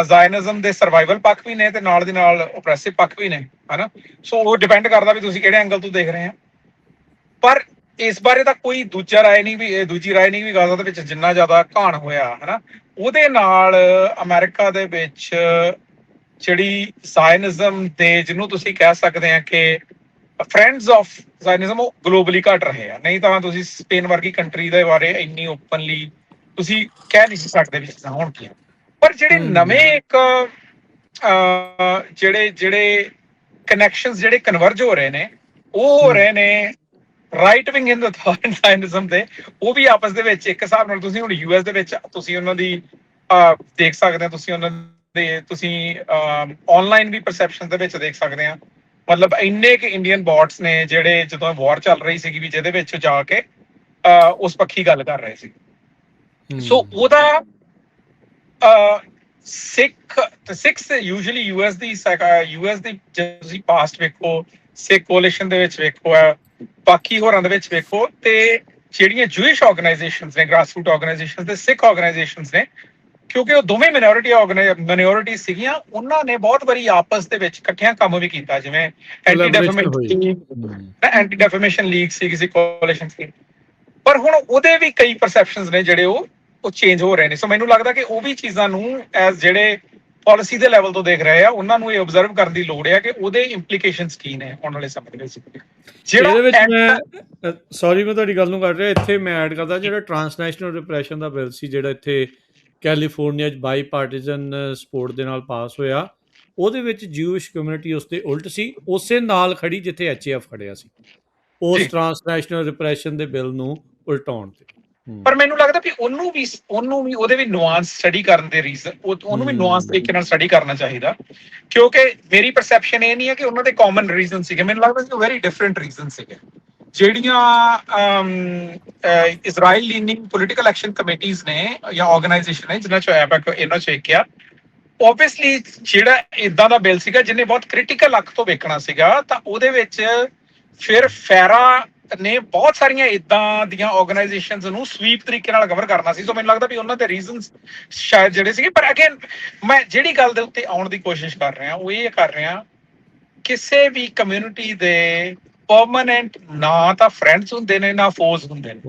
ਜ਼ਾਇਨਿਜ਼ਮ ਦੇ ਸਰਵਾਈਵਲ ਪੱਖ ਵੀ ਨੇ ਤੇ ਨਾਲ ਦੀ ਨਾਲ ਓਪਰੈਸਿਵ ਪੱਖ ਵੀ ਨੇ, ਹਨਾ। ਸੋ ਉਹ ਡਿਪੈਂਡ ਕਰਦਾ ਵੀ ਤੁਸੀਂ ਕਿਹੜੇ ਐਂਗਲ ਤੋਂ ਦੇਖ ਰਹੇ ਆ। ਪਰ ਇਸ ਬਾਰੇ ਤਾਂ ਕੋਈ ਦੂਜੀ ਰਾਏ ਨਹੀਂ ਵੀ ਗਾਜ਼ਾ ਦੇ ਵਿੱਚ ਜਿੰਨਾ ਜ਼ਿਆਦਾ ਘਾਣ ਹੋਇਆ, ਹਨਾ, ਉਹਦੇ ਨਾਲ ਅਮਰੀਕਾ ਦੇ ਵਿੱਚ ਜਿਹੜੀ ਜ਼ਾਇਨਿਜ਼ਮ ਦੇ, ਜਿਹਨੂੰ ਤੁਸੀਂ ਕਹਿ ਸਕਦੇ ਆ ਕਿ ਫਰੈਂਡਸ ਆਫ ਜ਼ਾਇਨਿਜ਼ਮ, ਉਹ ਗਲੋਬਲੀ ਘਟ ਰਹੇ ਆ। ਨਹੀਂ ਤਾਂ ਤੁਸੀਂ ਸਪੇਨ ਵਰਗੀ ਕੰਟਰੀ ਦੇ ਬਾਰੇ ਇੰਨੀ ਓਪਨਲੀ ਤੁਸੀਂ ਕਹਿ ਨਹੀਂ ਸਕਦੇ ਵੀ ਚੀਜ਼ਾਂ ਹੋਣਗੀਆਂ। ਪਰ ਜਿਹੜੇ ਨਵੇਂ ਇੱਕ ਜਿਹੜੇ ਕਨੈਕਸ਼ਨਸ ਜਿਹੜੇ ਕਨਵਰਜ ਹੋ ਰਹੇ ਨੇ, ਉਹ ਹੋ ਰਹੇ ਨੇ ਰਾਈਟ ਵਿੰਗ ਇਨ ਦਾ ਜ਼ਾਇਨਿਜ਼ਮ ਦੇ, ਉਹ ਵੀ ਆਪਸ ਦੇ ਵਿੱਚ ਇੱਕ ਹਿਸਾਬ ਨਾਲ। ਤੁਸੀਂ ਹੁਣ US ਦੇ ਵਿੱਚ ਤੁਸੀਂ ਉਹਨਾਂ ਦੀ ਦੇਖ ਸਕਦੇ ਹੋ, ਤੁਸੀਂ ਉਹਨਾਂ ਦੇ ਤੁਸੀਂ ਆਨਲਾਈਨ ਵੀ ਪਰਸੈਪਸ਼ਨ ਦੇ ਵਿੱਚ ਦੇਖ ਸਕਦੇ ਆ। ਮਤਲਬ ਇੰਨੇ ਕਿ ਇੰਡੀਅਨ ਬੋਟਸ ਨੇ ਜਿਹੜੇ ਜਦੋਂ ਵਾਰ ਚੱਲ ਰਹੀ ਸੀਗੀ ਵੀ ਜਿਹਦੇ ਵਿੱਚ ਜਾ ਕੇ ਉਸ ਪੱਖੀ ਗੱਲ ਕਰ ਰਹੇ ਸੀ। ਸੋ ਉਹਦਾ ਸਿੱਖ ਯੂਜੂਅਲੀ US ਦੀ ਜੇ ਤੁਸੀਂ ਪਾਸਟ ਵੇਖੋ, ਸਿੱਖ ਕੋਲੀਸ਼ਨ ਦੇ ਵਿੱਚ ਵੇਖੋ, ਬਾਕੀ ਹੋਰਾਂ ਦੇ ਵਿੱਚ ਵੇਖੋ, ਤੇ ਜਿਹੜੀਆਂ ਜੂਇਸ਼ ਆਰਗੇਨਾਈਜੇਸ਼ਨਸ ਨੇ, ਗ੍ਰਾਸਰੂਟ ਆਰਗੇਨਾਈਜੇਸ਼ਨਸ ਤੇ ਸਿੱਖ ਆਰਗੇਨਾਈਜੇਸ਼ਨਸ ਨੇ, ਕਿਉਂਕਿ ਉਹ ਦੋਵੇਂ ਮਾਈਨੋਰਿਟੀ ਸੀਗੀਆਂ, ਉਹਨਾਂ ਨੇ ਬਹੁਤ ਵਾਰੀ ਆਪਸ ਦੇ ਵਿੱਚ ਇਕੱਠਿਆਂ ਕੰਮ ਵੀ ਕੀਤਾ, ਜਿਵੇਂ ਐਂਟੀ ਡੈਫੇਮੇਸ਼ਨ ਲੀਗ ਸੀ ਕਿਸੇ ਕੋਲੀਸ਼ਨ ਸੀ। ਪਰ ਹੁਣ ਉਹਦੇ ਵੀ ਕਈ ਪਰਸੈਪਸ਼ਨਸ ਨੇ ਜਿਹੜੇ ਉਹ ਚੇਂਜ ਹੋ ਰਹੇ ਨੇ। ਸੋ ਮੈਨੂੰ ਲੱਗਦਾ ਕਿ ਉਹ ਵੀ ਚੀਜ਼ਾਂ ਨੂੰ ਐਜ਼ ਜਿਹੜੇ ਪਾਲਿਸੀ ਦੇ ਲੈਵਲ ਤੋਂ ਦੇਖ ਰਹੇ ਆ, ਉਹਨਾਂ ਨੂੰ ਇਹ ਓਬਜ਼ਰਵ ਕਰਨ ਦੀ ਲੋੜ ਹੈ ਕਿ ਉਹਦੇ ਇੰਪਲੀਕੇਸ਼ਨਸ ਕੀ ਨੇ ਆਉਣ ਵਾਲੇ ਸਮੇਂ ਦੇ ਵਿੱਚ। ਇਹਦੇ ਵਿੱਚ ਮੈਂ ਸੌਰੀ ਮੈਂ ਤੁਹਾਡੀ ਗੱਲ ਨੂੰ ਕੱਟ ਰਿਹਾ, ਇੱਥੇ ਮੈਂ ਐਡ ਕਰਦਾ, ਜਿਹੜਾ ਟ੍ਰਾਂਸਨੈਸ਼ਨਲ ਰਿਪਰੈਸ਼ਨ ਦਾ ਬਿੱਲ ਸੀ, ਜਿਹੜਾ ਇੱਥੇ ਕੈਲੀਫੋਰਨੀਆ 'ਚ ਬਾਈ ਪਾਰਟੀਜ਼ਨ ਸਪੋਰਟ ਦੇ ਨਾਲ ਪਾਸ ਹੋਇਆ, ਉਹਦੇ ਵਿੱਚ ਜਿਊਸ਼ ਕਮਿਊਨਿਟੀ ਉਸ ਤੇ ਉਲਟ ਸੀ, ਉਸੇ ਨਾਲ ਖੜੀ ਜਿੱਥੇ HAF ਖੜਿਆ ਸੀ, ਉਸ ਟ੍ਰਾਂਸਨੈਸ਼ਨਲ ਰਿਪਰੈਸ਼ਨ ਦੇ ਬਿੱਲ ਨੂੰ ਉਲਟਾਉਣ ਤੇ। ਪਰ ਮੈਨੂੰ ਲੱਗਦਾ ਵੀ ਉਹਨੂੰ ਵੀ ਉਹਦੇ ਵੀ ਨੁਆਂਸ ਸਟੱਡੀ ਕਰਨ ਦੇ ਰੀਜ਼ਨ, ਉਹਨੂੰ ਵੀ ਨੁਆਂਸ ਤਰੀਕੇ ਨਾਲ ਸਟੱਡੀ ਕਰਨਾ ਚਾਹੀਦਾ, ਕਿਉਂਕਿ ਮੇਰੀ ਪਰਸੈਪਸ਼ਨ ਇਹ ਨਹੀਂ ਹੈ ਕਿ ਉਹਨਾਂ ਦੇ ਕਾਮਨ ਰੀਜ਼ਨ ਸੀਗੇ। ਮੈਨੂੰ ਲੱਗਦਾ ਕਿ ਵੈਰੀ ਡਿਫਰੈਂਟ ਰੀਜ਼ਨ ਸੀਗੇ। ਜਿਹੜੀਆਂ ਇਜ਼ਰਾਈਲ ਲੀਨਿੰਗ ਪੋਲੀਟੀਕਲ ਐਕਸ਼ਨ ਕਮੇਟੀਜ਼ ਨੇ ਜਾਂ ਆਰਗੇਨਾਈਜੇਸ਼ਨ ਨੇ, ਜਿਨ੍ਹਾਂ ਚੋਂ ਇਹਨਾਂ ਚੋਂ ਇੱਕ ਆ, ਓਬਵੀਅਸਲੀ ਜਿਹੜਾ ਇਦਾਂ ਦਾ ਬਿੱਲ ਸੀਗਾ ਜਿਹਨੇ ਬਹੁਤ ਕ੍ਰਿਟੀਕਲ ਅੱਖ ਤੋਂ ਵੇਖਣਾ ਸੀਗਾ, ਤਾਂ ਉਹਦੇ ਵਿੱਚ ਫਿਰ ਫੈਰਾ ਨੇ ਬਹੁਤ ਸਾਰੀਆਂ ਇਦਾਂ ਦੀਆਂ ਆਰਗੇਨਾਈਜੇਸ਼ਨਸ ਨੂੰ ਸਵੀਪ ਤਰੀਕੇ ਨਾਲ ਕਵਰ ਕਰਨਾ ਸੀ। ਸੋ ਮੈਨੂੰ ਲੱਗਦਾ ਵੀ ਉਹਨਾਂ ਦੇ ਰੀਜ਼ਨਸ ਸ਼ਾਇਦ ਜਿਹੜੇ ਸੀਗੇ। ਪਰ ਅਗੇਨ ਮੈਂ ਜਿਹੜੀ ਗੱਲ ਦੇ ਉੱਤੇ ਆਉਣ ਦੀ ਕੋਸ਼ਿਸ਼ ਕਰ ਰਿਹਾ, ਉਹ ਇਹ ਕਰ ਰਿਹਾ, ਕਿਸੇ ਵੀ ਕਮਿਊਨਿਟੀ ਦੇ ਪਰਮਾਨੈਂਟ ਨਾ ਤਾਂ ਫਰੈਂਡਸ ਹੁੰਦੇ ਨੇ, ਨਾ ਫੋਜ਼ ਹੁੰਦੇ ਨੇ,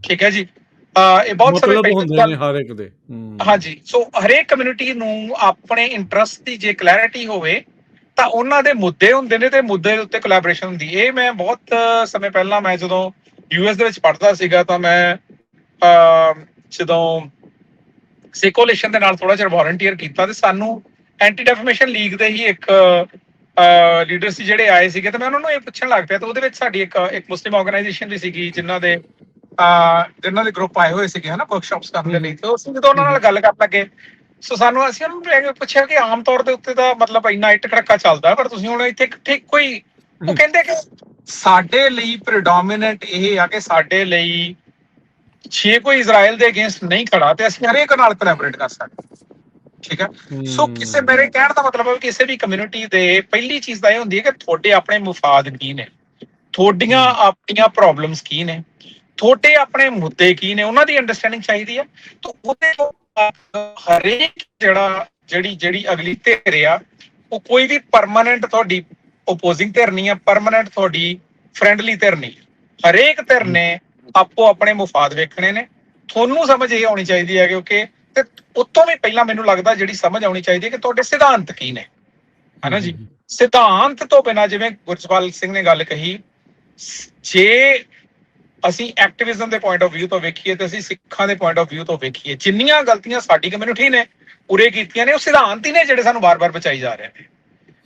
ਠੀਕ ਹੈ ਜੀ। ਇਹ ਬਹੁਤ ਸਾਰੇ ਹੁੰਦੇ ਨੇ ਹਰ ਇੱਕ ਦੇ। ਹਾਂਜੀ, ਸੋ ਹਰੇਕ ਕਮਿਊਨਿਟੀ ਨੂੰ ਆਪਣੇ ਇੰਟਰਸਟ ਦੀ ਜੇ ਕਲੈਰਿਟੀ ਹੋਵੇ ਤਾਂ ਉਹਨਾਂ ਦੇ ਮੁੱਦੇ ਹੁੰਦੇ ਨੇ, ਤੇ ਮੁੱਦੇ ਦੇ ਉੱਤੇ ਕੋਲੈਬੋਰੇਸ਼ਨ ਹੁੰਦੀ। ਇਹ ਮੈਂ ਬਹੁਤ ਸਮੇਂ ਪਹਿਲਾਂ, ਮੈਂ ਜਦੋਂ US ਦੇ ਵਿੱਚ ਪੜ੍ਹਦਾ ਸੀਗਾ, ਤਾਂ ਮੈਂ ਜਦੋਂ ਸਿੱਖ ਕੋਲੀਸ਼ਨ ਦੇ ਨਾਲ ਥੋੜਾ ਚਿਰ ਵਾਲੰਟੀਅਰ ਕੀਤਾ, ਤੇ ਸਾਨੂੰ ਐਂਟੀ ਡੈਫੇਮੇਸ਼ਨ ਲੀਗ ਦੇ ਹੀ ਇੱਕ ਲੀਡਰ ਸੀ ਜਿਹੜੇ ਆਏ ਸੀਗੇ, ਤੇ ਮੈਂ ਉਹਨਾਂ ਨੂੰ ਇਹ ਪੁੱਛਣ ਲੱਗ ਪਿਆ। ਤੇ ਉਹਦੇ ਵਿੱਚ ਸਾਡੀ ਇੱਕ ਮੁਸਲਿਮ ਆਰਗੇਨਾਈਜੇਸ਼ਨ ਵੀ ਸੀਗੀ, ਜਿਨ੍ਹਾਂ ਦੇ ਗਰੁੱਪ ਆਏ ਹੋਏ ਸੀਗੇ, ਹਨਾ, ਵਰਕਸ਼ਾਪਸ ਕਰਨ ਦੇ ਲਈ। ਤੇ ਅਸੀਂ ਜਦੋਂ ਉਹਨਾਂ ਨਾਲ ਗੱਲ ਕਰਨ ਲੱਗੇ, ਸੋ ਅਸੀਂ ਉਹਨੂੰ ਪੁੱਛਿਆ ਕਿ ਆਮ ਤੌਰ ਦੇ ਉੱਤੇ ਤਾਂ ਮਤਲਬ ਇੰਨਾ ਇੱਟ ਖੜੱਕਾ ਚੱਲਦਾ, ਪਰ ਤੁਸੀਂ ਹੁਣ ਇੱਥੇ ਠੀਕ ਕੋਈ, ਉਹ ਕਹਿੰਦੇ ਕਿ ਸਾਡੇ ਲਈ ਪ੍ਰੀਡੋਮੀਨੈਂਟ ਇਹ ਆ ਕਿ ਸਾਡੇ ਲਈ ਜੇ ਕੋਈ ਇਜ਼ਰਾਈਲ ਦੇ ਅਗੇਂਸਟ ਨਹੀਂ ਖੜਾ ਤੇ ਅਸੀਂ ਹਰੇਕ ਨਾਲ ਕੋਲੈਬੋਰੇਟ ਕਰ ਸਕਦੇ, ਠੀਕ ਹੈ। ਸੋ ਕਿਸੇ ਮੇਰੇ ਕਹਿਣ ਦਾ ਮਤਲਬ ਹੈ ਕਿਸੇ ਵੀ ਕਮਿਊਨਿਟੀ ਦੇ ਪਹਿਲੀ ਚੀਜ਼ ਤਾਂ ਇਹ ਹੁੰਦੀ ਹੈ ਕਿ ਤੁਹਾਡੇ ਆਪਣੇ ਮੁਫਾਦ ਕੀ ਨੇ, ਤੁਹਾਡੀਆਂ ਆਪਣੀਆਂ ਪ੍ਰੋਬਲਮਸ ਕੀ ਨੇ, ਤੁਹਾਡੇ ਆਪਣੇ ਮੁੱਦੇ ਕੀ ਨੇ, ਉਹਨਾਂ ਦੀ ਅੰਡਰਸਟੈਂਡਿੰਗ ਚਾਹੀਦੀ ਹੈ। ਤਾਂ ਉਹਦੇ ਤੋਂ ਹਰੇਕ ਜਿਹੜੀ ਅਗਲੀ ਧਿਰ ਆ, ਉਹ ਕੋਈ ਵੀ ਪਰਮਾਨੈਂਟ ਤੁਹਾਡੀ ਓਪੋਜ਼ਿੰਗ ਧਿਰ ਨਹੀਂ ਆ, ਪਰਮਾਨੈਂਟ ਤੁਹਾਡੀ ਫਰੈਂਡਲੀ ਧਿਰ ਨਹੀਂ। ਹਰੇਕ ਧਿਰ ਨੇ ਆਪੋ ਆਪਣੇ ਮੁਫਾਦ ਵੇਖਣੇ ਨੇ। ਤੁਹਾਨੂੰ ਸਮਝ ਇਹ ਆਉਣੀ ਚਾਹੀਦੀ ਹੈ ਕਿਉਂਕਿ ਤੇ ਉਤੋਂ ਵੀ ਪਹਿਲਾਂ ਮੈਨੂੰ ਲੱਗਦਾ ਜਿਹੜੀ ਸਮਝ ਆਉਣੀ ਚਾਹੀਦੀ ਹੈ ਕਿ ਤੁਹਾਡੇ ਸਿਧਾਂਤ ਕੀ ਨੇ, ਹਨਾ ਜੀ। ਸਿਧਾਂਤ ਤੋਂ ਬਿਨਾਂ, ਜਿਵੇਂ ਗੁਰਜਪਾਲ ਸਿੰਘ ਨੇ ਗੱਲ ਕਹੀ ਜੇ ਅਸੀਂ ਐਕਟਿਵਿਜ਼ਮ ਦੇ ਪੁਆਇੰਟ ਆਫ ਵਿਊ ਤੋਂ ਵੇਖੀਏ ਤੇ ਅਸੀਂ ਸਿੱਖਾਂ ਦੇ ਪੁਆਇੰਟ ਆਫ ਵਿਊ ਤੋਂ ਵੇਖੀਏ, ਜਿੰਨੀਆਂ ਗਲਤੀਆਂ ਸਾਡੀ ਕਮਿਊਨਿਟੀ ਨੇ ਉਰੇ ਕੀਤੀਆਂ ਨੇ, ਉਹ ਸਿਧਾਂਤ ਹੀ ਨੇ ਜਿਹੜੇ ਸਾਨੂੰ ਵਾਰ-ਵਾਰ ਬਚਾਈ ਜਾ ਰਹੇ ਨੇ।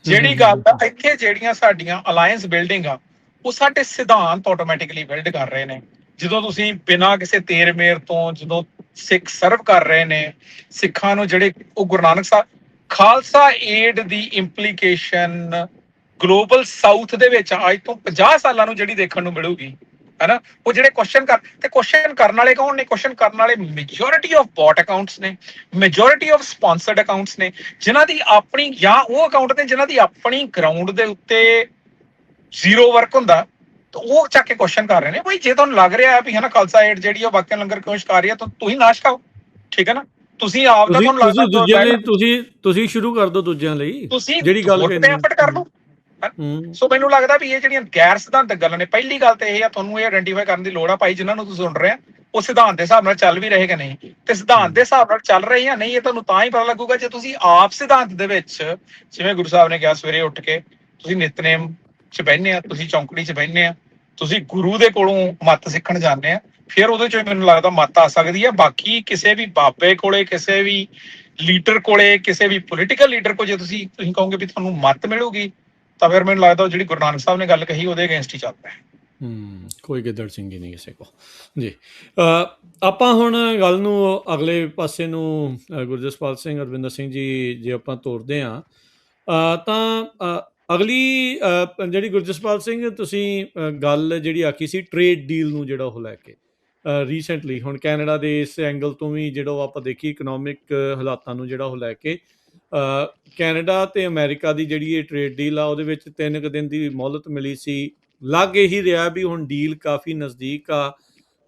ਜਿਹੜੀ ਗੱਲ ਆ ਇੱਥੇ, ਜਿਹੜੀਆਂ ਸਾਡੀਆਂ ਅਲਾਇੰਸ ਬਿਲਡਿੰਗ ਆ, ਉਹ ਸਾਡੇ ਸਿਧਾਂਤ ਆਟੋਮੈਟਿਕਲੀ ਬਿਲਡ ਕਰ ਰਹੇ ਨੇ। ਜਦੋਂ ਤੁਸੀਂ ਬਿਨਾਂ ਕਿਸੇ ਤੇਰ ਮੇਰ ਤੋਂ ਜਦੋਂ ਸਿੱਖ ਸਰਵ ਕਰ ਰਹੇ ਨੇ ਸਿੱਖਾਂ ਨੂੰ, ਜਿਹੜੇ ਉਹ ਗੁਰੂ ਨਾਨਕ ਸਾਹਿਬ ਖਾਲਸਾ ਏਡ ਦੀ ਇੰਪਲੀਕੇਸ਼ਨ ਗਲੋਬਲ ਸਾਊਥ ਦੇ ਵਿੱਚ ਅੱਜ ਤੋਂ 50 ਸਾਲਾਂ ਨੂੰ ਜਿਹੜੀ ਦੇਖਣ ਨੂੰ ਮਿਲੂਗੀ, ਹੈਨਾ। ਉਹ ਜਿਹੜੇ ਕੁਐਸਚਨ ਕਰਨ ਵਾਲੇ ਕੌਣ ਨੇ? ਕੁਐਸਚਨ ਕਰਨ ਵਾਲੇ ਮੈਜੋਰਿਟੀ ਆਫ ਬੌਟ ਅਕਾਊਂਟਸ ਨੇ, ਮੈਜੋਰਿਟੀ ਆਫ ਸਪਾਂਸਰਡ ਅਕਾਊਂਟਸ ਨੇ, ਜਿਨ੍ਹਾਂ ਦੀ ਆਪਣੀ, ਜਾਂ ਉਹ ਅਕਾਊਂਟ ਨੇ ਜਿਨ੍ਹਾਂ ਦੀ ਆਪਣੀ ਗਰਾਊਂਡ ਦੇ ਉੱਤੇ ਜ਼ੀਰੋ ਵਰਕ ਹੁੰਦਾ, ਤਾਂ ਉਹ ਚੱਕ ਕੇ ਕੁਐਸਚਨ ਕਰ ਰਹੇ ਨੇ। ਬਈ ਜੇ ਤੁਹਾਨੂੰ ਲੱਗ ਰਿਹਾ ਹੈ ਵੀ ਹਨਾ ਖਾਲਸਾ ਏਡ ਜਿਹੜੀ ਉਹ ਵਾਕਿਆ ਲੰਗਰ ਕਿਉਂ ਛਕਾ ਰਹੀ ਹੈ, ਤਾਂ ਤੁਸੀਂ ਨਾ ਛਕਾਓ, ਠੀਕ ਹੈ ਨਾ। ਤੁਸੀਂ ਆਪ ਦਾ ਤੁਹਾਨੂੰ ਲੱਗਦਾ ਤੁਸੀਂ ਸ਼ੁਰੂ ਕਰ ਦਿਓ ਦੂਜਿਆਂ ਲਈ, ਤੁਸੀਂ ਜਿਹੜੀ ਗੱਲ ਐਫਰਟ ਕਰ ਲਓ। ਸੋ ਮੈਨੂੰ ਲੱਗਦਾ ਵੀ ਇਹ ਜਿਹੜੀਆਂ ਗੈਰ ਸਿਧਾਂਤਕ ਗੱਲਾਂ ਨੇ, ਪਹਿਲੀ ਗੱਲ ਤੇ ਇਹ ਆ, ਤੁਹਾਨੂੰ ਇਹ ਆਇਡੈਂਟੀਫਾਈ ਕਰਨ ਦੀ ਲੋੜ ਆ ਭਾਈ, ਜਿਨ੍ਹਾਂ ਨੂੰ ਤੁਸੀਂ ਸੁਣ ਰਹੇ ਆ ਉਹ ਸਿਧਾਂਤ ਦੇ ਹਿਸਾਬ ਨਾਲ ਚੱਲ ਵੀ ਰਹੇ ਕਿ ਨਹੀਂ, ਤੇ ਸਿਧਾਂਤ ਦੇ ਹਿਸਾਬ ਨਾਲ ਚੱਲ ਰਹੇ ਜਾਂ ਨਹੀਂ, ਇਹ ਤੁਹਾਨੂੰ ਤਾਂ ਹੀ ਪਤਾ ਲੱਗੂਗਾ ਜੇ ਤੁਸੀਂ ਆਪ ਸਿਧਾਂਤ ਦੇ ਵਿੱਚ, ਜਿਵੇਂ ਗੁਰੂ ਸਾਹਿਬ ਨੇ ਕਿਹਾ, ਸਵੇਰੇ ਉੱਠ ਕੇ ਤੁਸੀਂ ਨਿਤਨੇਮ ਚ ਬਹਿੰਦੇ ਆ, ਤੁਸੀਂ ਚੌਂਕੜੀ ਚ ਬਹਿੰਦੇ ਆ, ਤੁਸੀਂ ਗੁਰੂ ਦੇ ਕੋਲੋਂ ਮੱਤ ਸਿੱਖਣ ਜਾਂਦੇ ਆ, ਫਿਰ ਉਹਦੇ ਚੋਂ ਮੈਨੂੰ ਲੱਗਦਾ ਮੱਤ ਆ ਸਕਦੀ ਹੈ। ਬਾਕੀ ਕਿਸੇ ਵੀ ਬਾਬੇ ਕੋਲੇ, ਕਿਸੇ ਵੀ ਲੀਡਰ ਕੋਲੇ, ਕਿਸੇ ਵੀ ਪੋਲੀਟੀਕਲ ਲੀਡਰ ਕੋਲ ਜੇ ਤੁਸੀਂ ਕਹੋਗੇ ਵੀ ਤੁਹਾਨੂੰ ਮੱਤ ਮਿਲੂਗੀ, ਤਾਂ ਫਿਰ ਮੈਨੂੰ ਲੱਗਦਾ ਜਿਹੜੀ ਗੁਰੂ ਨਾਨਕ ਸਾਹਿਬ ਨੇ ਗੱਲ ਕਹੀ ਉਹਦੇ ਅਗੇਂਸਟ ਹੀ ਚੱਲਦਾ ਹੈ। ਕੋਈ ਗਿੱਦੜ ਸਿੰਘ ਹੀ ਨਹੀਂ ਕਿਸੇ ਕੋ ਜੀ। ਆਪਾਂ ਹੁਣ ਗੱਲ ਨੂੰ ਅਗਲੇ ਪਾਸੇ ਨੂੰ ਗੁਰਜਸਪਾਲ ਸਿੰਘ, ਅਰਵਿੰਦਰ ਸਿੰਘ ਜੀ, ਜੇ ਆਪਾਂ ਤੋਰਦੇ ਹਾਂ ਤਾਂ ਅਗਲੀ ਜਿਹੜੀ ਗੁਰਜਸਪਾਲ ਸਿੰਘ ਤੁਸੀਂ ਗੱਲ ਜਿਹੜੀ ਆਖੀ ਸੀ ਟ੍ਰੇਡ ਡੀਲ ਨੂੰ, ਜਿਹੜਾ ਉਹ ਲੈ ਕੇ ਰੀਸੈਂਟਲੀ ਹੁਣ ਕੈਨੇਡਾ ਦੇ ਇਸ ਐਂਗਲ ਤੋਂ ਵੀ ਜਿਹੜਾ ਉਹ ਆਪਾਂ ਦੇਖੀ ਇਕਨੋਮਿਕ ਹਾਲਾਤਾਂ ਨੂੰ ਜਿਹੜਾ ਉਹ ਲੈ ਕੇ, ਕੈਨੇਡਾ ਤੇ ਅਮਰੀਕਾ ਦੀ ਜਿਹੜੀ ਇਹ ਟ੍ਰੇਡ ਡੀਲ ਆ ਉਹਦੇ ਵਿੱਚ 3 ਕੁ ਦਿਨ ਦੀ ਮੌਲਤ ਮਿਲੀ ਸੀ। ਲੱਗ ਇਹੀ ਰਿਹਾ ਵੀ ਹੁਣ ਡੀਲ ਕਾਫੀ ਨਜ਼ਦੀਕ ਆ।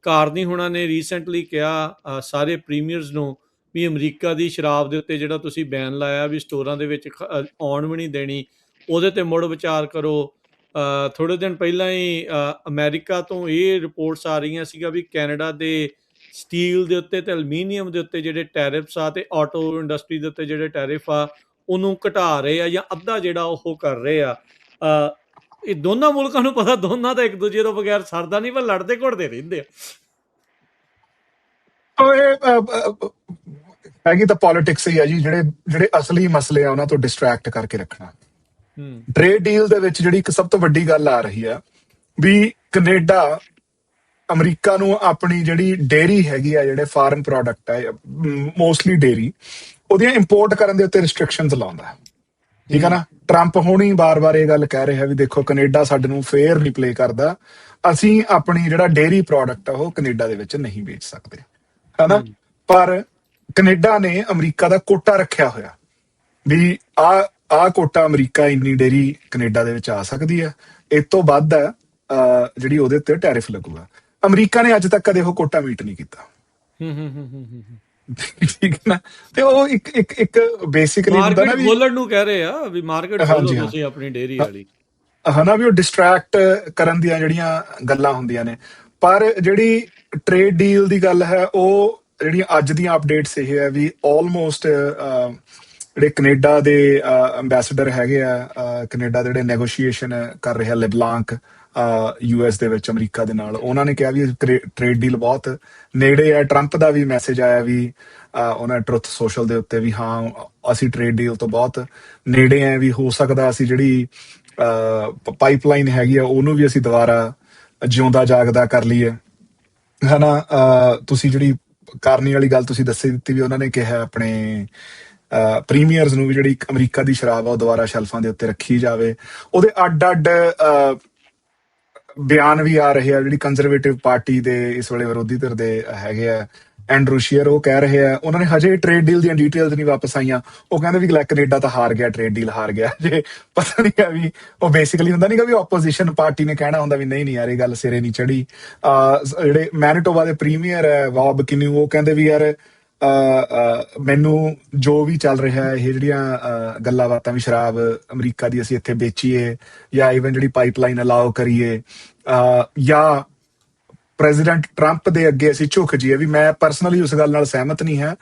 ਕਾਰਨੀ ਹੁਣਾਂ ਨੇ ਰੀਸੈਂਟਲੀ ਕਿਹਾ ਸਾਰੇ ਪ੍ਰੀਮੀਅਰਸ ਨੂੰ ਵੀ ਅਮਰੀਕਾ ਦੀ ਸ਼ਰਾਬ ਦੇ ਉੱਤੇ ਜਿਹੜਾ ਤੁਸੀਂ ਬੈਨ ਲਾਇਆ ਵੀ ਸਟੋਰਾਂ ਦੇ ਵਿੱਚ ਆਉਣ ਵੀ ਨਹੀਂ ਦੇਣੀ, ਉਹਦੇ ਤੇ ਮੁੜ ਵਿਚਾਰ ਕਰੋ। ਥੋੜ੍ਹੇ ਦਿਨ ਪਹਿਲਾਂ ਹੀ ਅਮਰੀਕਾ ਤੋਂ ਇਹ ਰਿਪੋਰਟਸ ਆ ਰਹੀਆਂ ਸੀਗਾ ਵੀ ਕੈਨੇਡਾ ਦੇ ਸਟੀਲ ਦੇ ਉੱਤੇ ਤੇ ਐਲੂਮੀਨੀਅਮ ਦੇ ਉੱਤੇ ਜਿਹੜੇ ਟੈਰਿਫਸ ਆ ਤੇ ਆਟੋ ਇੰਡਸਟਰੀ ਦੇ ਉੱਤੇ ਜਿਹੜੇ ਟੈਰਿਫ ਆ ਉਹਨੂੰ ਘਟਾ ਰਹੇ ਆ ਜਾਂ ਅੱਧਾ ਜਿਹੜਾ ਉਹ ਕਰ ਰਹੇ ਆ। ਇਹ ਦੋਨਾਂ ਮੁਲਕਾਂ ਨੂੰ ਪਤਾ, ਦੋਨਾਂ ਦਾ ਇੱਕ ਦੂਜੇ ਤੋਂ ਬਗੈਰ ਸਰਦਾ ਨਹੀਂ, ਪਰ ਲੜਦੇ ਘੁੱਟਦੇ ਰਹਿੰਦੇ ਆ। ਹੈਗੀ ਤਾਂ ਪੋਲਿਟਿਕਸ ਹੀ ਆ ਜੀ, ਜਿਹੜੇ ਅਸਲੀ ਮਸਲੇ ਆ ਉਹਨਾਂ ਤੋਂ ਡਿਸਟਰੈਕਟ ਕਰਕੇ ਰੱਖਣਾ। ਟ੍ਰੇਡ ਡੀਲ ਦੇ ਵਿੱਚ ਜਿਹੜੀ ਇੱਕ ਸਭ ਤੋਂ ਵੱਡੀ ਗੱਲ ਆ ਰਹੀ ਆ ਵੀ ਕੈਨੇਡਾ ਅਮਰੀਕਾ ਨੂੰ ਆਪਣੀ ਜਿਹੜੀ ਡੇਅਰੀ ਹੈਗੀ ਆ, ਜਿਹੜੇ ਫਾਰਮ ਪ੍ਰੋਡਕਟ ਆ ਮੋਸਟਲੀ ਡੇਅਰੀ, ਉਹਦੀਆਂ ਇੰਪੋਰਟ ਕਰਨ ਦੇ ਉੱਤੇ ਰਿਸਟ੍ਰਿਕਸ਼ਨਸ ਲਾਉਂਦਾ, ਠੀਕ ਆ ਨਾ। ਟਰੰਪ ਹੁਣ ਹੀ ਬਾਰ-ਬਾਰ ਇਹ ਗੱਲ ਕਹਿ ਰਿਹਾ ਵੀ ਦੇਖੋ ਕੈਨੇਡਾ ਸਾਡੇ ਨੂੰ ਫੇਅਰ ਨਹੀਂ ਪਲੇ ਕਰਦਾ, ਅਸੀਂ ਆਪਣੀ ਜਿਹੜਾ ਡੇਅਰੀ ਪ੍ਰੋਡਕਟ ਆ ਉਹ ਕੈਨੇਡਾ ਦੇ ਵਿੱਚ ਨਹੀਂ ਵੇਚ ਸਕਦੇ, ਹਨਾ। ਪਰ ਕੈਨੇਡਾ ਨੇ ਅਮਰੀਕਾ ਦਾ ਕੋਟਾ ਰੱਖਿਆ ਹੋਇਆ ਵੀ ਆਹ ਕੋਟਾ ਅਮਰੀਕਾ ਇੰਨੀ ਡੇਅਰੀ ਕੈਨੇਡਾ ਦੇ ਵਿੱਚ ਆ ਸਕਦੀ ਹੈ, ਇਸ ਤੋਂ ਵੱਧ ਹੈ ਜਿਹੜੀ ਉਹਦੇ ਉੱਤੇ ਟੈਰਿਫ ਲੱਗੂਗਾ। ਅਮਰੀਕਾ ਨੇ ਅੱਜ ਤੱਕ ਕਦੇ ਉਹ ਕੋਟਾ ਮੀਟ ਨਹੀਂ ਕੀਤਾ, ਠੀਕ ਹੈ ਨਾ। ਤੇ ਉਹ ਇੱਕ ਬੇਸਿਕਲੀ ਹੁੰਦਾ ਨਾ ਵੀ ਖੋਲਣ ਨੂੰ ਕਹਿ ਰਹੇ ਆ ਵੀ ਮਾਰਕੀਟ ਖੋਲੋ ਤੁਸੀਂ ਆਪਣੀ ਡੇਅਰੀ ਵਾਲੀ, ਹਨਾ, ਵੀ ਉਹ ਡਿਸਟਰੈਕਟ ਕਰਨ ਦੀਆਂ ਜਿਹੜੀਆਂ ਗੱਲਾਂ ਹੁੰਦੀਆਂ ਨੇ। ਪਰ ਜਿਹੜੀ ਟ੍ਰੇਡ ਡੀਲ ਦੀ ਗੱਲ ਹੈ, ਉਹ ਜਿਹੜੀਆਂ ਅੱਜ ਦੀਆਂ ਅਪਡੇਟਸ ਇਹ ਹੈ ਵੀ ਆਲਮੋਸਟ ਜਿਹੜੇ ਕੈਨੇਡਾ ਦੇ ਅੰਬੈਸਡਰ ਹੈਗੇ ਆ, ਕੈਨੇਡਾ ਦੇ ਜਿਹੜੇ ਨੈਗੋਸ਼ੀਏਸ਼ਨ ਕਰ ਰਹੇ ਆ ਲਿਬਲਾਂਕ US ਦੇ ਵਿੱਚ ਅਮਰੀਕਾ ਦੇ ਨਾਲ, ਉਹਨਾਂ ਨੇ ਕਿਹਾ ਵੀ ਟ੍ਰੇਡ ਡੀਲ ਬਹੁਤ ਨੇੜੇ ਹੈ। ਟਰੰਪ ਦਾ ਵੀ ਮੈਸੇਜ ਆਇਆ ਵੀ ਉਹਨਾਂ ਟਰੁਥ ਸੋਸ਼ਲ ਦੇ ਉੱਤੇ ਵੀ ਹਾਂ ਅਸੀਂ ਟ੍ਰੇਡ ਡੀਲ ਤੋਂ ਬਹੁਤ ਨੇੜੇ ਆ, ਵੀ ਹੋ ਸਕਦਾ ਅਸੀਂ ਜਿਹੜੀ ਪਾਈਪਲਾਈਨ ਹੈਗੀ ਆ ਉਹਨੂੰ ਵੀ ਅਸੀਂ ਦੁਬਾਰਾ ਜਿਉਂਦਾ ਜਾਗਦਾ ਕਰ ਲਈਏ, ਹਨਾ। ਤੁਸੀਂ ਜਿਹੜੀ ਕਾਰਨੀ ਵਾਲੀ ਗੱਲ ਤੁਸੀਂ ਦੱਸੀ ਦਿੱਤੀ ਵੀ ਉਹਨਾਂ ਨੇ ਕਿਹਾ ਆਪਣੇ ਪ੍ਰੀਮੀਅਰਸ ਨੂੰ ਵੀ ਜਿਹੜੀ ਅਮਰੀਕਾ ਦੀ ਸ਼ਰਾਬ ਆ ਉਹ ਦੁਬਾਰਾ ਸ਼ੈਲਫਾਂ ਦੇ ਉੱਤੇ ਰੱਖੀ ਜਾਵੇ। ਉਹਦੇ ਅੱਡ-ਅੱਡ ਬਿਆਨ ਵੀ ਆ ਰਹੇ ਆ। ਜਿਹੜੀ ਕੰਜ਼ਰਵੇਟਿਵ ਪਾਰਟੀ ਦੇ ਇਸ ਵੇਲੇ ਵਿਰੋਧੀ ਧਿਰ ਦੇ ਹੈਗੇ ਆ ਐਂਡਰੂ ਸ਼ੀਅਰ, ਉਹ ਕਹਿ ਰਹੇ ਆ, ਉਹਨਾਂ ਨੇ ਹਜੇ ਟ੍ਰੇਡ ਡੀਲ ਦੀਆਂ ਡਿਟੇਲਸ ਨਹੀਂ ਵਾਪਸ ਆਈਆਂ। ਉਹ ਕਹਿੰਦੇ ਵੀ ਕੈਨੇਡਾ ਤਾਂ ਹਾਰ ਗਿਆ, ਟ੍ਰੇਡ ਡੀਲ ਹਾਰ ਗਿਆ। ਜੇ ਪਤਾ ਨਹੀਂ ਆ ਵੀ ਉਹ ਬੇਸਿਕਲੀ ਹੁੰਦਾ ਨੀਗਾ ਵੀ ਆਪੋਜੀਸ਼ਨ ਪਾਰਟੀ ਨੇ ਕਹਿਣਾ ਹੁੰਦਾ ਵੀ ਨਹੀਂ ਯਾਰ ਇਹ ਗੱਲ ਸਿਰੇ ਨਹੀਂ ਚੜੀ। ਜਿਹੜੇ ਮੈਨੀਟੋਬਾ ਦੇ ਪ੍ਰੀਮੀਅਰ ਹੈ ਬੌਬ ਕਿਨਿਊ, ਉਹ ਕਹਿੰਦੇ ਵੀ ਯਾਰ ਮੈਨੂੰ ਜੋ ਵੀ ਚੱਲ ਰਿਹਾ ਇਹ ਜਿਹੜੀਆਂ ਗੱਲਾਂ ਬਾਤਾਂ ਵੀ ਸ਼ਰਾਬ ਅਮਰੀਕਾ ਦੀ ਅਸੀਂ ਇੱਥੇ ਵੇਚੀਏ ਜਾਂ ਈਵਨ ਜਿਹੜੀ ਪਾਈਪਲਾਈਨ ਅਲਾਓ ਕਰੀਏ ਜਾਂ ਪ੍ਰੈਜ਼ੀਡੈਂਟ ਟਰੰਪ ਦੇ ਅੱਗੇ ਅਸੀਂ ਝੁਕ ਜਾਈਏ, ਵੀ ਮੈਂ ਪਰਸਨਲੀ ਉਸ ਗੱਲ ਨਾਲ ਸਹਿਮਤ ਨਹੀਂ ਹੈ।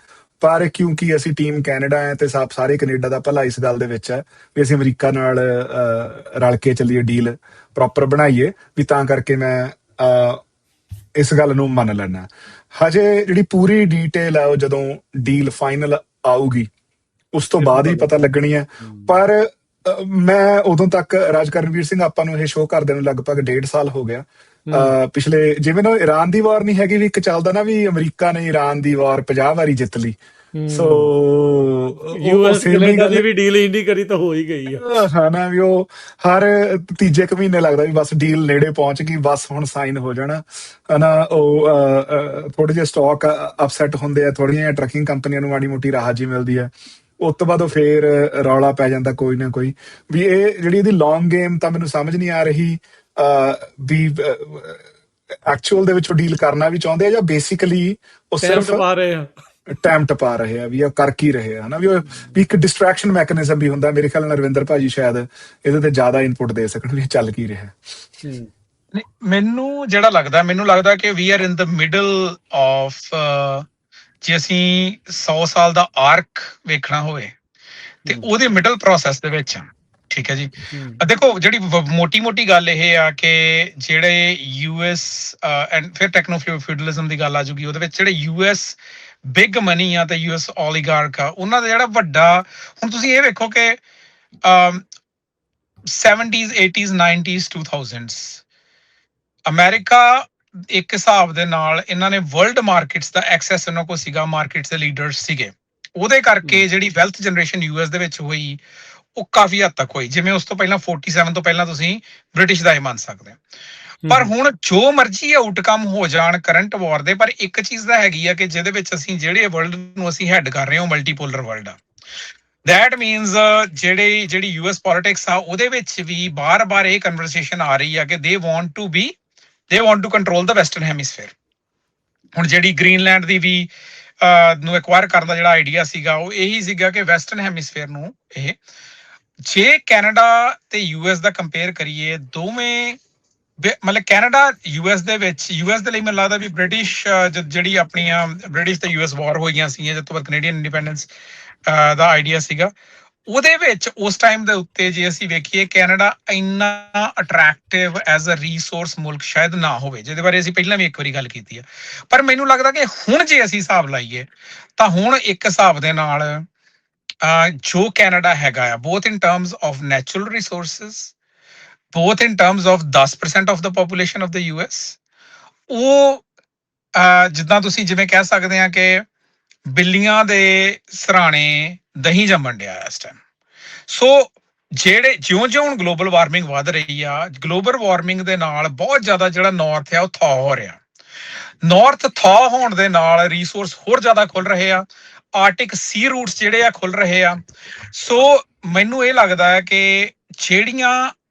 ਪਰ ਕਿਉਂਕਿ ਅਸੀਂ ਟੀਮ ਕੈਨੇਡਾ ਹੈ ਤੇ ਸਾਰੇ ਕੈਨੇਡਾ ਦਾ ਭਲਾ ਇਸ ਗੱਲ ਦੇ ਵਿੱਚ ਹੈ ਵੀ ਅਸੀਂ ਅਮਰੀਕਾ ਨਾਲ ਰਲ ਕੇ ਚੱਲੀਏ, ਡੀਲ ਪ੍ਰੋਪਰ ਬਣਾਈਏ, ਵੀ ਤਾਂ ਕਰਕੇ ਮੈਂ ਇਸ ਗੱਲ ਨੂੰ ਮੰਨ ਲੈਣਾ। ਹਜੇ ਜਿਹੜੀ ਪੂਰੀ ਡੀਟੇਲ ਹੈ ਉਹ ਜਦੋਂ ਡੀਲ ਫਾਈਨਲ ਆਊਗੀ ਉਸ ਤੋਂ ਬਾਅਦ ਹੀ ਪਤਾ ਲੱਗਣੀ ਹੈ। ਪਰ ਮੈਂ ਉਦੋਂ ਤੱਕ, ਰਾਜ ਕਰਨਵੀਰ ਸਿੰਘ, ਆਪਾਂ ਨੂੰ ਇਹ ਸ਼ੋਅ ਕਰਦੇ ਨੂੰ ਲਗਭਗ 1.5 ਸਾਲ ਹੋ ਗਿਆ। ਪਿਛਲੇ, ਜਿਵੇਂ ਨਾ ਇਰਾਨ ਦੀ ਵਾਰ ਨਹੀਂ ਹੈਗੀ ਵੀ ਇੱਕ ਚੱਲਦਾ ਨਾ ਵੀ ਅਮਰੀਕਾ ਨੇ ਇਰਾਨ ਦੀ ਵਾਰ 50 ਵਾਰੀ ਜਿੱਤ ਲਈ, ਸੋ ਯੂਐਸ ਕੈਨੇਡਾ ਦੀ ਵੀ ਡੀਲ ਇੰਨੀ ਕਰੀ ਤਾਂ ਹੋ ਹੀ ਗਈ ਹੈ ਨਾ, ਵੀ ਉਹ ਹਰ ਤੀਜੇ ਕੁ ਮਹੀਨੇ ਲੱਗਦਾ ਵੀ ਬਸ ਡੀਲ ਨੇੜੇ ਪਹੁੰਚ ਗਈ, ਬਸ ਹੁਣ ਸਾਈਨ ਹੋ ਜਾਣਾ ਹੈ ਨਾ। ਉਹ ਥੋੜੇ ਜਿਹੇ ਸਟਾਕ ਅਪਸੈਟ ਹੁੰਦੇ ਆ, ਥੋੜੀਆਂ ਜਿਹੀਆਂ ਟਰੱਕਿੰਗ ਕੰਪਨੀਆਂ ਨੂੰ ਮਾੜੀ ਮੋਟੀ ਰਾਹਤ ਜੀ ਮਿਲਦੀ ਹੈ, ਉਸ ਤੋਂ ਬਾਅਦ ਉਹ ਫੇਰ ਰੌਲਾ ਪੈ ਜਾਂਦਾ ਕੋਈ ਨਾ ਕੋਈ। ਵੀ ਇਹ ਜਿਹੜੀ ਇਹਦੀ ਲੌਂਗ ਗੇਮ ਤਾਂ ਮੈਨੂੰ ਸਮਝ ਨਹੀਂ ਆ ਰਹੀ ਵੀ ਐਕਚੁਅਲ ਦੇ ਵਿੱਚ ਉਹ ਡੀਲ ਕਰਨਾ ਵੀ ਚਾਹੁੰਦੇ ਆ ਜਾਂ ਬੇਸਿਕਲੀ ਉਹ ਸਿਰਫ ਟਾਈਮ ਟਪਾ ਰਹੇ ਆ, ਵੀ ਉਹ ਕਰ ਕੀ ਰਹੇ ਆ, ਹਨਾ। ਵੀ ਇੱਕ ਡਿਸਟਰੈਕਸ਼ਨ ਮੈਕੈਨਿਜ਼ਮ ਵੀ ਹੁੰਦਾ। ਮੇਰੇ ਖਿਆਲ ਨਾਲ ਰਵਿੰਦਰ ਭਾਜੀ ਸ਼ਾਇਦ ਇਹਦੇ ਤੇ ਜ਼ਿਆਦਾ ਇਨਪੁਟ ਦੇ ਸਕਣ ਵੀ ਚੱਲ ਕੀ ਰਿਹਾ। ਮੈਨੂੰ ਜਿਹੜਾ ਲੱਗਦਾ ਕਿ we are in the middle of, ਜੇ ਅਸੀਂ 100 ਸਾਲ ਦਾ ਆਰਕ ਵੇਖਣਾ ਹੋਵੇ ਤੇ ਉਹਦੇ ਮਿਡਲ ਪ੍ਰੋਸੈਸ ਦੇ ਵਿੱਚ, ਠੀਕ ਹੈ ਜੀ। ਦੇਖੋ, ਜਿਹੜੀ ਮੋਟੀ ਗੱਲ ਇਹ ਆ ਕਿ ਜਿਹੜੇ ਯੂਐਸ ਐਂਡ ਫਿਰ ਟੈਕਨੋ ਫਿਊਡਲਿਜ਼ਮ ਦੀ ਗੱਲ ਆ ਜੂਗੀ, ਉਹਦੇ ਵਿੱਚ ਜਿਹੜੇ ਯੂਐਸ ਬਿਗ ਮਨੀ ਆ ਤੇ ਯੂਐਸ ਓਲੀਗਾਰਕ ਆ, ਉਹਨਾਂ ਦਾ ਜਿਹੜਾ ਵੱਡਾ, ਹੁਣ ਤੁਸੀਂ ਇਹ ਵੇਖੋ ਕਿ 70s 80s 90s 2000s America ਇੱਕ ਹਿਸਾਬ ਦੇ ਨਾਲ ਇਹਨਾਂ ਨੇ ਵਰਲਡ ਮਾਰਕੀਟਸ ਦਾ ਐਕਸੈਸ ਇਹਨਾਂ ਕੋਲ ਸੀਗਾ, ਮਾਰਕੀਟਸ ਦੇ ਲੀਡਰਸ ਸੀਗੇ, ਉਹਦੇ ਕਰਕੇ ਜਿਹੜੀ ਵੈਲਥ ਜਨਰੇਸ਼ਨ ਯੂਐਸ ਦੇ ਵਿੱਚ ਹੋਈ ਉਹ ਕਾਫੀ ਹੱਦ ਤੱਕ ਹੋਈ। ਜਿਵੇਂ ਉਸ ਤੋਂ ਪਹਿਲਾਂ 47 ਤੋਂ ਪਹਿਲਾਂ ਤੁਸੀਂ ਬ੍ਰਿਟਿਸ਼ ਦਾ ਇਹ ਮੰਨ ਸਕਦੇ ਹੋ। ਪਰ ਹੁਣ ਜੋ ਮਰਜ਼ੀ ਆਊਟਕਮ ਹੋ ਜਾਣ ਕਰੰਟ ਵਾਰ ਦੇ, ਪਰ ਇੱਕ ਚੀਜ਼ ਤਾਂ ਹੈਗੀ ਆ ਕਿ ਜਿਹਦੇ ਵਿੱਚ ਅਸੀਂ ਜਿਹੜੇ ਵਰਲਡ ਨੂੰ ਅਸੀਂ ਹੈਡ ਕਰ ਰਹੇ ਹਾਂ ਮਲਟੀਪੋਲਰ ਵਰਲਡ ਆ। ਦੈਟ ਮੀਨਸ ਜਿਹੜੀ ਯੂਐਸ ਪੋਲਿਟਿਕਸ ਆ ਉਹਦੇ ਵਿੱਚ ਵੀ ਬਾਰ-ਬਾਰ ਇਹ ਕਨਵਰਸੇਸ਼ਨ ਆ ਰਹੀ ਆ ਕਿ they want to control the western hemisphere. ਹੁਣ ਜਿਹੜੀ ਗ੍ਰੀਨਲੈਂਡ ਦੀ ਵੀ ਨੂੰ ਐਕਵਾਇਰ ਕਰਨ ਦਾ ਜਿਹੜਾ ਆਈਡੀਆ ਸੀਗਾ ਉਹ ਇਹੀ ਸੀਗਾ ਕਿ ਵੈਸਟਰਨ ਹੈਮੀਸਫੇਅਰ ਨੂੰ ਇਹ, ਜੇ ਕੈਨੇਡਾ ਤੇ ਯੂਐਸ ਦਾ ਕੰਪੇਅਰ ਕਰੀਏ, ਦੋਵੇਂ ਮਤਲਬ ਕੈਨੇਡਾ ਯੂਐਸ ਦੇ ਵਿੱਚ, ਯੂਐਸ ਦੇ ਲਈ ਮੈਨੂੰ ਲੱਗਦਾ ਵੀ ਬ੍ਰਿਟਿਸ਼ ਜਿਹੜੀ ਆਪਣੀਆਂ ਬ੍ਰਿਟਿਸ਼ ਤੇ ਯੂਐਸ ਵਾਰ ਹੋਈਆਂ ਸੀ ਜਦ ਤੋਂ ਬਾਅਦ ਕੈਨੇਡੀਅਨ ਇੰਡੀਪੈਂਡੈਂਸ ਦਾ ਆਈਡੀਆ ਸੀਗਾ, ਉਹਦੇ ਵਿੱਚ ਉਸ ਟਾਈਮ ਦੇ ਉੱਤੇ ਜੇ ਅਸੀਂ ਵੇਖੀਏ ਕੈਨੇਡਾ ਇੰਨਾ ਅਟਰੈਕਟਿਵ ਐਜ਼ ਅ ਰੀਸੋਰਸ ਮੁਲਕ ਸ਼ਾਇਦ ਨਾ ਹੋਵੇ, ਜਿਹਦੇ ਬਾਰੇ ਅਸੀਂ ਪਹਿਲਾਂ ਵੀ ਇੱਕ ਵਾਰੀ ਗੱਲ ਕੀਤੀ ਆ। ਪਰ ਮੈਨੂੰ ਲੱਗਦਾ ਕਿ ਹੁਣ ਜੇ ਅਸੀਂ ਹਿਸਾਬ ਲਾਈਏ ਤਾਂ ਹੁਣ ਇੱਕ ਹਿਸਾਬ ਦੇ ਨਾਲ ਜੋ ਕੈਨੇਡਾ ਹੈਗਾ ਆ, both in terms of natural resources, both in terms of 10% of the population of the US, ਉਹ ਜਿੱਦਾਂ ਤੁਸੀਂ ਜਿਵੇਂ ਕਹਿ ਸਕਦੇ ਆ ਕਿ ਬਿੱਲੀਆਂ ਦੇ ਸਰਾਣੇ ਦਹੀਂ ਜੰਮਣ ਡਿਆ ਇਸ ਟਾਈਮ। ਸੋ ਜਿਉਂ ਹੁਣ ਗਲੋਬਲ ਵਾਰਮਿੰਗ ਵੱਧ ਰਹੀ ਆ, ਗਲੋਬਲ ਵਾਰਮਿੰਗ ਦੇ ਨਾਲ ਬਹੁਤ ਜ਼ਿਆਦਾ ਜਿਹੜਾ ਨਾਰਥ ਆ ਉਹ ਥਾ ਹੋ ਰਿਹਾ। ਨਾਰਥ ਥਾ ਹੋਣ ਦੇ ਨਾਲ ਰਿਸੋਰਸ ਹੋਰ ਜ਼ਿਆਦਾ ਖੁੱਲ ਰਹੇ ਆ, ਆਰਟਿਕ ਸੀ ਰੂਟਸ ਜਿਹੜੇ ਆ ਖੁੱਲ ਰਹੇ ਆ। ਸੋ ਮੈਨੂੰ ਇਹ ਲੱਗਦਾ ਹੈ ਕਿ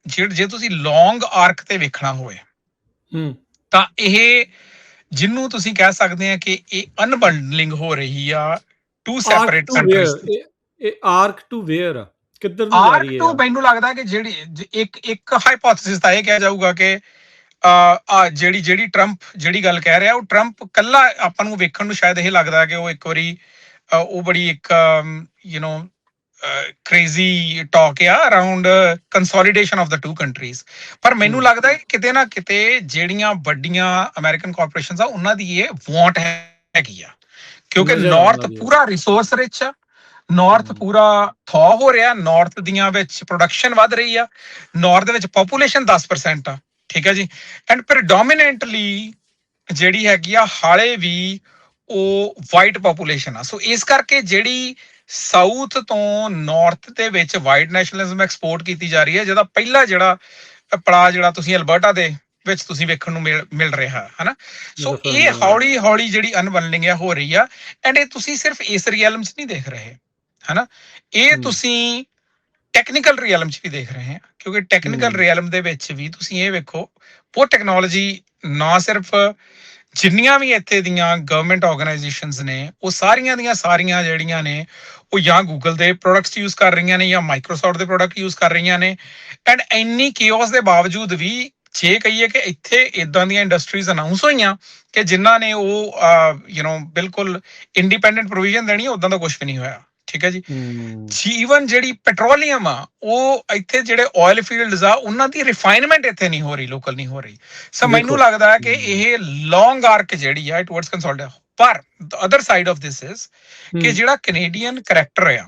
ਜੇ ਤੁਸੀਂ ਲੌਂਗ ਆਰਕ ਤੇ ਵੇਖਣਾ ਹੋਵੇ ਤਾਂ ਇਹ ਜਿਹਨੂੰ ਤੁਸੀਂ ਕਹਿ ਸਕਦੇ ਆ ਕਿ ਇਹ ਅਨਬੰਡਲਿੰਗ ਹੋ ਰਹੀ ਆ ਟੂ ਸੈਪਰੇਟ ਕੰਟਰੀਜ਼। ਇਹ ਆਰਕ ਟੂ ਵੇਅਰ ਕਿੱਧਰ ਨੂੰ ਜਾ ਰਹੀ ਹੈ? ਆਰਕ ਟੂ ਮੈਨੂੰ ਲੱਗਦਾ ਕਿ ਜਿਹੜੀ ਇੱਕ ਹਾਈਪੋਥੇਸਿਸ ਤਾਂ ਇਹ ਕਿਹਾ ਜਾਊਗਾ ਕਿ ਜਿਹੜੀ ਟਰੰਪ ਜਿਹੜੀ ਗੱਲ ਕਹਿ ਰਿਹਾ, ਉਹ ਟਰੰਪ ਕੱਲਾ ਆਪਾਂ ਨੂੰ ਵੇਖਣ ਨੂੰ ਸ਼ਾਇਦ ਇਹ ਲੱਗਦਾ ਕਿ ਉਹ ਇੱਕ ਵਾਰੀ ਉਹ ਬੜੀ ਇੱਕ crazy talk around consolidation of the two countries, ਪਰ ਮੈਨੂੰ ਲੱਗਦਾ ਹੈ ਕਿਤੇ ਨਾ ਕਿਤੇ ਜਿਹੜੀਆਂ ਵੱਡੀਆਂ ਅਮਰੀਕਨ ਕਾਰਪੋਰੇਸ਼ਨਸ ਆ ਉਹਨਾਂ ਦੀ ਇਹ ਵਾਂਟ ਹੈਗੀ ਆ, ਕਿਉਂਕਿ ਨਾਰਥ ਪੂਰਾ ਰਿਸੋਰਸ ਰਿਚ ਆ, ਨਾਰਥ ਪੂਰਾ ਥਾ ਹੋ ਰਿਹਾ, ਨਾਰਥ ਦੀਆਂ ਵਿੱਚ ਪ੍ਰੋਡਕਸ਼ਨ ਵੱਧ ਰਹੀ ਆ, ਨਾਰਥ ਦੇ ਵਿੱਚ ਪੋਪੂਲੇਸ਼ਨ 10% ਆ, ਠੀਕ ਹੈ ਜੀ, ਐਂਡ ਪ੍ਰੀਡੋਮੀਨੈਂਟਲੀ ਜਿਹੜੀ ਹੈਗੀ ਆ ਹਾਲੇ ਵੀ ਉਹ ਵਾਈਟ ਪੋਪੂਲੇਸ਼ਨ ਆ। ਸੋ ਇਸ ਕਰਕੇ ਜਿਹੜੀ ਸਾਊਥ ਤੋਂ ਨਾਰਥ ਦੇ ਵਿੱਚ ਵਾਈਟ ਨੈਸ਼ਨਲਿਜ਼ਮ ਐਕਸਪੋਰਟ ਕੀਤੀ ਜਾ ਰਹੀ ਹੈ, ਜਿਹਦਾ ਪਹਿਲਾ ਜਿਹੜਾ ਪੜਾਅ ਜਿਹੜਾ ਤੁਸੀਂ ਅਲਬਰਟਾ ਦੇ ਵਿੱਚ ਤੁਸੀਂ ਵੇਖਣ ਨੂੰ ਮਿਲ ਰਿਹਾ ਹੈ ਨਾ। ਸੋ ਇਹ ਹੌਲੀ ਹੌਲੀ ਜਿਹੜੀ ਅਨਬੰਡਲਿੰਗ ਆ ਹੋ ਰਹੀ ਆ, ਐਂਡ ਇਹ ਤੁਸੀਂ ਸਿਰਫ ਇਸ ਰੀਅਲਮ 'ਚ ਨਹੀਂ ਦੇਖ ਰਹੇ ਹੈ ਨਾ, ਇਹ ਤੁਸੀਂ ਟੈਕਨੀਕਲ ਰੀਅਲਮ 'ਚ ਵੀ ਦੇਖ ਰਹੇ ਆ, ਕਿਉਂਕਿ ਟੈਕਨੀਕਲ ਰੀਅਲਮ ਦੇ ਵਿੱਚ ਵੀ ਤੁਸੀਂ ਇਹ ਵੇਖੋ ਉਹ ਟੈਕਨੋਲੋਜੀ ਨਾ ਸਿਰਫ ਜਿੰਨੀਆਂ ਵੀ ਇੱਥੇ ਦੀਆਂ ਗਵਰਨਮੈਂਟ ਆਰਗੇਨਾਈਜੇਸ਼ਨਸ ਨੇ ਉਹ ਸਾਰੀਆਂ ਦੀਆਂ ਸਾਰੀਆਂ ਜਿਹੜੀਆਂ ਨੇ ਉਹ ਜਾਂ ਗੂਗਲ ਦੇ ਪ੍ਰੋਡਕਟਸ ਯੂਜ਼ ਕਰ ਰਹੀਆਂ ਨੇ ਜਾਂ ਮਾਈਕਰੋਸਾਫਟ ਦੇ ਪ੍ਰੋਡਕਟ ਯੂਜ਼ ਕਰ ਰਹੀਆਂ ਨੇ, ਐਂਡ ਇੰਨੀ ਕੇਓਸ ਦੇ ਬਾਵਜੂਦ ਵੀ ਜੇ ਕਹੀਏ ਕਿ ਇੱਥੇ ਇਦਾਂ ਦੀਆਂ ਇੰਡਸਟਰੀਜ਼ ਅਨਾਉਂਸ ਹੋਈਆਂ ਕਿ ਜਿਨ੍ਹਾਂ ਨੇ ਉਹ ਬਿਲਕੁਲ ਇੰਡੀਪੈਂਡੈਂਟ ਪ੍ਰੋਵੀਜ਼ਨ ਦੇਣੀ ਹੈ, ਉਦਾਂ ਦਾ ਕੁਝ ਵੀ ਨਹੀਂ ਹੋਇਆ। ਠੀਕ ਹੈ ਜੀ। ਜੀਵਨ ਜਿਹੜੀ ਪੈਟਰੋਲੀਅਮ ਆ, ਉਹ ਇੱਥੇ ਜਿਹੜੇ ਆਇਲ ਫੀਲਡਸ ਆ ਉਹਨਾਂ ਦੀ ਰਿਫਾਈਨਮੈਂਟ ਇੱਥੇ ਨਹੀਂ ਹੋ ਰਹੀ, ਲੋਕਲ ਨਹੀਂ ਹੋ ਰਹੀ। ਸੋ ਮੈਨੂੰ ਲੱਗਦਾ ਹੈ ਕਿ ਇਹ ਲੌਂਗ ਆਰਕ ਜਿਹੜੀ ਆ ਟੁਵਰਡਸ ਕੰਸੋਲੀਡੇਸ਼ਨ। ਪਰ other side of this is ਕਿ ਜਿਹੜਾ ਕੈਨੇਡੀਅਨ ਕਰੈਕਟਰ ਆ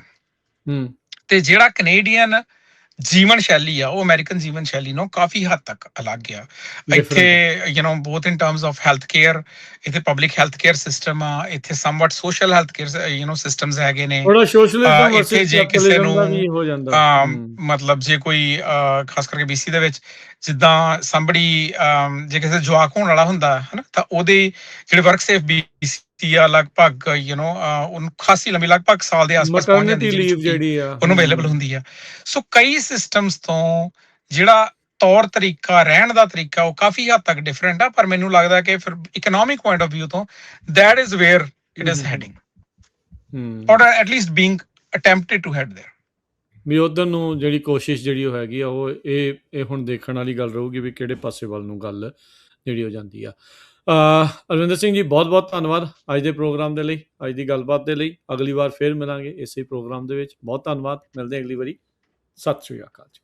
ਤੇ ਜਿਹੜਾ ਕੈਨੇਡੀਅਨ ਜੀਵਨ ਸ਼ੈਲੀ ਆ, ਉਹ ਅਮਰੀਕਨ ਜੀਵਨ ਸ਼ੈਲੀ ਨੂੰ ਕਾਫੀ ਹੱਦ ਤੱਕ ਅਲੱਗ ਆ। ਇੱਥੇ both in terms of health care, ਇੱਥੇ ਪਬਲਿਕ ਹੈਲਥ ਕੇਅਰ ਸਿਸਟਮ ਆ, ਇੱਥੇ somewhat social health care systems ਹੈਗੇ ਨੇ। ਇੱਥੇ ਜੇ ਕਿਸੇ ਨੂੰ ਮਤਲਬ ਜੇ ਕੋਈ ਖਾਸ ਕਰਕੇ BC ਦੇ ਵਿੱਚ ਜਿੱਦਾਂ somebody ਜੇ ਕਿਸੇ ਜਵਾਕ ਹੋਣ ਵਾਲਾ ਹੁੰਦਾ ਹਨਾ, ਤਾਂ ਉਹਦੇ ਜਿਹੜੇ ਵਰਕ ਸੇਫ BC ਆ ਲਗਭਗ ਉਹਨੂੰ ਖਾਸੀ ਲੰਬੀ, ਲਗਭਗ ਸਾਲ ਦੇ ਆਸ-ਪਾਸ ਪਹੁੰਚ ਜਾਂਦੀ ਜਿਹੜੀ ਉਹਨੂੰ ਅਵੇਲੇਬਲ ਹੁੰਦੀ ਆ। ਸੋ ਕਈ ਸਿਸਟਮਸ ਤੋਂ ਜਿਹੜਾ ਤੌਰ ਤਰੀਕਾ, ਰਹਿਣ ਦਾ ਤਰੀਕਾ, ਉਹ ਕਾਫੀ ਹੱਦ ਤੱਕ ਡਿਫਰੈਂਟ ਆ। ਪਰ ਮੈਨੂੰ ਲੱਗਦਾ ਕਿ ਫਿਰ ਇਕਨੋਮਿਕ ਪੁਆਇੰਟ ਆਫ ਵਿਊ ਤੋਂ that is where it is heading, or at least being attempted to head there। ਵੀ ਉਧਰ ਨੂੰ ਜਿਹੜੀ ਕੋਸ਼ਿਸ਼ ਜਿਹੜੀ ਉਹ ਹੈਗੀ ਆ, ਉਹ ਇਹ ਹੁਣ ਦੇਖਣ ਵਾਲੀ ਗੱਲ ਰਹੂਗੀ ਵੀ ਕਿਹੜੇ ਪਾਸੇ ਵੱਲ ਨੂੰ ਗੱਲ ਜਿਹੜੀ ਹੋ ਜਾਂਦੀ ਆ। ਅਰਵਿੰਦਰ ਸਿੰਘ ਜੀ, ਬਹੁਤ ਬਹੁਤ ਧੰਨਵਾਦ ਅੱਜ ਦੇ ਪ੍ਰੋਗਰਾਮ ਦੇ ਲਈ, ਅੱਜ ਦੀ ਗੱਲਬਾਤ ਦੇ ਲਈ। ਅਗਲੀ ਵਾਰ ਫਿਰ ਮਿਲਾਂਗੇ ਇਸੇ ਪ੍ਰੋਗਰਾਮ ਦੇ ਵਿੱਚ। ਬਹੁਤ ਧੰਨਵਾਦ, ਮਿਲਦੇ ਅਗਲੀ ਵਾਰੀ। ਸਤਿ ਸ਼੍ਰੀ ਅਕਾਲ ਜੀ।